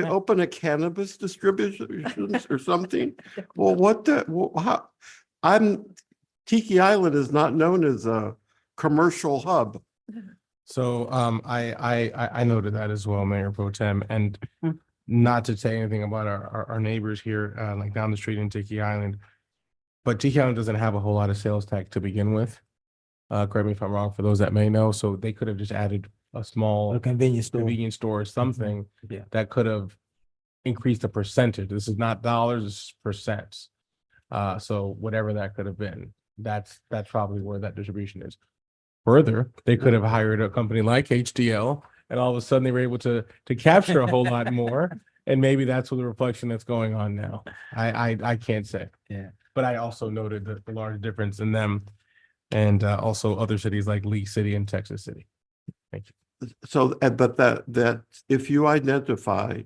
open a cannabis distribution or something? Well, Tiki Island is not known as a commercial hub. So I noted that as well, Mayor Pro Tem, and not to say anything about our neighbors here, like down the street in Tiki Island. But Tiki Island doesn't have a whole lot of sales tax to begin with. Correct me if I'm wrong, for those that may know. So they could have just added a small convenience store or something Yeah. that could have increased the percentage. This is not dollars, it's percents. So whatever that could have been, that's probably where that distribution is. Further, they could have hired a company like HDL and all of a sudden they were able to capture a whole lot more. And maybe that's what the reflection that's going on now. I can't say. Yeah. But I also noted the large difference in them and also other cities like Lee City and Texas City. Thank you. So, but that if you identify,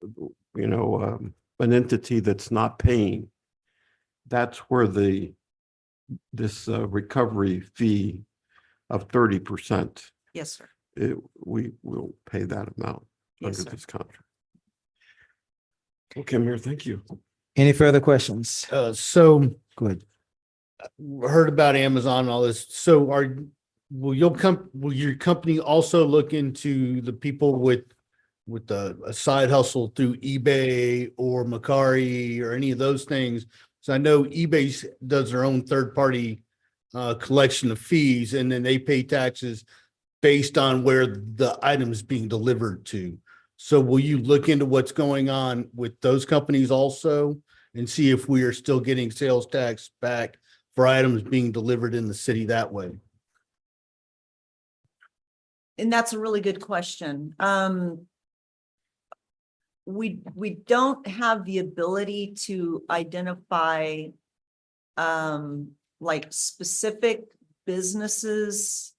an entity that's not paying, that's where this recovery fee of 30%. Yes, sir. we will pay that amount Yes, under sir. this contract. Okay, Mayor, thank you. Any further questions? So Go ahead. heard about Amazon and all this. So will your company also look into the people with a side hustle through eBay or Macari or any of those things? So I know eBay does their own third party collection of fees, and then they pay taxes based on where the item is being delivered to. So will you look into what's going on with those companies also and see if we are still getting sales tax back for items being delivered in the city that way? And that's a really good question. We don't have the ability to identify like specific businesses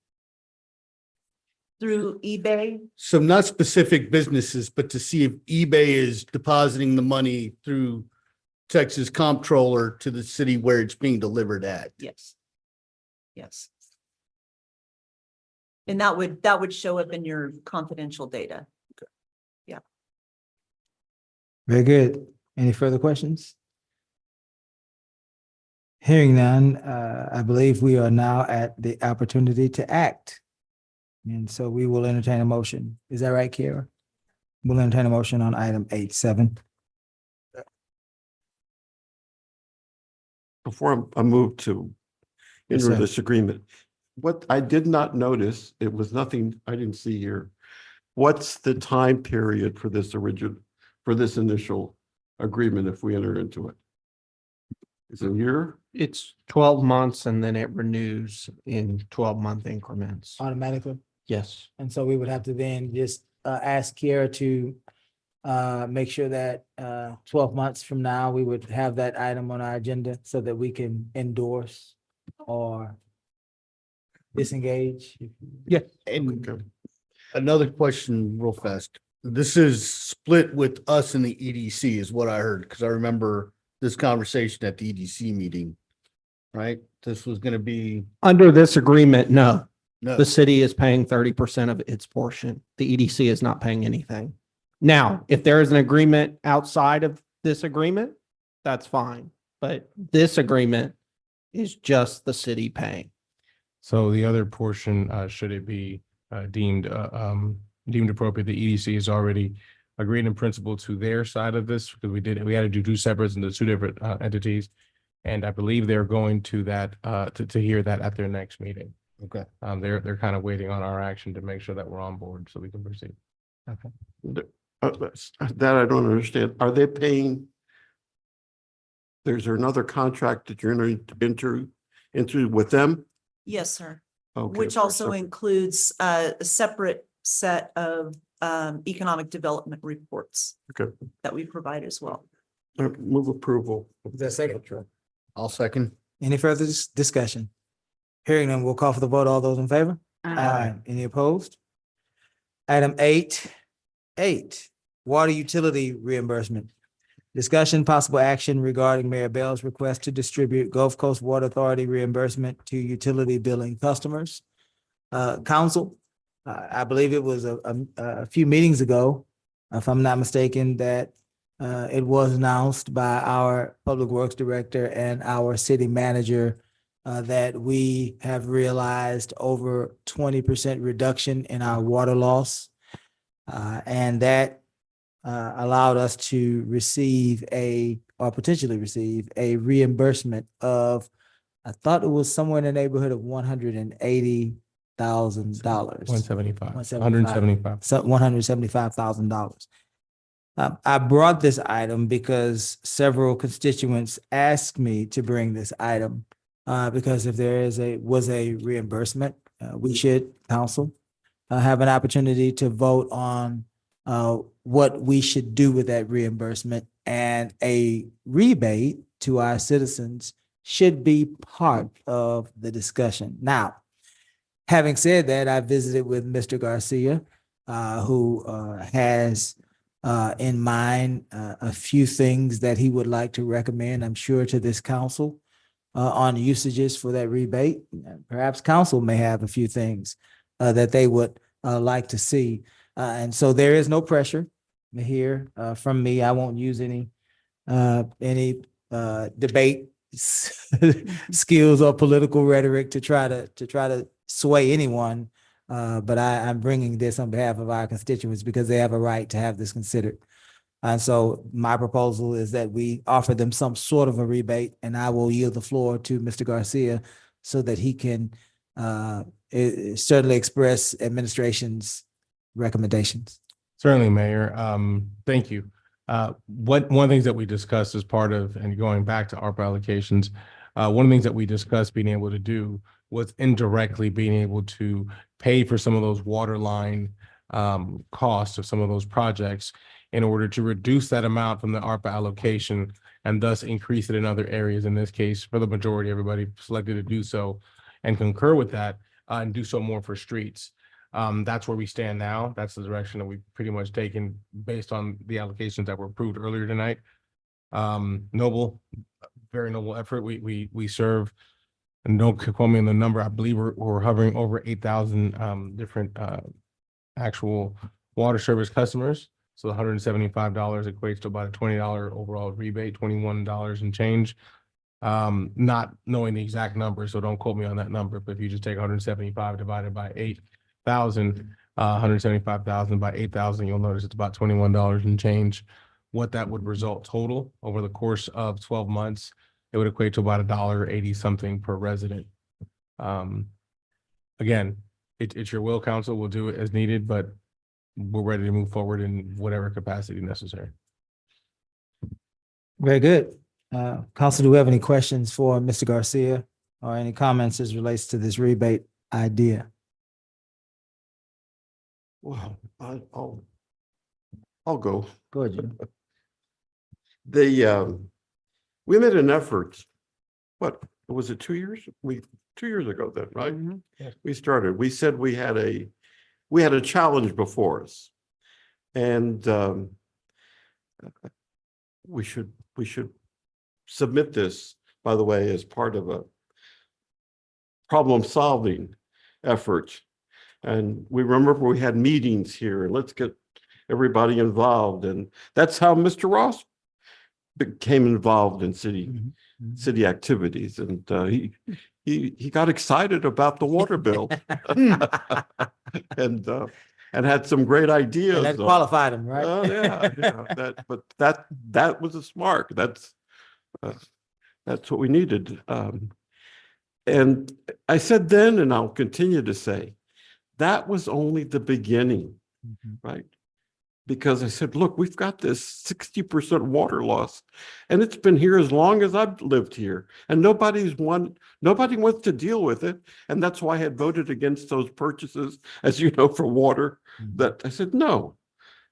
through eBay. So not specific businesses, but to see if eBay is depositing the money through Texas Comptroller to the city where it's being delivered at. Yes. Yes. And that would show up in your confidential data. Very good. Any further questions? Hearing none, I believe we are now at the opportunity to act. And so we will entertain a motion. Is that right, Kiera? We'll entertain a motion on item 8.7. Before I move to Yes, enter sir. this agreement, what I did not notice, it was nothing I didn't see here. What's the time period for this initial agreement if we enter into it? Is it a year? It's 12 months and then it renews in 12-month increments. Automatically? Yes. And so we would have to then just ask Kiera to make sure that 12 months from now, we would have that item on our agenda so that we can endorse or disengage. Yeah. And another question real fast. This is split with us and the EDC is what I heard, because I remember this conversation at the EDC meeting, right? This was going to be. Under this agreement, no. No. The city is paying 30% of its portion. The EDC is not paying anything. Now, if there is an agreement outside of this agreement, that's fine. But this agreement is just the city paying. So the other portion, should it be deemed appropriate, the EDC has already agreed in principle to their side of this, because we had to do two separates into two different entities. And I believe they're going to that to hear that at their next meeting. Okay. They're kind of waiting on our action to make sure that we're on board so we can proceed. Okay. That I don't understand. Are they paying? There's another contract that you're going to enter into with them? Yes, sir. Okay, Which for a also separate- includes a separate set of economic development reports Okay. that we provide as well. Move approval. Is that second? I'll second. Any further discussion? Hearing none, we'll call for the vote. All those in favor? Aye. Any opposed? Item 8.8, water utility reimbursement. Discussion, possible action regarding Mayor Bell's request to distribute Gulf Coast Water Authority reimbursement to utility billing customers. Council, I believe it was a few meetings ago, if I'm not mistaken, that it was announced by our Public Works Director and our city manager that we have realized over 20% reduction in our water loss. And that allowed us to receive or potentially receive a reimbursement of, I thought it was somewhere in the neighborhood of $180,000. $175. So $175,000. I brought this item because several constituents asked me to bring this item because if there was a reimbursement, we should, council, have an opportunity to vote on what we should do with that reimbursement, and a rebate to our citizens should be part of the discussion. Now, having said that, I visited with Mr. Garcia, who has in mind a few things that he would like to recommend, I'm sure, to this council on usages for that rebate. Perhaps council may have a few things that they would like to see. And so there is no pressure here from me. I won't use any debate skills or political rhetoric to try to sway anyone. But I'm bringing this on behalf of our constituents because they have a right to have this considered. And so my proposal is that we offer them some sort of a rebate, and I will yield the floor to Mr. Garcia so that he can certainly express administration's recommendations. Certainly, Mayor. Thank you. One of the things that we discussed as part of, and going back to ARPA allocations, one of the things that we discussed being able to do was indirectly being able to pay for some of those water line costs of some of those projects in order to reduce that amount from the ARPA allocation and thus increase it in other areas. In this case, for the majority, everybody selected to do so and concur with that and do so more for streets. That's where we stand now. That's the direction that we've pretty much taken based on the allocations that were approved earlier tonight. Noble, very noble effort. We serve, and don't quote me on the number, I believe we're hovering over 8,000 different actual water service customers. So $175 equates to about a $20 overall rebate, $21 and change. Not knowing the exact number, so don't quote me on that number, but if you just take 175 divided by 8,000, 175,000 by 8,000, you'll notice it's about $21 and change. What that would result total over the course of 12 months, it would equate to about $1.80 something per resident. Again, it's your will, council. We'll do it as needed, but we're ready to move forward in whatever capacity necessary. Very good. Council, do we have any questions for Mr. Garcia or any comments as relates to this rebate idea? Well, I'll go. Go ahead, Jim. We made an effort, what, was it 2 years? 2 years ago then, right? Yes. We started, we said we had a challenge before us. And we should submit this, by the way, as part of a problem-solving effort. And we remember we had meetings here, and let's get everybody involved. And that's how Mr. Ross became involved in city activities. And he got excited about the water bill and had some great ideas. And that qualified him, right? Oh, yeah. That was a spark. That's what we needed. And I said then, and I'll continue to say, that was only the beginning, right? Because I said, look, we've got this 60% water loss, and it's been here as long as I've lived here, and nobody wants to deal with it. And that's why I had voted against those purchases, as you know, for water. That I said, no,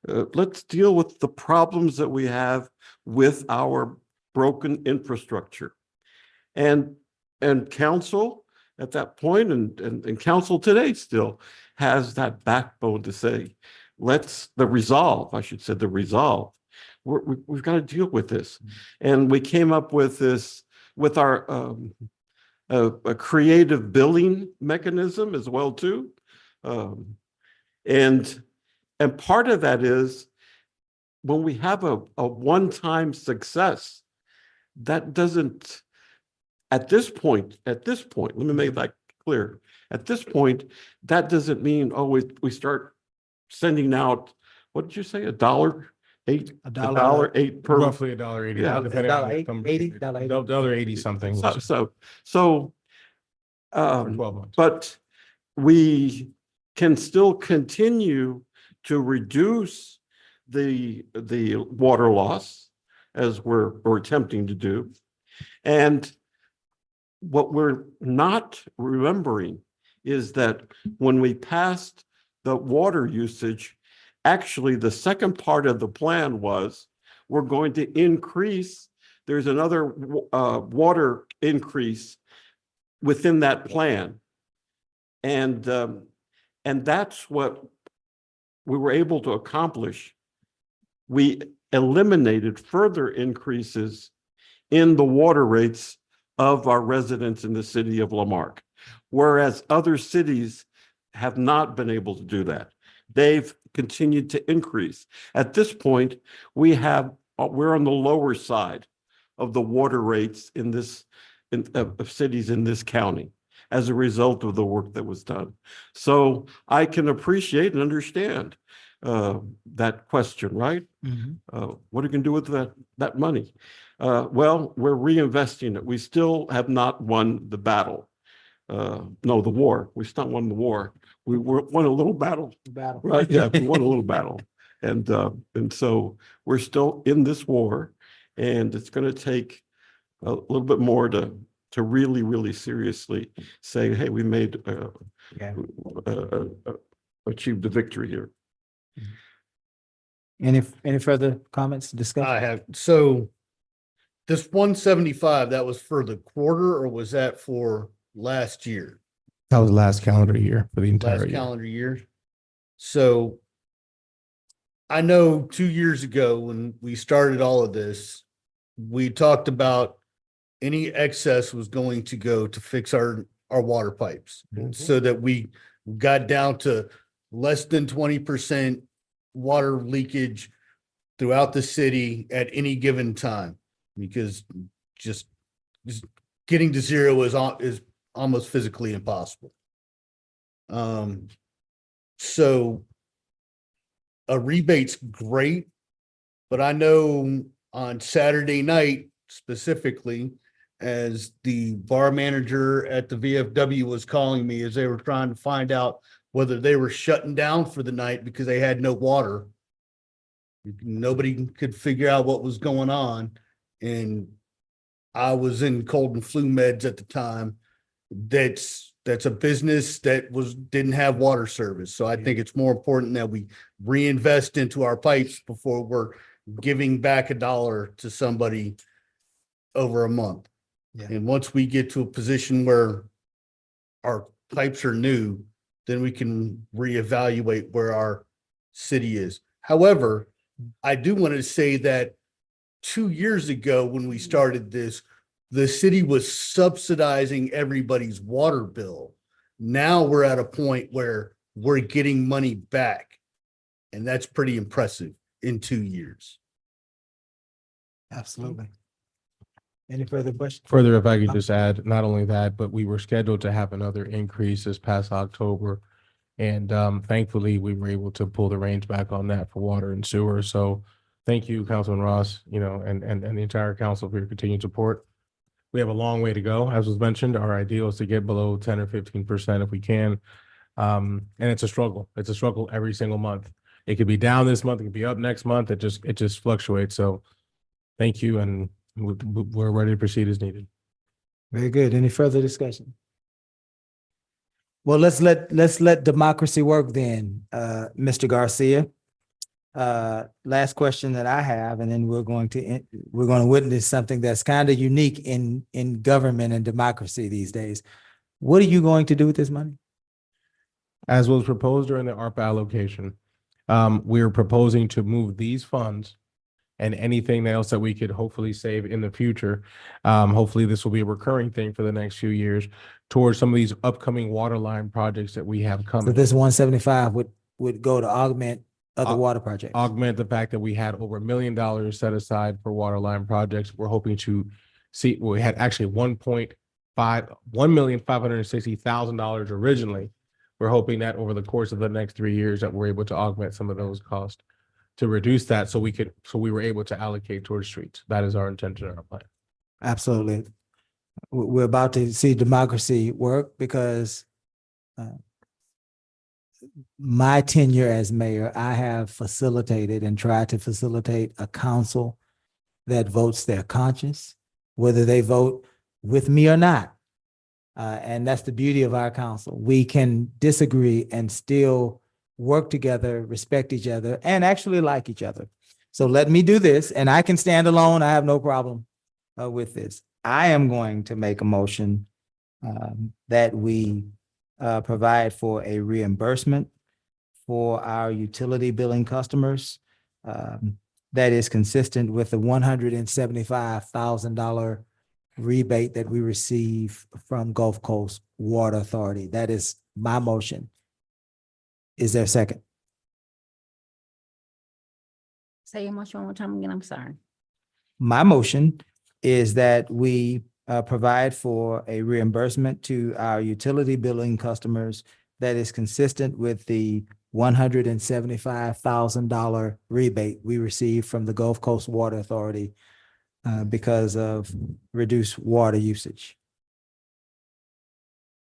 let's deal with the problems that we have with our broken infrastructure. And council at that point, and council today still has that backbone to say, the resolve, we've got to deal with this. And we came up with this, with our a creative billing mechanism as well too. And part of that is when we have a one-time success, that doesn't, at this point, let me make that clear. At this point, that doesn't mean, we start sending out, what did you say, $1.08? $1.08 per. Roughly $1.80. Yeah, depending on the $1.80, $1.80 something. So, for 12 months. but we can still continue to reduce the water loss as we're attempting to do. And what we're not remembering is that when we passed the water usage, actually the second part of the plan was we're going to increase, there's another water increase within that plan. And that's what we were able to accomplish. We eliminated further increases in the water rates of our residents in the city of Lamarque. Whereas other cities have not been able to do that. They've continued to increase. At this point, we're on the lower side of the water rates in this, of cities in this county as a result of the work that was done. So I can appreciate and understand that question, right? What are you going to do with that money? Well, we're reinvesting it. We still have not won the battle. No, the war. We still won the war. We won a little battle. Right? Yeah, we won a little battle. And so we're still in this war, and it's going to take a little bit more to really, really seriously say, hey, we made achieved the victory here. Any further comments, discussion? I have, so this 175, that was for the quarter, or was that for last year? That was last calendar year for the entire Last year. calendar year? So I know 2 years ago when we started all of this, we talked about any excess was going to go to fix our water pipes, so that we got down to less than 20% water leakage throughout the city at any given time, because just getting to zero is almost physically impossible. So a rebate's great, but I know on Saturday night specifically, as the bar manager at the VFW was calling me as they were trying to find out whether they were shutting down for the night because they had no water. Nobody could figure out what was going on. And I was in cold and flu meds at the time. That's a business that didn't have water service. So I think it's more important that we reinvest into our pipes before we're giving back $1 to somebody over a month. And once we get to a position where our pipes are new, then we can reevaluate where our city is. However, I do want to say that 2 years ago, when we started this, the city was subsidizing everybody's water bill. Now we're at a point where we're getting money back. And that's pretty impressive in 2 years. Absolutely. Any further questions? Further, if I could just add, not only that, but we were scheduled to have another increase this past October. And thankfully, we were able to pull the reins back on that for water and sewer. So thank you, Councilman Ross, and the entire council for your continued support. We have a long way to go. As was mentioned, our ideal is to get below 10 or 15% if we can. And it's a struggle. It's a struggle every single month. It could be down this month, it could be up next month. It just fluctuates. So thank you, and we're ready to proceed as needed. Very good. Any further discussion? Well, let's let democracy work then, Mr. Garcia. Last question that I have, and then we're going to witness something that's kind of unique in government and democracy these days. What are you going to do with this money? As was proposed during the ARPA allocation, we're proposing to move these funds and anything else that we could hopefully save in the future. Hopefully this will be a recurring thing for the next few years towards some of these upcoming water line projects that we have coming. So this 175 would go to augment other water projects. Augment the fact that we had over $1 million set aside for water line projects. We're hoping to see, well, we had actually $1,560,000 originally. We're hoping that over the course of the next 3 years that we're able to augment some of those costs to reduce that, so we were able to allocate towards streets. That is our intention and our plan. Absolutely. We're about to see democracy work because my tenure as mayor, I have facilitated and tried to facilitate a council that votes their conscience, whether they vote with me or not. And that's the beauty of our council. We can disagree and still work together, respect each other, and actually like each other. So let me do this, and I can stand alone. I have no problem with this. I am going to make a motion that we provide for a reimbursement for our utility billing customers that is consistent with the $175,000 rebate that we receive from Gulf Coast Water Authority. That is my motion. Is there a second? Say your motion one more time again, I'm sorry. My motion is that we provide for a reimbursement to our utility billing customers that is consistent with the $175,000 rebate we received from the Gulf Coast Water Authority because of reduced water usage.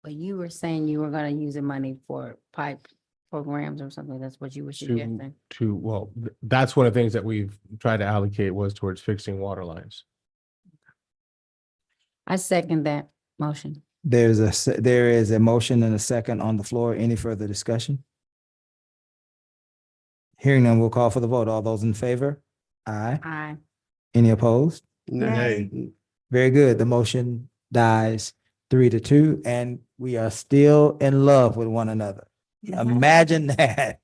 But you were saying you were gonna use the money for pipe programs or something. That's what you were suggesting. Well, that's one of the things that we've tried to allocate was towards fixing water lines. I second that motion. There is a motion and a second on the floor. Any further discussion? Hearing none, we'll call for the vote. All those in favor? Aye. Aye. Any opposed? Nay. Very good. The motion dies 3-2, and we are still in love with one another. Imagine that.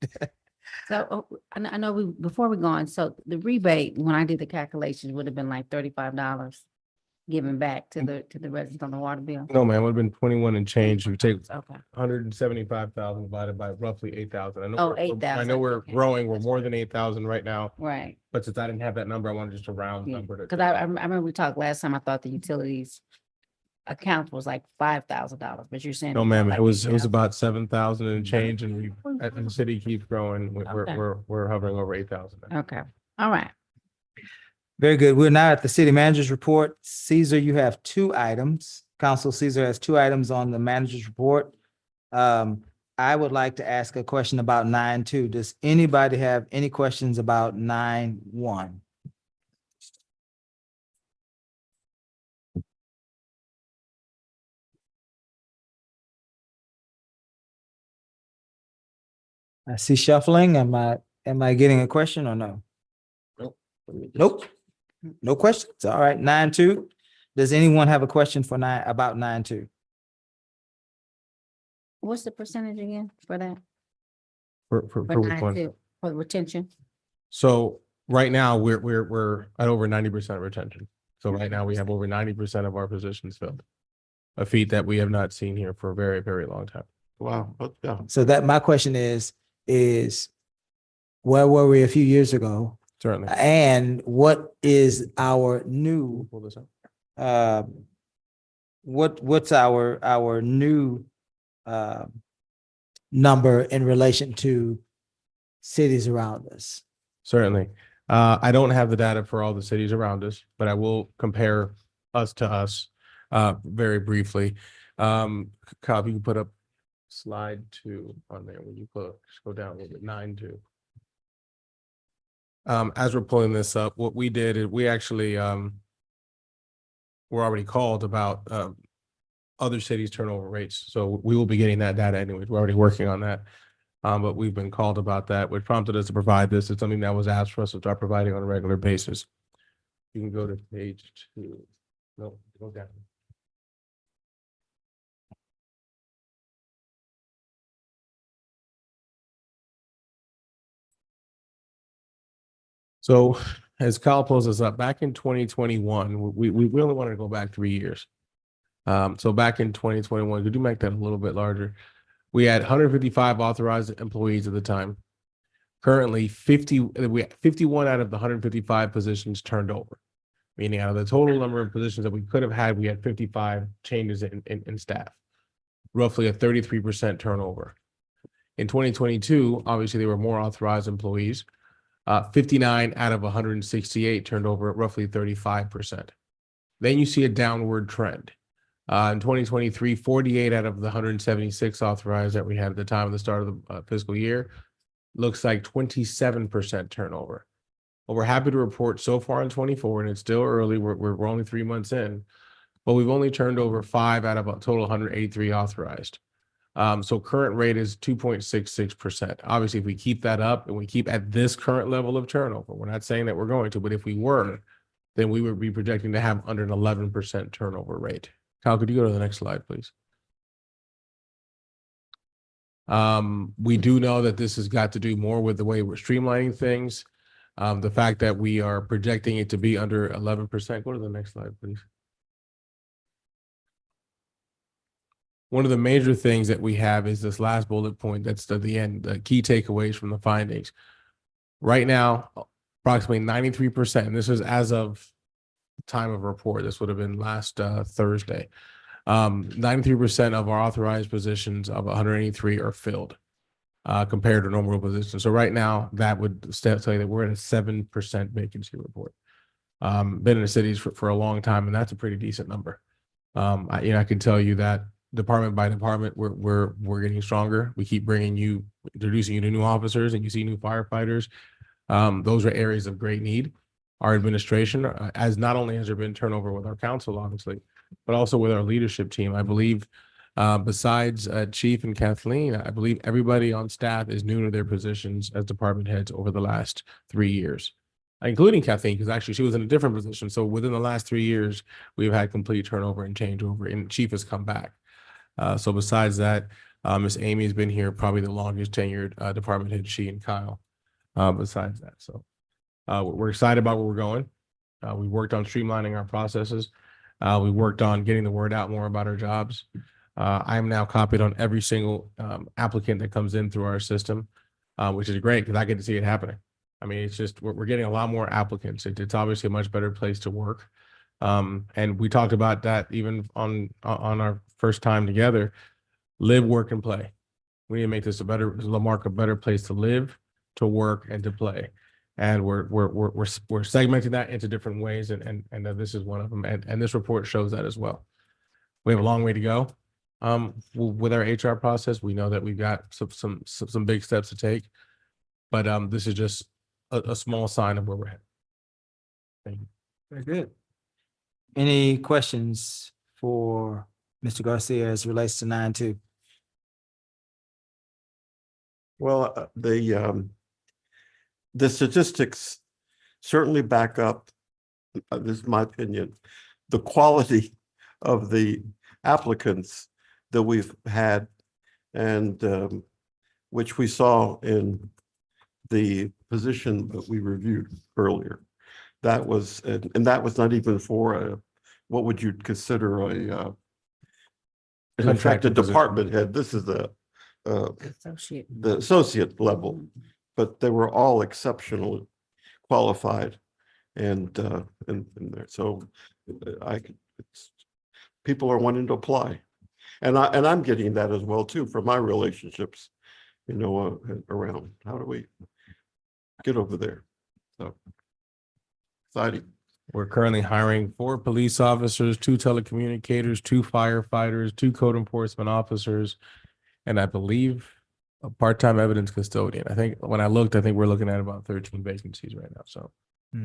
So I know before we go on, so the rebate, when I did the calculations, would have been like $35 given back to the residents on the water bill. No, man, it would have been 21 and change. You take Okay. 175,000 divided by roughly 8,000. I know Oh, we're- I 8,000. know we're Okay. growing. We're more than 8,000 right now. Right. But since I didn't have that number, I wanted just a round Yeah. number. Cause I remember we talked last time, I thought the utilities account was like $5,000, but you're saying. No, ma'am, like it was 8,000. about 7,000 and change, and and the city keeps growing. Okay. We're hovering over 8,000. Okay, all right. Very good. We're now at the city manager's report. Caesar, you have 2 items. Council Caesar has 2 items on the manager's report. I would like to ask a question about 9.2. Does anybody have any questions about 9.1? I see shuffling. Am I getting a question or no? Nope. No questions. All right, 9.2. Does anyone have a question for about 9.2? What's the percentage again for that? For For which one? 9.2, for retention? So right now, we're at over 90% retention. So right now, we have over 90% of our positions filled. A feat that we have not seen here for a very, very long time. Wow, yeah. So that my question is where were we a few years ago? Certainly. And what is our new, Pull this up. what's our new number in relation to cities around us? Certainly. I don't have the data for all the cities around us, but I will compare us to us very briefly. Kyle, if you can put up slide 2 on there. When you just go down a little bit, 9.2. As we're pulling this up, what we did is we actually were already called about other cities' turnover rates. So we will be getting that data anyways. We're already working on that. But we've been called about that, which prompted us to provide this. It's something that was asked for us to start providing on a regular basis. You can go to page 2. No, go down. So as Kyle pulls us up, back in 2021, we really wanted to go back 3 years. So back in 2021, could you make that a little bit larger? We had 155 authorized employees at the time. Currently, 51 out of the 155 positions turned over, meaning out of the total number of positions that we could have had, we had 55 changes in staff, roughly a 33% turnover. In 2022, obviously, there were more authorized employees. 59 out of 168 turned over at roughly 35%. Then you see a downward trend. In 2023, 48 out of the 176 authorized that we had at the time of the start of the fiscal year looks like 27% turnover. Well, we're happy to report so far in 24, and it's still early. We're only 3 months in, but we've only turned over 5 out of a total 183 authorized. So current rate is 2.66%. Obviously, if we keep that up and we keep at this current level of turnover, we're not saying that we're going to, but if we were, then we would be projecting to have under an 11% turnover rate. Kyle, could you go to the next slide, please? We do know that this has got to do more with the way we're streamlining things. The fact that we are projecting it to be under 11%. Go to the next slide, please. one of the major things that we have is this last bullet point. That's at the end, the key takeaways from the findings. Right now, approximately 93%, and this is as of time of report, this would have been last Thursday. 93% of our authorized positions of 183 are filled compared to normal positions. So right now, that would tell you that we're at a 7% vacancy report. Been in the cities for a long time, and that's a pretty decent number. I can tell you that department by department, we're getting stronger. We keep introducing you to new officers, and you see new firefighters. Those are areas of great need. Our administration, as not only has there been turnover with our council, obviously, but also with our leadership team. I believe, besides Chief and Kathleen, I believe everybody on staff is new to their positions as department heads over the last 3 years, including Kathleen, because actually she was in a different position. So within the last 3 years, we've had complete turnover and changeover, and Chief has come back. So besides that, Miss Amy has been here probably the longest tenured department head, she and Kyle. Besides that, so we're excited about where we're going. We worked on streamlining our processes. We worked on getting the word out more about our jobs. I am now copied on every single applicant that comes in through our system, which is great because I get to see it happening. I mean, it's just we're getting a lot more applicants. It's obviously a much better place to work. And we talked about that even on our first time together. Live, work, and play. We need to make this Lamarque a better place to live, to work, and to play. And we're segmenting that into different ways, and this is one of them. And this report shows that as well. We have a long way to go with our HR process. We know that we've got some big steps to take, but this is just a small sign of where we're headed. Thank you. Very good. Any questions for Mr. Garcia as it relates to 9.2? Well, the statistics certainly back up, this is my opinion, the quality of the applicants that we've had, and which we saw in the position that we reviewed earlier. That was, and that was not even for what would you consider an effective department head. This is the associate level, but they were all exceptionally qualified, and there. So people are wanting to apply, and I'm getting that as well too from my relationships, around. How do we get over there? So exciting. We're currently hiring 4 police officers, 2 telecommunicators, 2 firefighters, 2 code enforcement officers, and I believe a part-time evidence custodian. I think when I looked, I think we're looking at about 13 vacancies right now. So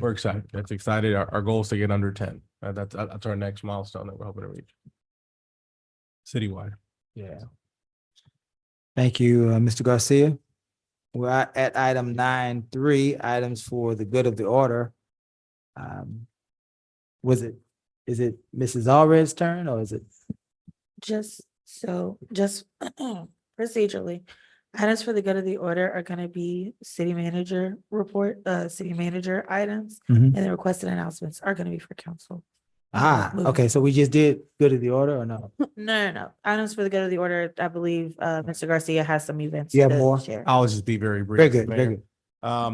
we're excited. That's excited. Our goal is to get under 10. That's our next milestone that we're hoping to reach. Citywide. Yeah. Thank you, Mr. Garcia. We're at item 9.3, items for the good of the order. Is it Mrs. Allred's turn, or is it? Just procedurally, items for the good of the order are gonna be city manager report, city manager items, and the requested announcements are gonna be for council. Okay, so we just did good of the order, or no? No. Items for the good of the order, I believe, Mr. Garcia has some events. You have to more? share. I'll just be very brief. Very good, Mayor. very good.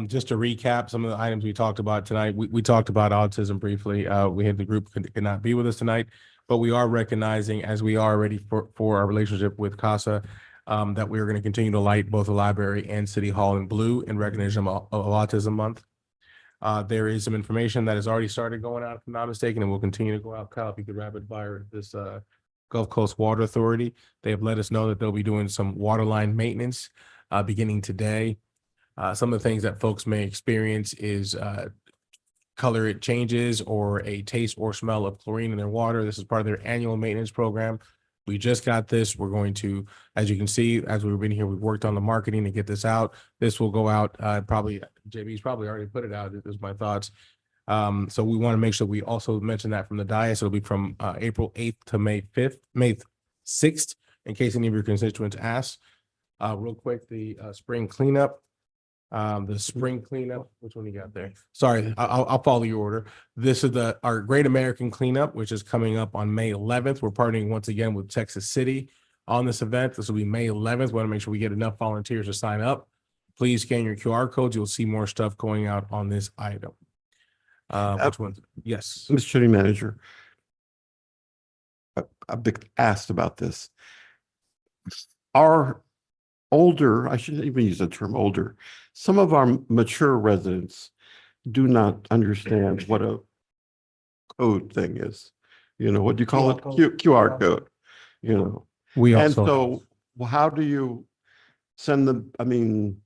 Just to recap some of the items we talked about tonight, we talked about autism briefly. We had the group could not be with us tonight, but we are recognizing, as we are already for our relationship with CASA, that we are going to continue to light both the library and City Hall in blue in recognition of Autism Month. There is some information that has already started going out, if I'm not mistaken, and will continue to go out. Kyle, if you could rapid fire this Gulf Coast Water Authority. They have let us know that they'll be doing some water line maintenance beginning today. Some of the things that folks may experience is color changes or a taste or smell of chlorine in their water. This is part of their annual maintenance program. We just got this. We're going to, as you can see, as we've been here, we've worked on the marketing to get this out. This will go out probably, JB's probably already put it out, is my thoughts. So we want to make sure we also mention that from the dais. It'll be from April 8th to May 6th, in case any of your constituents ask. Real quick, the spring cleanup. Which one you got there? Sorry, I'll follow your order. This is our Great American Cleanup, which is coming up on May 11th. We're partnering once again with Texas City. on this event. This will be May 11th. Want to make sure we get enough volunteers to sign up. Please scan your QR codes. You'll see more stuff going out on this item. Which one? Yes. Mr. City Manager. I've been asked about this. Our older, I shouldn't even use the term older, some of our mature residents do not understand what a code thing is. You know, what do you call it? QR code, you know. We And also, so how do you send them? I mean,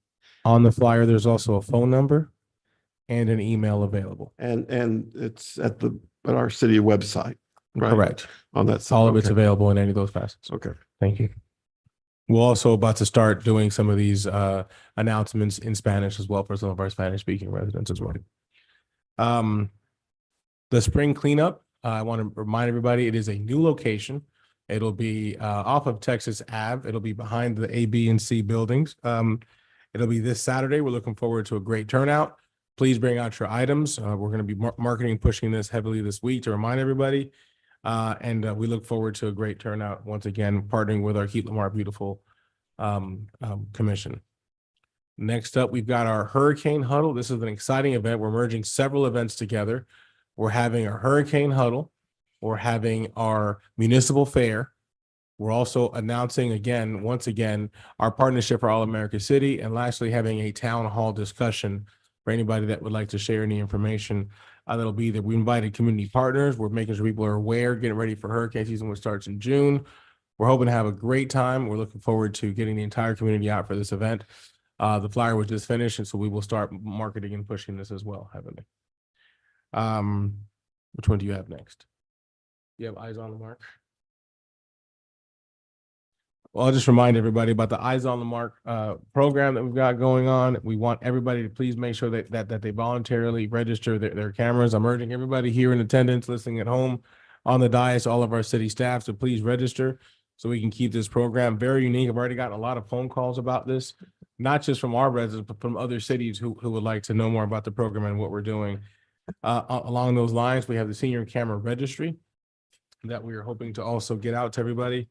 on the flyer, there's also a phone number and an email available. and it's at our city website, right? Correct. On that side. All of it's Okay. available in any of those facets. Okay. Thank you. We're also about to start doing some of these announcements in Spanish as well for some of our Spanish speaking residents as well. The spring cleanup, I want to remind everybody, it is a new location. It'll be off of Texas Ave. It'll be behind the A, B, and C buildings. It'll be this Saturday. We're looking forward to a great turnout. Please bring out your items. We're going to be marketing, pushing this heavily this week to remind everybody. And we look forward to a great turnout once again, partnering with our Keep Lamar Beautiful commission. Next up, we've got our Hurricane Huddle. This is an exciting event. We're merging several events together. We're having a Hurricane Huddle. We're having our municipal fair. We're also announcing again, once again, our partnership for All America City, and lastly, having a town hall discussion for anybody that would like to share any information. That'll be that we invited community partners. We're making sure people are aware, getting ready for hurricane season, which starts in June. We're hoping to have a great time. We're looking forward to getting the entire community out for this event. The flyer was just finished, and so we will start marketing and pushing this as well, haven't we? Which one do you have next? You have Eyes on the Mark? Well, I'll just remind everybody about the Eyes on the Mark program that we've got going on. We want everybody to please make sure that they voluntarily register their cameras. I'm urging everybody here in attendance, listening at home, on the dais, all of our city staff, so please register so we can keep this program very unique. I've already gotten a lot of phone calls about this, not just from our residents, but from other cities who would like to know more about the program and what we're doing. Along those lines, we have the Senior Camera Registry that we are hoping to also get out to everybody.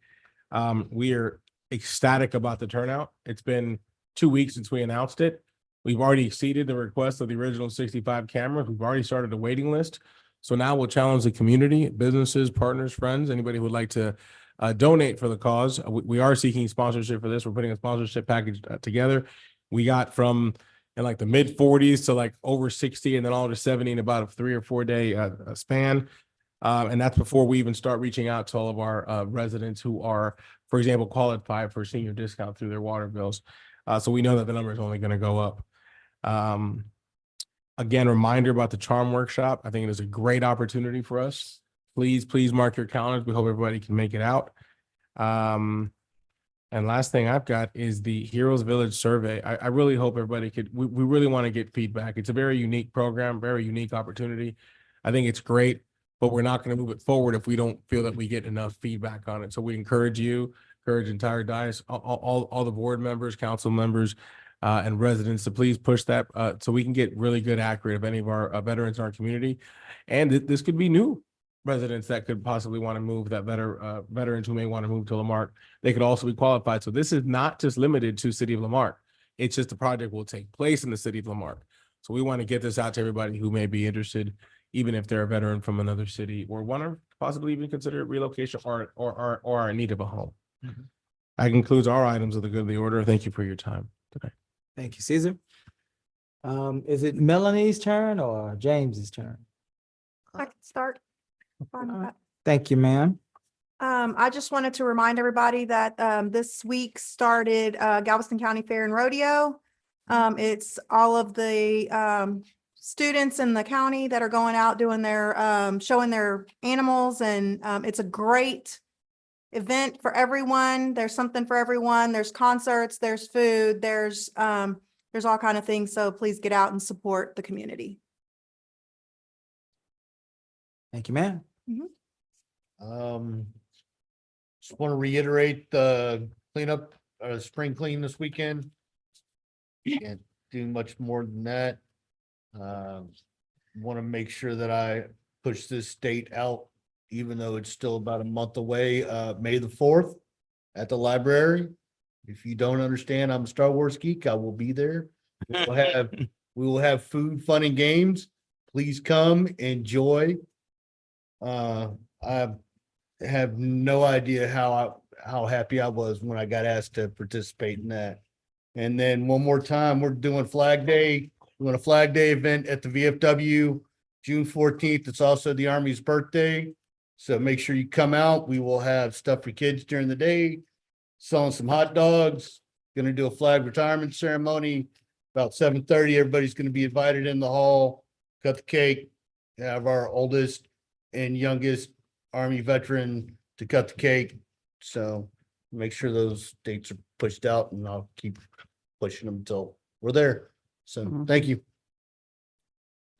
We are ecstatic about the turnout. It's been 2 weeks since we announced it. We've already exceeded the request of the original 65 cameras. We've already started a waiting list. So now we'll challenge the community, businesses, partners, friends, anybody who would like to donate for the cause. We are seeking sponsorship for this. We're putting a sponsorship package together. We got from in like the mid 40s to like over 60 and then all to 70 in about a 3 or 4 day span. And that's before we even start reaching out to all of our residents who are, for example, qualified for senior discount through their water bills. So we know that the number is only going to go up. Again, reminder about the charm workshop. I think it is a great opportunity for us. Please mark your calendars. We hope everybody can make it out. And last thing I've got is the Heroes Village survey. I really hope everybody could, we really want to get feedback. It's a very unique program, very unique opportunity. I think it's great, but we're not going to move it forward if we don't feel that we get enough feedback on it. So we encourage you, encourage entire dais, all the board members, council members, and residents to please push that so we can get really good, accurate of any of our veterans in our community. And this could be new residents that could possibly want to move, that veterans who may want to move to Lamarck. They could also be qualified. So this is not just limited to City of Lamarck. It's just the project will take place in the City of Lamarck. So we want to get this out to everybody who may be interested, even if they're a veteran from another city or want to possibly even consider relocation or are in need of a home. Mm-hmm. That concludes our items of the good of the order. Thank you for your time today. Thank you, Caesar. Is it Melanie's turn or James's turn? I can start. Thank you, ma'am. I just wanted to remind everybody that this week started Galveston County Fair and Rodeo. It's all of the students in the county that are going out doing their showing their animals, and it's a great event for everyone. There's something for everyone. There's concerts, there's food, there's all kind of things. So please get out and support the community. Thank you, ma'am. Just want to reiterate the cleanup, spring clean this weekend. Can't do much more than that. Want to make sure that I push this date out, even though it's still about a month away, May the 4th at the library. If you don't understand, I'm a Star Wars geek, I will be there. We will have food, fun and games. Please come, enjoy. I have no idea how happy I was when I got asked to participate in that. And then one more time, we're doing Flag Day, doing a Flag Day event at the VFW, June 14th. It's also the Army's birthday. So make sure you come out. We will have stuff for kids during the day, selling some hot dogs, gonna do a flag retirement ceremony. About 7:30, everybody's gonna be invited in the hall, cut the cake, have our oldest and youngest Army veteran to cut the cake. So make sure those dates are pushed out and I'll keep pushing them until we're there. So thank you.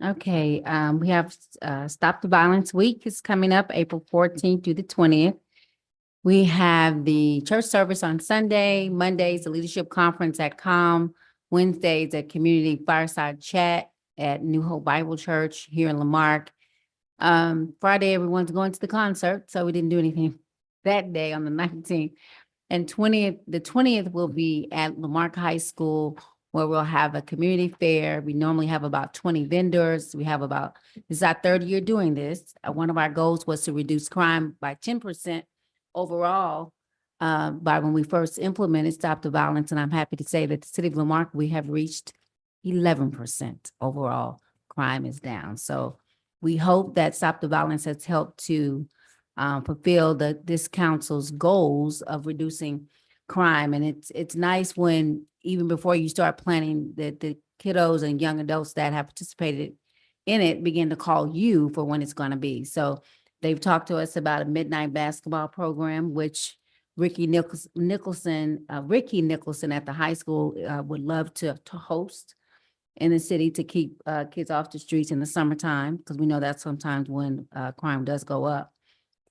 Okay, we have Stop the Violence Week is coming up April 14th through the 20th. We have the church service on Sunday, Mondays, the leadership conference at COM, Wednesdays at Community Fireside Chat at New Hope Bible Church here in Lamarck. Friday, everyone's going to the concert, so we didn't do anything that day on the 19th. And the 20th will be at Lamarck High School, where we'll have a community fair. We normally have about 20 vendors. This is our third year doing this. One of our goals was to reduce crime by 10% overall by when we first implemented Stop the Violence. And I'm happy to say that the city of Lamarck, we have reached 11% overall crime is down. So we hope that Stop the Violence has helped to fulfill this council's goals of reducing crime. And it's nice when, even before you start planning, that the kiddos and young adults that have participated in it begin to call you for when it's going to be. So they've talked to us about a midnight basketball program, which Ricky Nicholson at the high school would love to host in the city to keep kids off the streets in the summertime, because we know that's sometimes when crime does go up.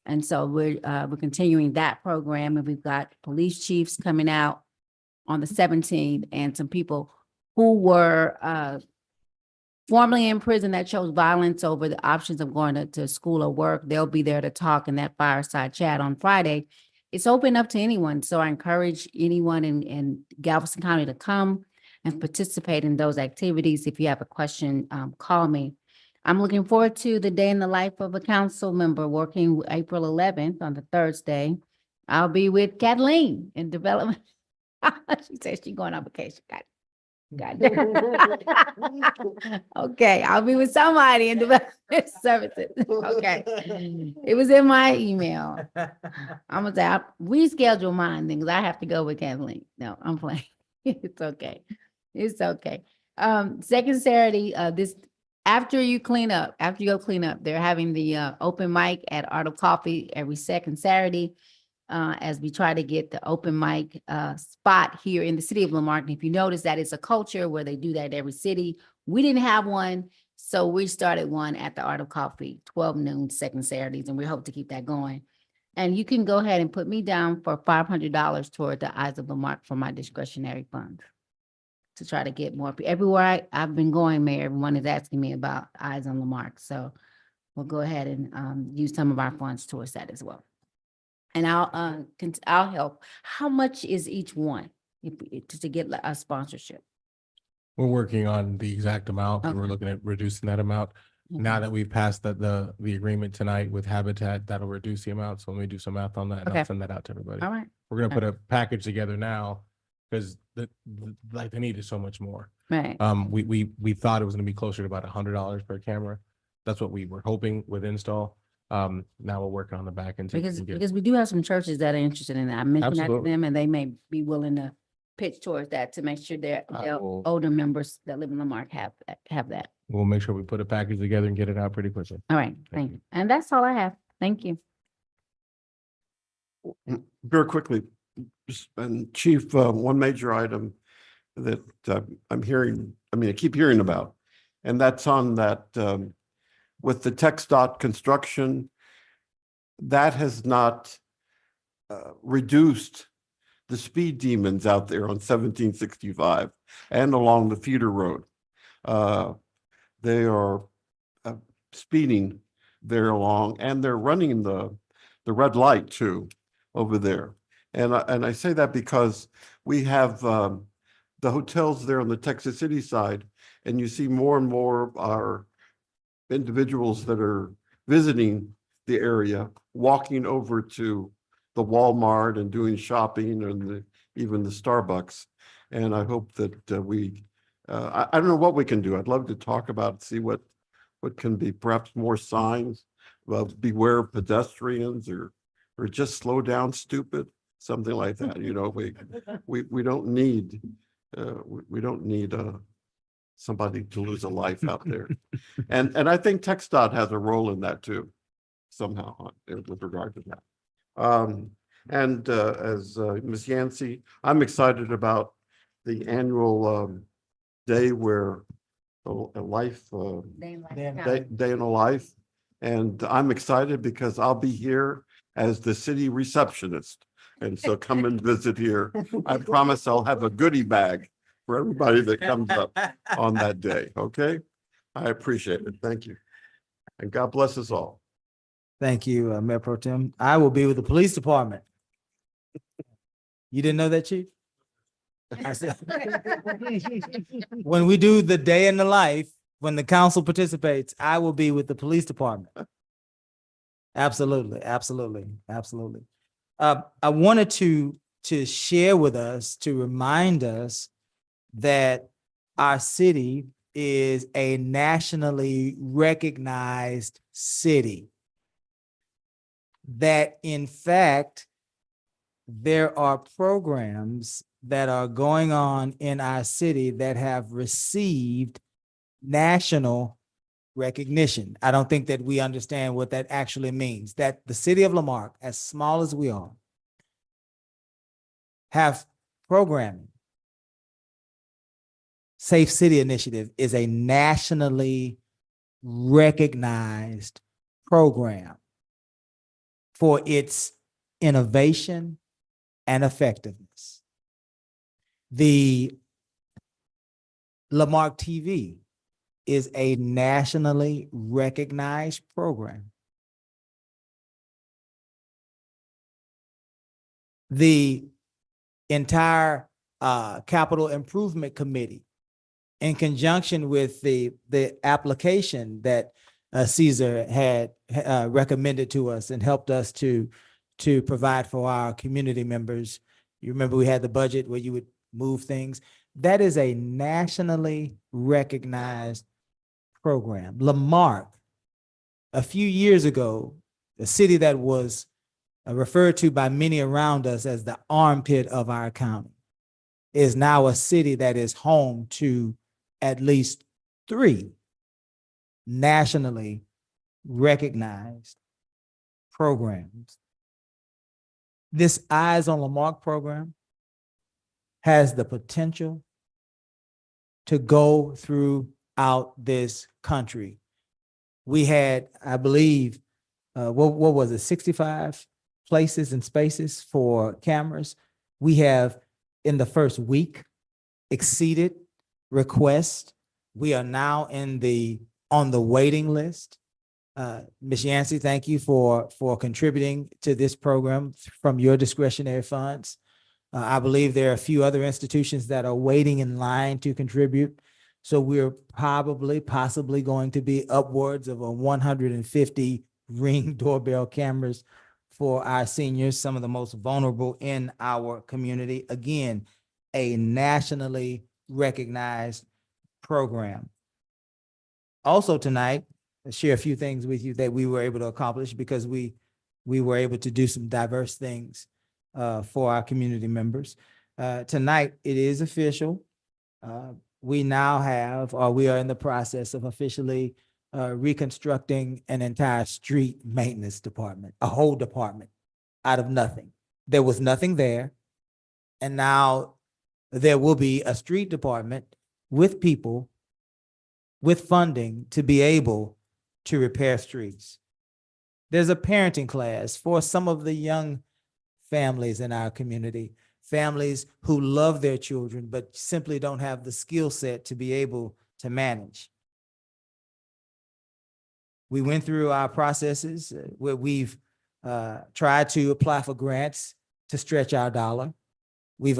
And so we're continuing that program, and we've got police chiefs coming out on the 17th and some people who were formerly in prison that chose violence over the options of going to school or work. They'll be there to talk in that fireside chat on Friday. It's open up to anyone. So I encourage anyone in Galveston County to come and participate in those activities. If you have a question, call me. I'm looking forward to the day in the life of a council member, working April 11th on the Thursday. I'll be with Kathleen in development. She says she's going on vacation. Got it. Okay, I'll be with somebody in development services. Okay. It was in my email. I'm gonna say, I'll reschedule mine then, because I have to go with Kathleen. No, I'm playing. It's okay. It's okay. Second Saturday, after you go clean up, they're having the open mic at Art of Coffee every second Saturday. As we try to get the open mic spot here in the city of Lamarck. And if you notice, that it's a culture where they do that in every city. We didn't have one, so we started one at the Art of Coffee, 12 noon, second Saturdays, and we hope to keep that going. And you can go ahead and put me down for $500 toward the Eyes of Lamarck for my discretionary funds to try to get more. Everywhere I've been going, Mayor, everyone is asking me about Eyes on Lamarck. So we'll go ahead and use some of our funds towards that as well. And I'll help. How much is each one to get a sponsorship? We're working on the exact amount, and we're Okay. looking at reducing that amount. Now that we've passed the agreement tonight with Habitat, that'll reduce the amount. So when we do some math on that, and Okay. I'll send that out to everybody. All right. We're gonna put a package together now, because the need is so much more. Right. We thought it was gonna be closer to about $100 per camera. That's what we were hoping with install. Now we're working on the back end. Because we do have some churches that are interested in that. I mentioned that to Absolutely. them, and they may be willing to pitch towards that to make sure their will- older members that live in Lamarck have that. We'll make sure we put a package together and get it out pretty quickly. All right, thank you. And that's all I have. Thank you. Very quickly, and Chief, one major item that I'm hearing, I keep hearing about, and that's on that, with the TxDOT construction, that has not reduced the speed demons out there on 1765 and along the feeder road. They are speeding there along, and they're running the red light too over there. And I say that because we have the hotels there on the Texas City side, and you see more and more of our individuals that are visiting the area, walking over to the Walmart and doing shopping and even the Starbucks. And I hope that I don't know what we can do. I'd love to talk about, see what can be perhaps more signs of beware of pedestrians or just slow down, stupid, something like that. You know, we don't need somebody to lose a life out there. And I think TxDOT has a role in that too, somehow with regard to that. As Ms. Yancey, I'm excited about the annual day where a life, day in a life. And I'm excited because I'll be here as the city receptionist. And so come and visit here. I promise I'll have a goodie bag for everybody that comes up on that day. Okay? I appreciate it. Thank you. And God bless us all. Thank you, Mayor Pro Tem. I will be with the police department. You didn't know that, Chief? I said, when we do the day in the life, when the council participates, I will be with the police department. Absolutely, absolutely, absolutely. I wanted to share with us, to remind us that our city is a nationally recognized city. That in fact, there are programs that are going on in our city that have received national recognition. I don't think that we understand what that actually means, that the city of Lamarck, as small as we are, have programming. Safe City Initiative is a nationally recognized program for its innovation and effectiveness. The Lamarck TV is a nationally recognized program. The entire Capital Improvement Committee, in conjunction with the application that Caesar had recommended to us and helped us to provide for our community members. You remember we had the budget where you would move things. That is a nationally recognized program. Lamarck, a few years ago, the city that was referred to by many around us as the armpit of our county, is now a city that is home to at least 3 nationally recognized programs. This Eyes on Lamarck program has the potential to go throughout this country. We had, I believe, what was it, 65 places and spaces for cameras. We have, in the first week, exceeded requests. We are now on the waiting list. Ms. Yancey, thank you for contributing to this program from your discretionary funds. I believe there are a few other institutions that are waiting in line to contribute. So we're possibly going to be upwards of 150 Ring doorbell cameras for our seniors, some of the most vulnerable in our community. Again, a nationally recognized program. Also tonight, I'll share a few things with you that we were able to accomplish because we were able to do some diverse things for our community members. Tonight, it is official. We now have, or we are in the process of officially reconstructing an entire street maintenance department, a whole department out of nothing. There was nothing there. And now there will be a street department with people, with funding to be able to repair streets. There's a parenting class for some of the young families in our community, families who love their children, but simply don't have the skill set to be able to manage. We went through our processes where we've tried to apply for grants to stretch our dollar. We've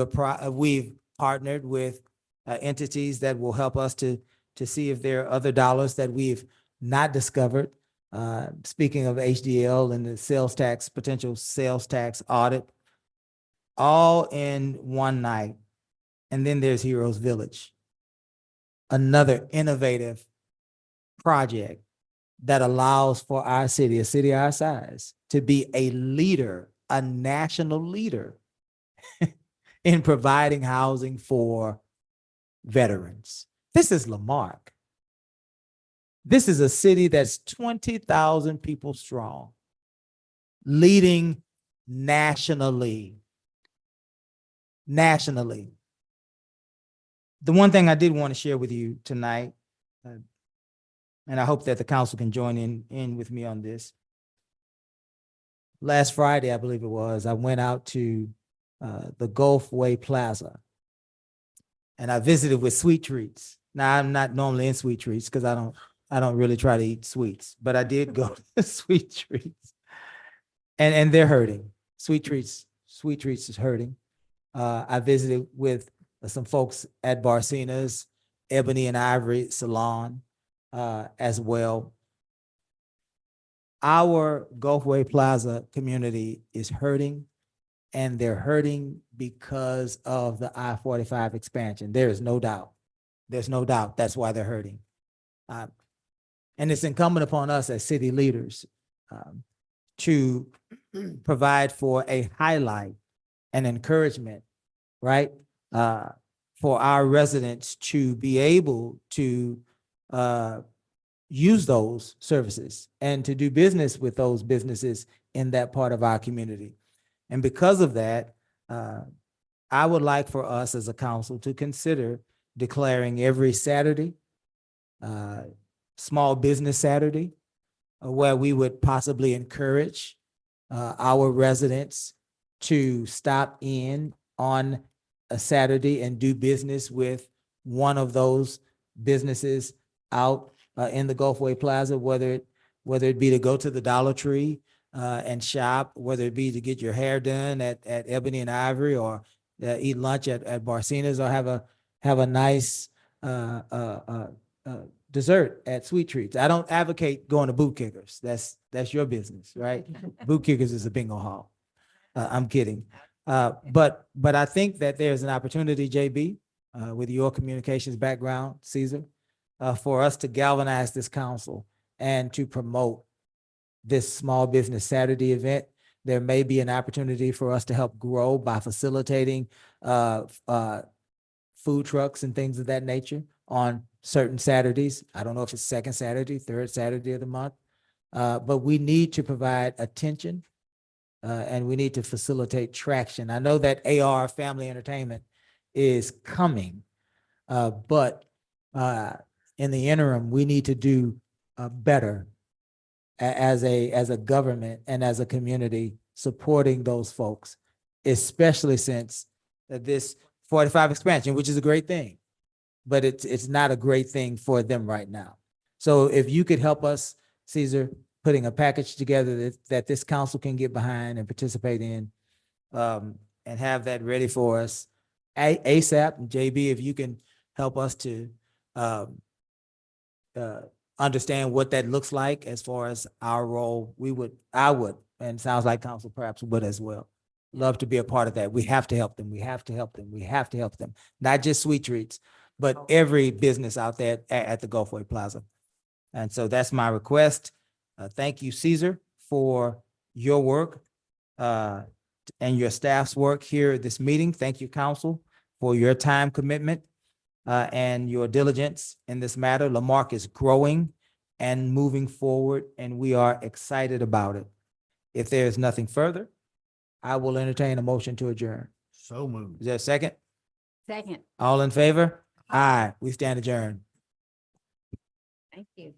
partnered with entities that will help us to see if there are other dollars that we've not discovered. Speaking of HDL and the sales tax, potential sales tax audit, all in one night. And then there's Heroes Village, another innovative project that allows for our city, a city our size, to be a leader, a national leader in providing housing for veterans. This is Lamarque. This is a city that's 20,000 people strong, leading nationally. Nationally. The one thing I did want to share with you tonight, and I hope that the council can join in with me on this. Last Friday, I believe it was, I went out to the Gulfway Plaza, and I visited with Sweet Treats. Now, I'm not normally in Sweet Treats because I don't really try to eat sweets, but I did go to Sweet Treats, and they're hurting. Sweet Treats is hurting. I visited with some folks at Barcina's Ebony and Ivory Salon as well. Our Gulfway Plaza community is hurting, and they're hurting because of the I-45 expansion. There is no doubt. There's no doubt that's why they're hurting. And it's incumbent upon us as city leaders to provide for a highlight and encouragement, right? For our residents to be able to use those services and to do business with those businesses in that part of our community. And because of that, I would like for us as a council to consider declaring every Saturday, Small Business Saturday, where we would possibly encourage our residents to stop in on a Saturday and do business with one of those businesses out in the Gulfway Plaza, whether it be to go to the Dollar Tree and shop, whether it be to get your hair done at Ebony and Ivory, or eat lunch at Barcina's, or have a nice dessert at Sweet Treats. I don't advocate going to Boot Kickers. That's your business, right? Boot Kickers is a bingo hall. I'm kidding. But I think that there's an opportunity, JB, with your communications background, Caesar, for us to galvanize this council and to promote this Small Business Saturday event. There may be an opportunity for us to help grow by facilitating food trucks and things of that nature on certain Saturdays. I don't know if it's second Saturday, third Saturday of the month, but we need to provide attention and we need to facilitate traction. I know that AR Family Entertainment is coming, but in the interim, we need to do better as a government and as a community supporting those folks, especially since this 45 expansion, which is a great thing, but it's not a great thing for them right now. So if you could help us, Caesar, putting a package together that this council can get behind and participate in, and have that ready for us ASAP. And JB, if you can help us to understand what that looks like as far as our role, I would, and sounds like council perhaps would as well, love to be a part of that. We have to help them. We have to help them. We have to help them. Not just Sweet Treats, but every business out there at the Gulfway Plaza. And so that's my request. Thank you, Caesar, for your work and your staff's work here at this meeting. Thank you, council, for your time commitment and your diligence in this matter. Lamarque is growing and moving forward, and we are excited about it. If there is nothing further, I will entertain a motion to adjourn. So moved. Is there a second? Second. All in favor? Aye. We stand adjourned. Thank you.